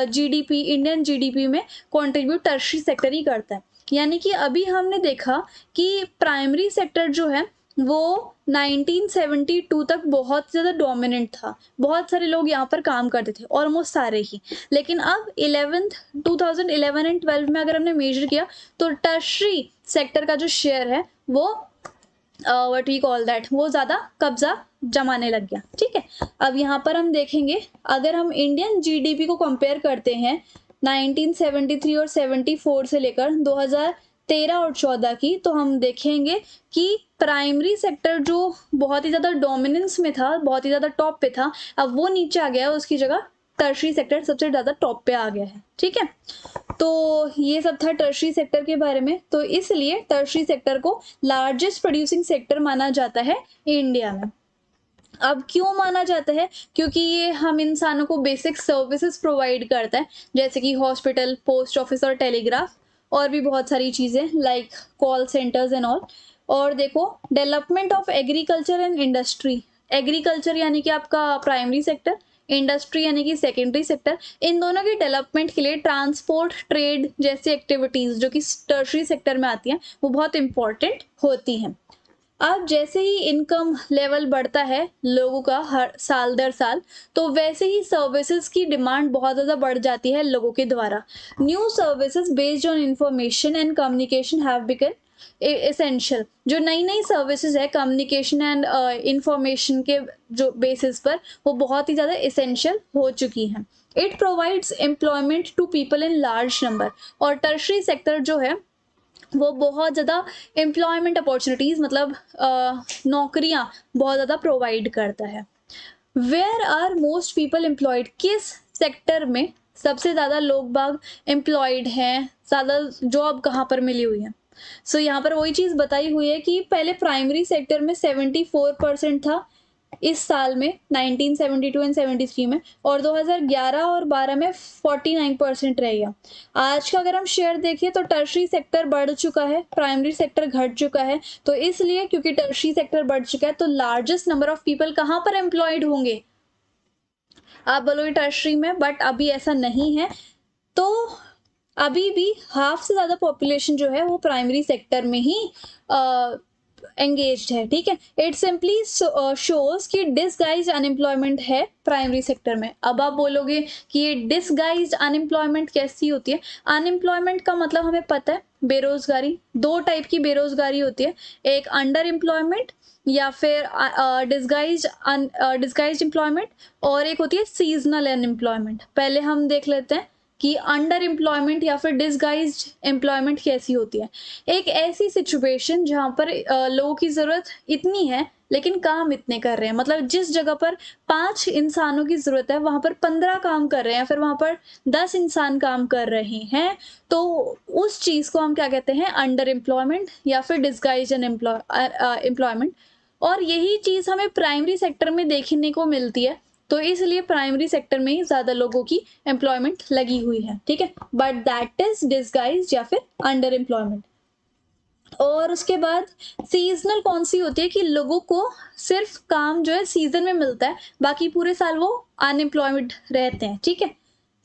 जीडीपी, इंडियन जीडीपी में कॉन्ट्रीब्यूट टर्शरी सेक्टर ही करता है। यानी कि अभी हमने देखा कि प्राइमरी सेक्टर जो है वो 1972 तक बहुत ज़्यादा डोमिनेंट था, बहुत सारे लोग यहाँ पर काम करते थे, ऑलमोस्ट सारे ही। लेकिन अब 2011 एंड 12 में अगर हमने मेजर किया तो टर्शरी सेक्टर का जो शेयर है वो व्हाट वी कॉल दैट, वो ज़्यादा कब्जा जमाने लग गया, ठीक है। अब यहाँ पर हम देखेंगे, अगर हम इंडियन जीडीपी को कंपेयर करते हैं 1973 और 74 से लेकर 2013 और 14 की, तो हम देखेंगे कि प्राइमरी सेक्टर जो बहुत ही ज़्यादा डोमिनेंस में था, बहुत ही ज़्यादा टॉप पे था, अब वो नीचे आ गया है, उसकी जगह टर्शरी सेक्टर सबसे ज़्यादा टॉप पे आ गया है। ठीक है, तो ये सब था टर्शरी सेक्टर के बारे में। तो इसलिए टर्शरी सेक्टर को लार्जेस्ट प्रोड्यूसिंग सेक्टर माना जाता है इंडिया में। अब क्यों माना जाता है? क्योंकि ये हम इंसानों को बेसिक सर्विसेज प्रोवाइड करता है, जैसे कि हॉस्पिटल, पोस्ट ऑफिस और टेलीग्राफ, और भी बहुत सारी चीज़ें like call centres and all. और देखो, development of agriculture and industry, agriculture यानी कि आपका प्राइमरी सेक्टर, इंडस्ट्री यानी कि सेकेंडरी सेक्टर, इन दोनों की डेवलपमेंट के लिए ट्रांसपोर्ट, ट्रेड जैसी एक्टिविटीज़ जो कि टर्शरी सेक्टर में आती हैं, वो बहुत इंपॉर्टेंट होती हैं। अब जैसे ही इनकम लेवल बढ़ता है लोगों का हर साल दर साल, तो वैसे ही सर्विसेज की डिमांड बहुत ज़्यादा बढ़ जाती है लोगों के द्वारा। New services based on information and communication have become essential. जो नई नई सर्विसेज है कम्युनिकेशन एंड इंफॉर्मेशन के जो बेसिस पर, वो बहुत ही ज़्यादा एसेंशियल हो चुकी हैं। It provides employment to people in large number. और टर्शरी सेक्टर जो है वो बहुत ज़्यादा एम्प्लॉयमेंट अपॉर्चुनिटीज़, मतलब नौकरियाँ बहुत ज़्यादा प्रोवाइड करता है। Where are most people employed, किस सेक्टर में सबसे ज़्यादा लोग बाग एम्प्लॉयड हैं, ज़्यादा जॉब कहाँ पर मिली हुई है? सो यहाँ पर वही चीज़ बताई हुई है कि पहले प्राइमरी सेक्टर में 74% था इस साल में, 1972 एंड 73 में, और 2011 और 12 में 49% रह गया। आज का अगर हम शेयर देखें तो टर्शरी सेक्टर बढ़ चुका है, प्राइमरी सेक्टर घट चुका है। तो इसलिए क्योंकि टर्शरी सेक्टर बढ़ चुका है, तो लार्जेस्ट नंबर ऑफ पीपल कहाँ पर एम्प्लॉयड होंगे? आप बोलोगे टर्शरी में, बट अभी ऐसा नहीं है। तो अभी भी हाफ से ज़्यादा पॉपुलेशन जो है वो प्राइमरी सेक्टर में ही एंगेज्ड है। ठीक है, इट सिंपली शोज कि डिसगाइज्ड अनएम्प्लॉयमेंट है प्राइमरी सेक्टर में। अब आप बोलोगे कि ये डिसगाइज्ड अनएम्प्लॉयमेंट कैसी होती है? अनएम्प्लॉयमेंट का मतलब हमें पता है, बेरोजगारी। दो टाइप की बेरोजगारी होती है, एक अंडर एम्प्लॉयमेंट या फिर डिसगाइज्ड एम्प्लॉयमेंट, और एक होती है सीजनल अनएम्प्लॉयमेंट। पहले हम देख लेते हैं कि अंडर एम्प्लॉयमेंट या फिर डिसगाइज्ड एम्प्लॉयमेंट कैसी होती है। एक ऐसी सिचुएशन जहाँ पर लोगों की ज़रूरत इतनी है लेकिन काम इतने कर रहे हैं, मतलब जिस जगह पर 5 इंसानों की ज़रूरत है वहाँ पर 15 काम कर रहे हैं, फिर वहाँ पर 10 इंसान काम कर रहे हैं, तो उस चीज़ को हम क्या कहते हैं? अंडर एम्प्लॉयमेंट या फिर डिसगाइज्ड एम्प्लॉयमेंट। और यही चीज़ हमें प्राइमरी सेक्टर में देखने को मिलती है, तो इसलिए प्राइमरी सेक्टर में ही ज़्यादा लोगों की एम्प्लॉयमेंट लगी हुई है। ठीक है, बट दैट इज डिसगाइज्ड या फिर अंडर एम्प्लॉयमेंट। और उसके बाद सीजनल कौन सी होती है कि लोगों को सिर्फ काम जो है सीजन में मिलता है, बाकी पूरे साल वो अनएम्प्लॉयमेंट रहते हैं। ठीक है,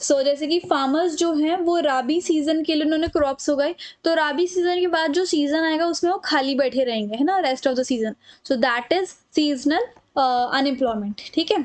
सो जैसे कि फार्मर्स जो हैं वो राबी सीजन के लिए उन्होंने क्रॉप्स उगाई, तो राबी सीजन के बाद जो सीजन आएगा उसमें वो खाली बैठे रहेंगे, है ना, rest of the season. So that is seasonal unemployment. ठीक है,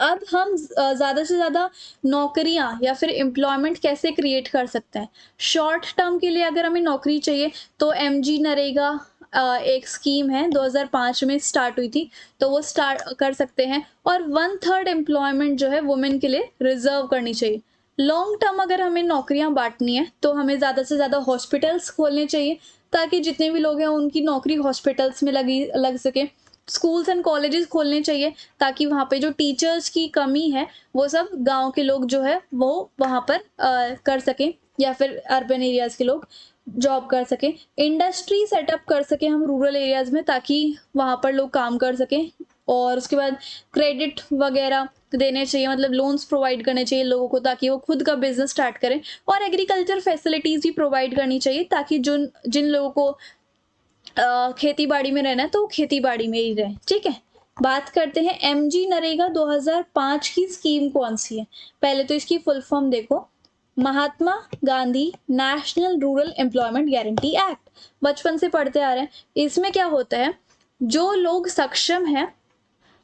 अब हम ज़्यादा से ज़्यादा नौकरियां या फिर एम्प्लॉयमेंट कैसे क्रिएट कर सकते हैं? शॉर्ट टर्म के लिए अगर हमें नौकरी चाहिए तो एमजी नरेगा एक स्कीम है, 2005 में स्टार्ट हुई थी, तो वो स्टार्ट कर सकते हैं। और 1/3 एम्प्लॉयमेंट जो है वुमेन के लिए रिजर्व करनी चाहिए। लॉन्ग टर्म अगर हमें नौकरियां बांटनी है तो हमें ज़्यादा से ज़्यादा हॉस्पिटल्स खोलने चाहिए, ताकि जितने भी लोग हैं उनकी नौकरी हॉस्पिटल्स में लग सके। स्कूल्स एंड कॉलेजेस खोलने चाहिए, ताकि वहाँ पे जो टीचर्स की कमी है वो सब गांव के लोग जो है वो वहाँ पर कर सकें, या फिर अर्बन एरियाज़ के लोग जॉब कर सकें। इंडस्ट्री सेटअप कर सकें हम रूरल एरियाज़ में, ताकि वहाँ पर लोग काम कर सकें। और उसके बाद क्रेडिट वगैरह देने चाहिए, मतलब लोन्स प्रोवाइड करने चाहिए लोगों को, ताकि वो खुद का बिजनेस स्टार्ट करें। और एग्रीकल्चर फैसिलिटीज़ भी प्रोवाइड करनी चाहिए, ताकि जिन लोगों को खेती बाड़ी में रहना है तो खेती बाड़ी में ही रहे। ठीक है, बात करते हैं एमजी नरेगा 2005 की स्कीम कौन सी है। पहले तो इसकी फुल फॉर्म देखो, Mahatma Gandhi National Rural Employment Guarantee Act. बचपन से पढ़ते आ रहे हैं। इसमें क्या होता है, जो लोग सक्षम हैं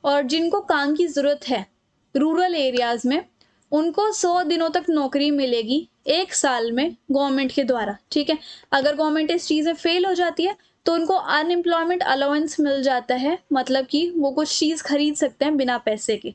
और जिनको काम की ज़रूरत है रूरल एरियाज़ में, उनको 100 दिनों तक नौकरी मिलेगी एक साल में गवर्नमेंट के द्वारा। ठीक है, अगर गवर्नमेंट इस चीज़ में फेल हो जाती है तो उनको अनएम्प्लॉयमेंट अलाउंस मिल जाता है, मतलब कि वो कुछ चीज़ खरीद सकते हैं बिना पैसे के।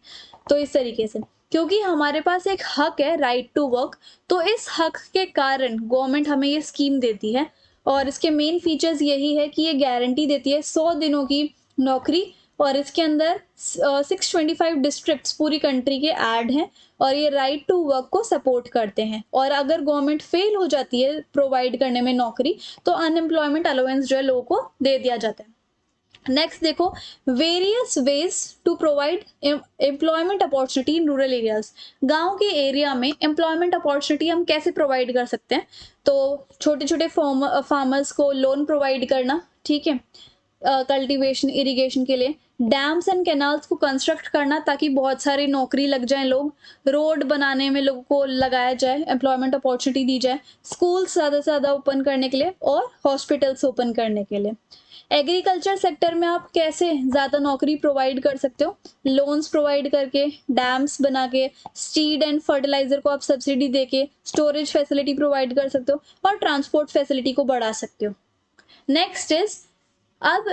तो इस तरीके से, क्योंकि हमारे पास एक हक है, राइट टू वर्क, तो इस हक के कारण गवर्नमेंट हमें ये स्कीम देती है। और इसके मेन फीचर्स यही है कि ये गारंटी देती है 100 दिनों की नौकरी, और इसके अंदर 625 डिस्ट्रिक्ट्स पूरी कंट्री के ऐड हैं, और ये राइट टू वर्क को सपोर्ट करते हैं। और अगर गवर्नमेंट फेल हो जाती है प्रोवाइड करने में नौकरी, तो अनएम्प्लॉयमेंट अलाउंस जो है लोगों को दे दिया जाता है। नेक्स्ट देखो, various ways to provide employment opportunity in rural areas. गांव के एरिया में एम्प्लॉयमेंट अपॉर्चुनिटी हम कैसे प्रोवाइड कर सकते हैं? तो छोटे छोटे फार्मर्स को लोन प्रोवाइड करना, ठीक है, कल्टीवेशन इरिगेशन के लिए, डैम्स एंड कैनाल्स को कंस्ट्रक्ट करना ताकि बहुत सारी नौकरी लग जाए, लोग रोड बनाने में लोगों को लगाया जाए, एम्प्लॉयमेंट अपॉर्चुनिटी दी जाए, स्कूल्स ज़्यादा से ज़्यादा ओपन करने के लिए और हॉस्पिटल्स ओपन करने के लिए। एग्रीकल्चर सेक्टर में आप कैसे ज़्यादा नौकरी प्रोवाइड कर सकते हो? लोन्स प्रोवाइड करके, डैम्स बना के, सीड एंड फर्टिलाइजर को आप सब्सिडी देके स्टोरेज फैसिलिटी प्रोवाइड कर सकते हो, और ट्रांसपोर्ट फैसिलिटी को बढ़ा सकते हो। नेक्स्ट इज, अब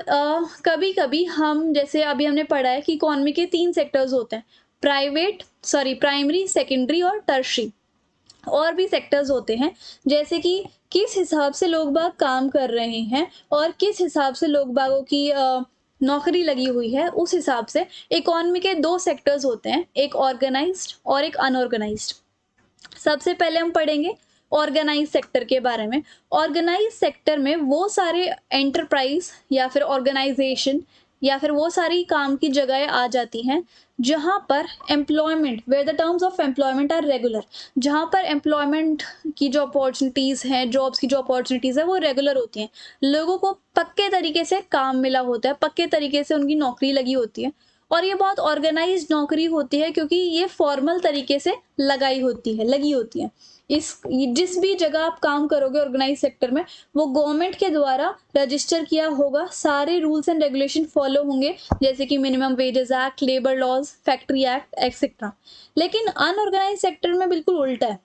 कभी कभी हम, जैसे अभी हमने पढ़ा है कि इकोनॉमी के 3 सेक्टर्स होते हैं, प्राइमरी, सेकेंडरी और टर्शरी। और भी सेक्टर्स होते हैं, जैसे कि किस हिसाब से लोग बाग काम कर रहे हैं और किस हिसाब से लोग बागों की नौकरी लगी हुई है, उस हिसाब से इकोनॉमी के 2 सेक्टर्स होते हैं, एक ऑर्गेनाइज्ड और एक अनऑर्गेनाइज्ड। सबसे पहले हम पढ़ेंगे ऑर्गेनाइज सेक्टर के बारे में। ऑर्गेनाइज सेक्टर में वो सारे एंटरप्राइज या फिर ऑर्गेनाइजेशन या फिर वो सारी काम की जगहें आ जाती हैं जहाँ पर employment, where the terms of employment are regular, जहाँ पर एम्प्लॉयमेंट की जो अपॉर्चुनिटीज़ हैं, जॉब्स की जो अपॉर्चुनिटीज़ है वो रेगुलर होती हैं, लोगों को पक्के तरीके से काम मिला होता है, पक्के तरीके से उनकी नौकरी लगी होती है, और ये बहुत ऑर्गेनाइज्ड नौकरी होती है क्योंकि ये फॉर्मल तरीके से लगी होती है। जिस भी जगह आप काम करोगे ऑर्गेनाइज सेक्टर में, वो गवर्नमेंट के द्वारा रजिस्टर किया होगा, सारे रूल्स एंड रेगुलेशन फॉलो होंगे, जैसे कि minimum wages act, labour laws, factory act etcetera. लेकिन अनऑर्गेनाइज सेक्टर में बिल्कुल उल्टा है,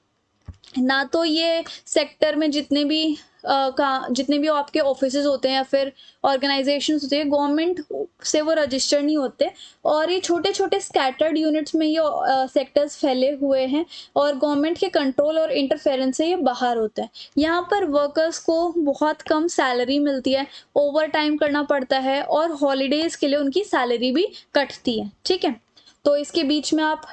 ना तो ये सेक्टर में जितने भी आपके ऑफिसेज होते हैं या फिर ऑर्गेनाइजेशंस होते हैं, गवर्नमेंट से वो रजिस्टर नहीं होते, और ये छोटे छोटे स्कैटर्ड यूनिट्स में ये सेक्टर्स फैले हुए हैं, और गवर्नमेंट के कंट्रोल और इंटरफेरेंस से ये बाहर होता है। यहाँ पर वर्कर्स को बहुत कम सैलरी मिलती है, ओवर टाइम करना पड़ता है, और हॉलीडेज के लिए उनकी सैलरी भी कटती है, ठीक है। तो इसके बीच में आप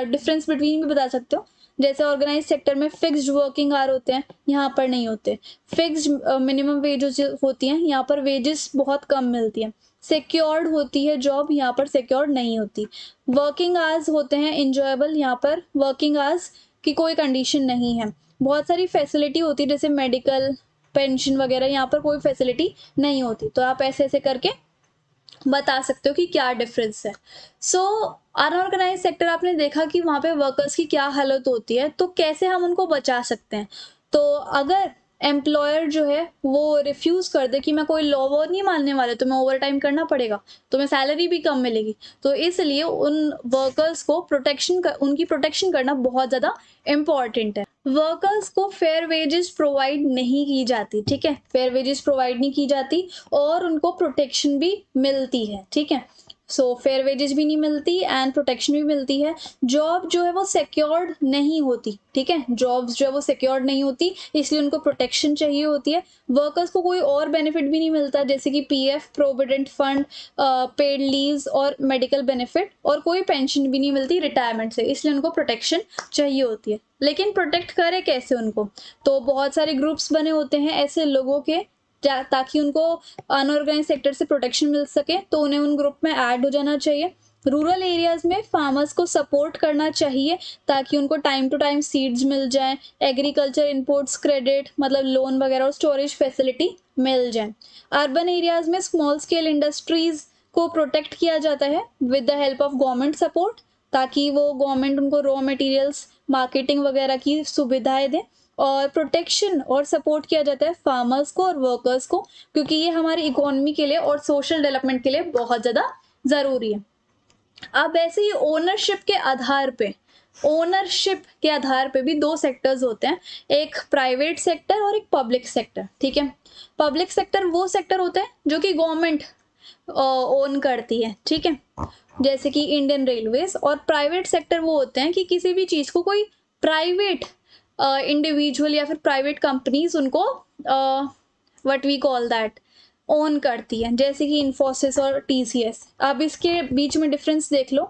डिफरेंस बिटवीन भी बता सकते हो। जैसे ऑर्गेनाइज सेक्टर में फिक्स्ड वर्किंग आवर होते हैं, यहाँ पर नहीं होते। फिक्स्ड मिनिमम वेजेस होती हैं, यहाँ पर वेजेस बहुत कम मिलती हैं। सिक्योर्ड होती है जॉब, यहाँ पर सिक्योर्ड नहीं होती। वर्किंग आवर्स होते हैं इंजॉयबल, यहाँ पर वर्किंग आवर्स की कोई कंडीशन नहीं है। बहुत सारी फैसिलिटी होती है, जैसे मेडिकल, पेंशन वगैरह, यहाँ पर कोई फैसिलिटी नहीं होती। तो आप ऐसे ऐसे करके बता सकते हो कि क्या डिफरेंस है। सो अनऑर्गेनाइज सेक्टर आपने देखा कि वहाँ पे वर्कर्स की क्या हालत होती है, तो कैसे हम उनको बचा सकते हैं। तो अगर एम्प्लॉयर जो है वो रिफ्यूज़ कर दे कि मैं कोई लॉ वॉ नहीं मानने वाले, तो मैं ओवर टाइम करना पड़ेगा, तो मैं सैलरी भी कम मिलेगी, तो इसलिए उन वर्कर्स को उनकी प्रोटेक्शन करना बहुत ज़्यादा इम्पॉर्टेंट है। वर्कर्स को फेयर वेजेस प्रोवाइड नहीं की जाती, ठीक है, फेयर वेजेस प्रोवाइड नहीं की जाती, और उनको प्रोटेक्शन भी मिलती है, ठीक है। सो फेयर वेजेस भी नहीं मिलती एंड प्रोटेक्शन भी मिलती है। जॉब जो है वो सिक्योर्ड नहीं होती, ठीक है, जॉब्स जो है वो सिक्योर्ड नहीं होती, इसलिए उनको प्रोटेक्शन चाहिए होती है। वर्कर्स को कोई और बेनिफिट भी नहीं मिलता, जैसे कि PF, provident fund, paid leaves और मेडिकल बेनिफिट, और कोई पेंशन भी नहीं मिलती रिटायरमेंट से, इसलिए उनको प्रोटेक्शन चाहिए होती है। लेकिन प्रोटेक्ट करे कैसे उनको? तो बहुत सारे ग्रुप्स बने होते हैं ऐसे लोगों के, ताकि उनको अनऑर्गेनाइज सेक्टर से प्रोटेक्शन मिल सके, तो उन्हें उन ग्रुप में ऐड हो जाना चाहिए। रूरल एरियाज में फार्मर्स को सपोर्ट करना चाहिए ताकि उनको टाइम टू टाइम सीड्स मिल जाएं, एग्रीकल्चर इनपुट्स क्रेडिट मतलब लोन वगैरह और स्टोरेज फैसिलिटी मिल जाए। अर्बन एरियाज में स्मॉल स्केल इंडस्ट्रीज को प्रोटेक्ट किया जाता है with the help of government support, ताकि वो गवर्नमेंट उनको रॉ मटेरियल्स, मार्केटिंग वगैरह की सुविधाएं दें, और प्रोटेक्शन और सपोर्ट किया जाता है फार्मर्स को और वर्कर्स को, क्योंकि ये हमारी इकोनॉमी के लिए और सोशल डेवलपमेंट के लिए बहुत ज़्यादा ज़रूरी है। अब ऐसे ही ओनरशिप के आधार पे भी 2 सेक्टर्स होते हैं, एक प्राइवेट सेक्टर और एक पब्लिक सेक्टर, ठीक है। पब्लिक सेक्टर वो सेक्टर होता है जो कि गवर्नमेंट ओन करती है, ठीक है, जैसे कि इंडियन रेलवेज। और प्राइवेट सेक्टर वो होते हैं कि किसी भी चीज़ को कोई प्राइवेट इंडिविजुअल या फिर प्राइवेट कंपनीज उनको what we call that, own करती है, जैसे कि इन्फोसिस और टीसीएस। अब इसके बीच में डिफरेंस देख लो।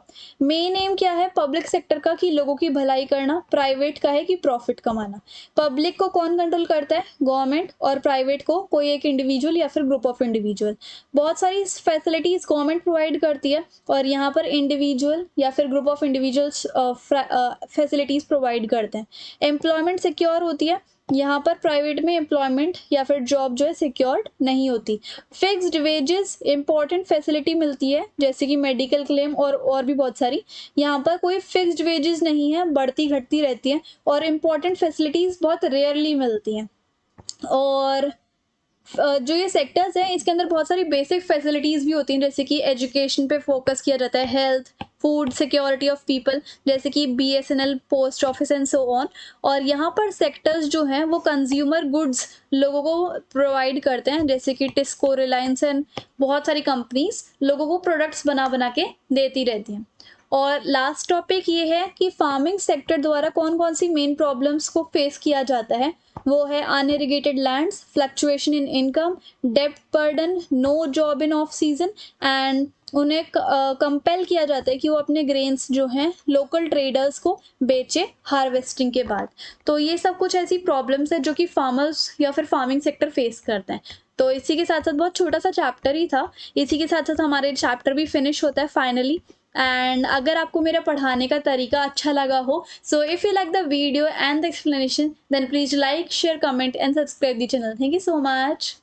मेन एम क्या है पब्लिक सेक्टर का, कि लोगों की भलाई करना, प्राइवेट का है कि प्रॉफिट कमाना। पब्लिक को कौन कंट्रोल करता है? गवर्नमेंट, और प्राइवेट को कोई एक इंडिविजुअल या फिर ग्रुप ऑफ इंडिविजुअल। बहुत सारी फैसिलिटीज गवर्नमेंट प्रोवाइड करती है और यहाँ पर इंडिविजुअल या फिर group of individuals facilities provide करते हैं। एम्प्लॉयमेंट सिक्योर होती है, यहाँ पर प्राइवेट में एम्प्लॉयमेंट या फिर जॉब जो है सिक्योर्ड नहीं होती। फिक्स्ड वेजेस इंपॉर्टेंट फैसिलिटी मिलती है, जैसे कि मेडिकल क्लेम और भी बहुत सारी। यहाँ पर कोई फिक्स्ड वेजेस नहीं है, बढ़ती घटती रहती है, और इम्पॉर्टेंट फैसिलिटीज़ बहुत रेयरली मिलती हैं। और जो ये सेक्टर्स हैं इसके अंदर बहुत सारी बेसिक फैसिलिटीज़ भी होती हैं, जैसे कि एजुकेशन पे फोकस किया जाता है, health, food security of people, जैसे कि BSNL, post office and so on. और यहाँ पर सेक्टर्स जो हैं वो कंज्यूमर गुड्स लोगों को प्रोवाइड करते हैं, जैसे कि टिस्को, रिलायंस एंड बहुत सारी कंपनीज लोगों को प्रोडक्ट्स बना बना के देती रहती हैं। और लास्ट टॉपिक ये है कि फार्मिंग सेक्टर द्वारा कौन कौन सी मेन प्रॉब्लम्स को फेस किया जाता है। वो है unirrigated lands, fluctuation in income, डेप्ट burden, no job in off season, and उन्हें कंपेल किया जाता है कि वो अपने ग्रेन्स जो हैं लोकल ट्रेडर्स को बेचे हार्वेस्टिंग के बाद। तो ये सब कुछ ऐसी प्रॉब्लम्स है जो कि फार्मर्स या फिर फार्मिंग सेक्टर फेस करते हैं। तो इसी के साथ साथ बहुत छोटा सा चैप्टर ही था, इसी के साथ साथ हमारे चैप्टर भी फिनिश होता है फाइनली। एंड अगर आपको मेरा पढ़ाने का तरीका अच्छा लगा हो, so if you like the video and the explanation, then please like, share, comment and subscribe the channel. Thank you so much.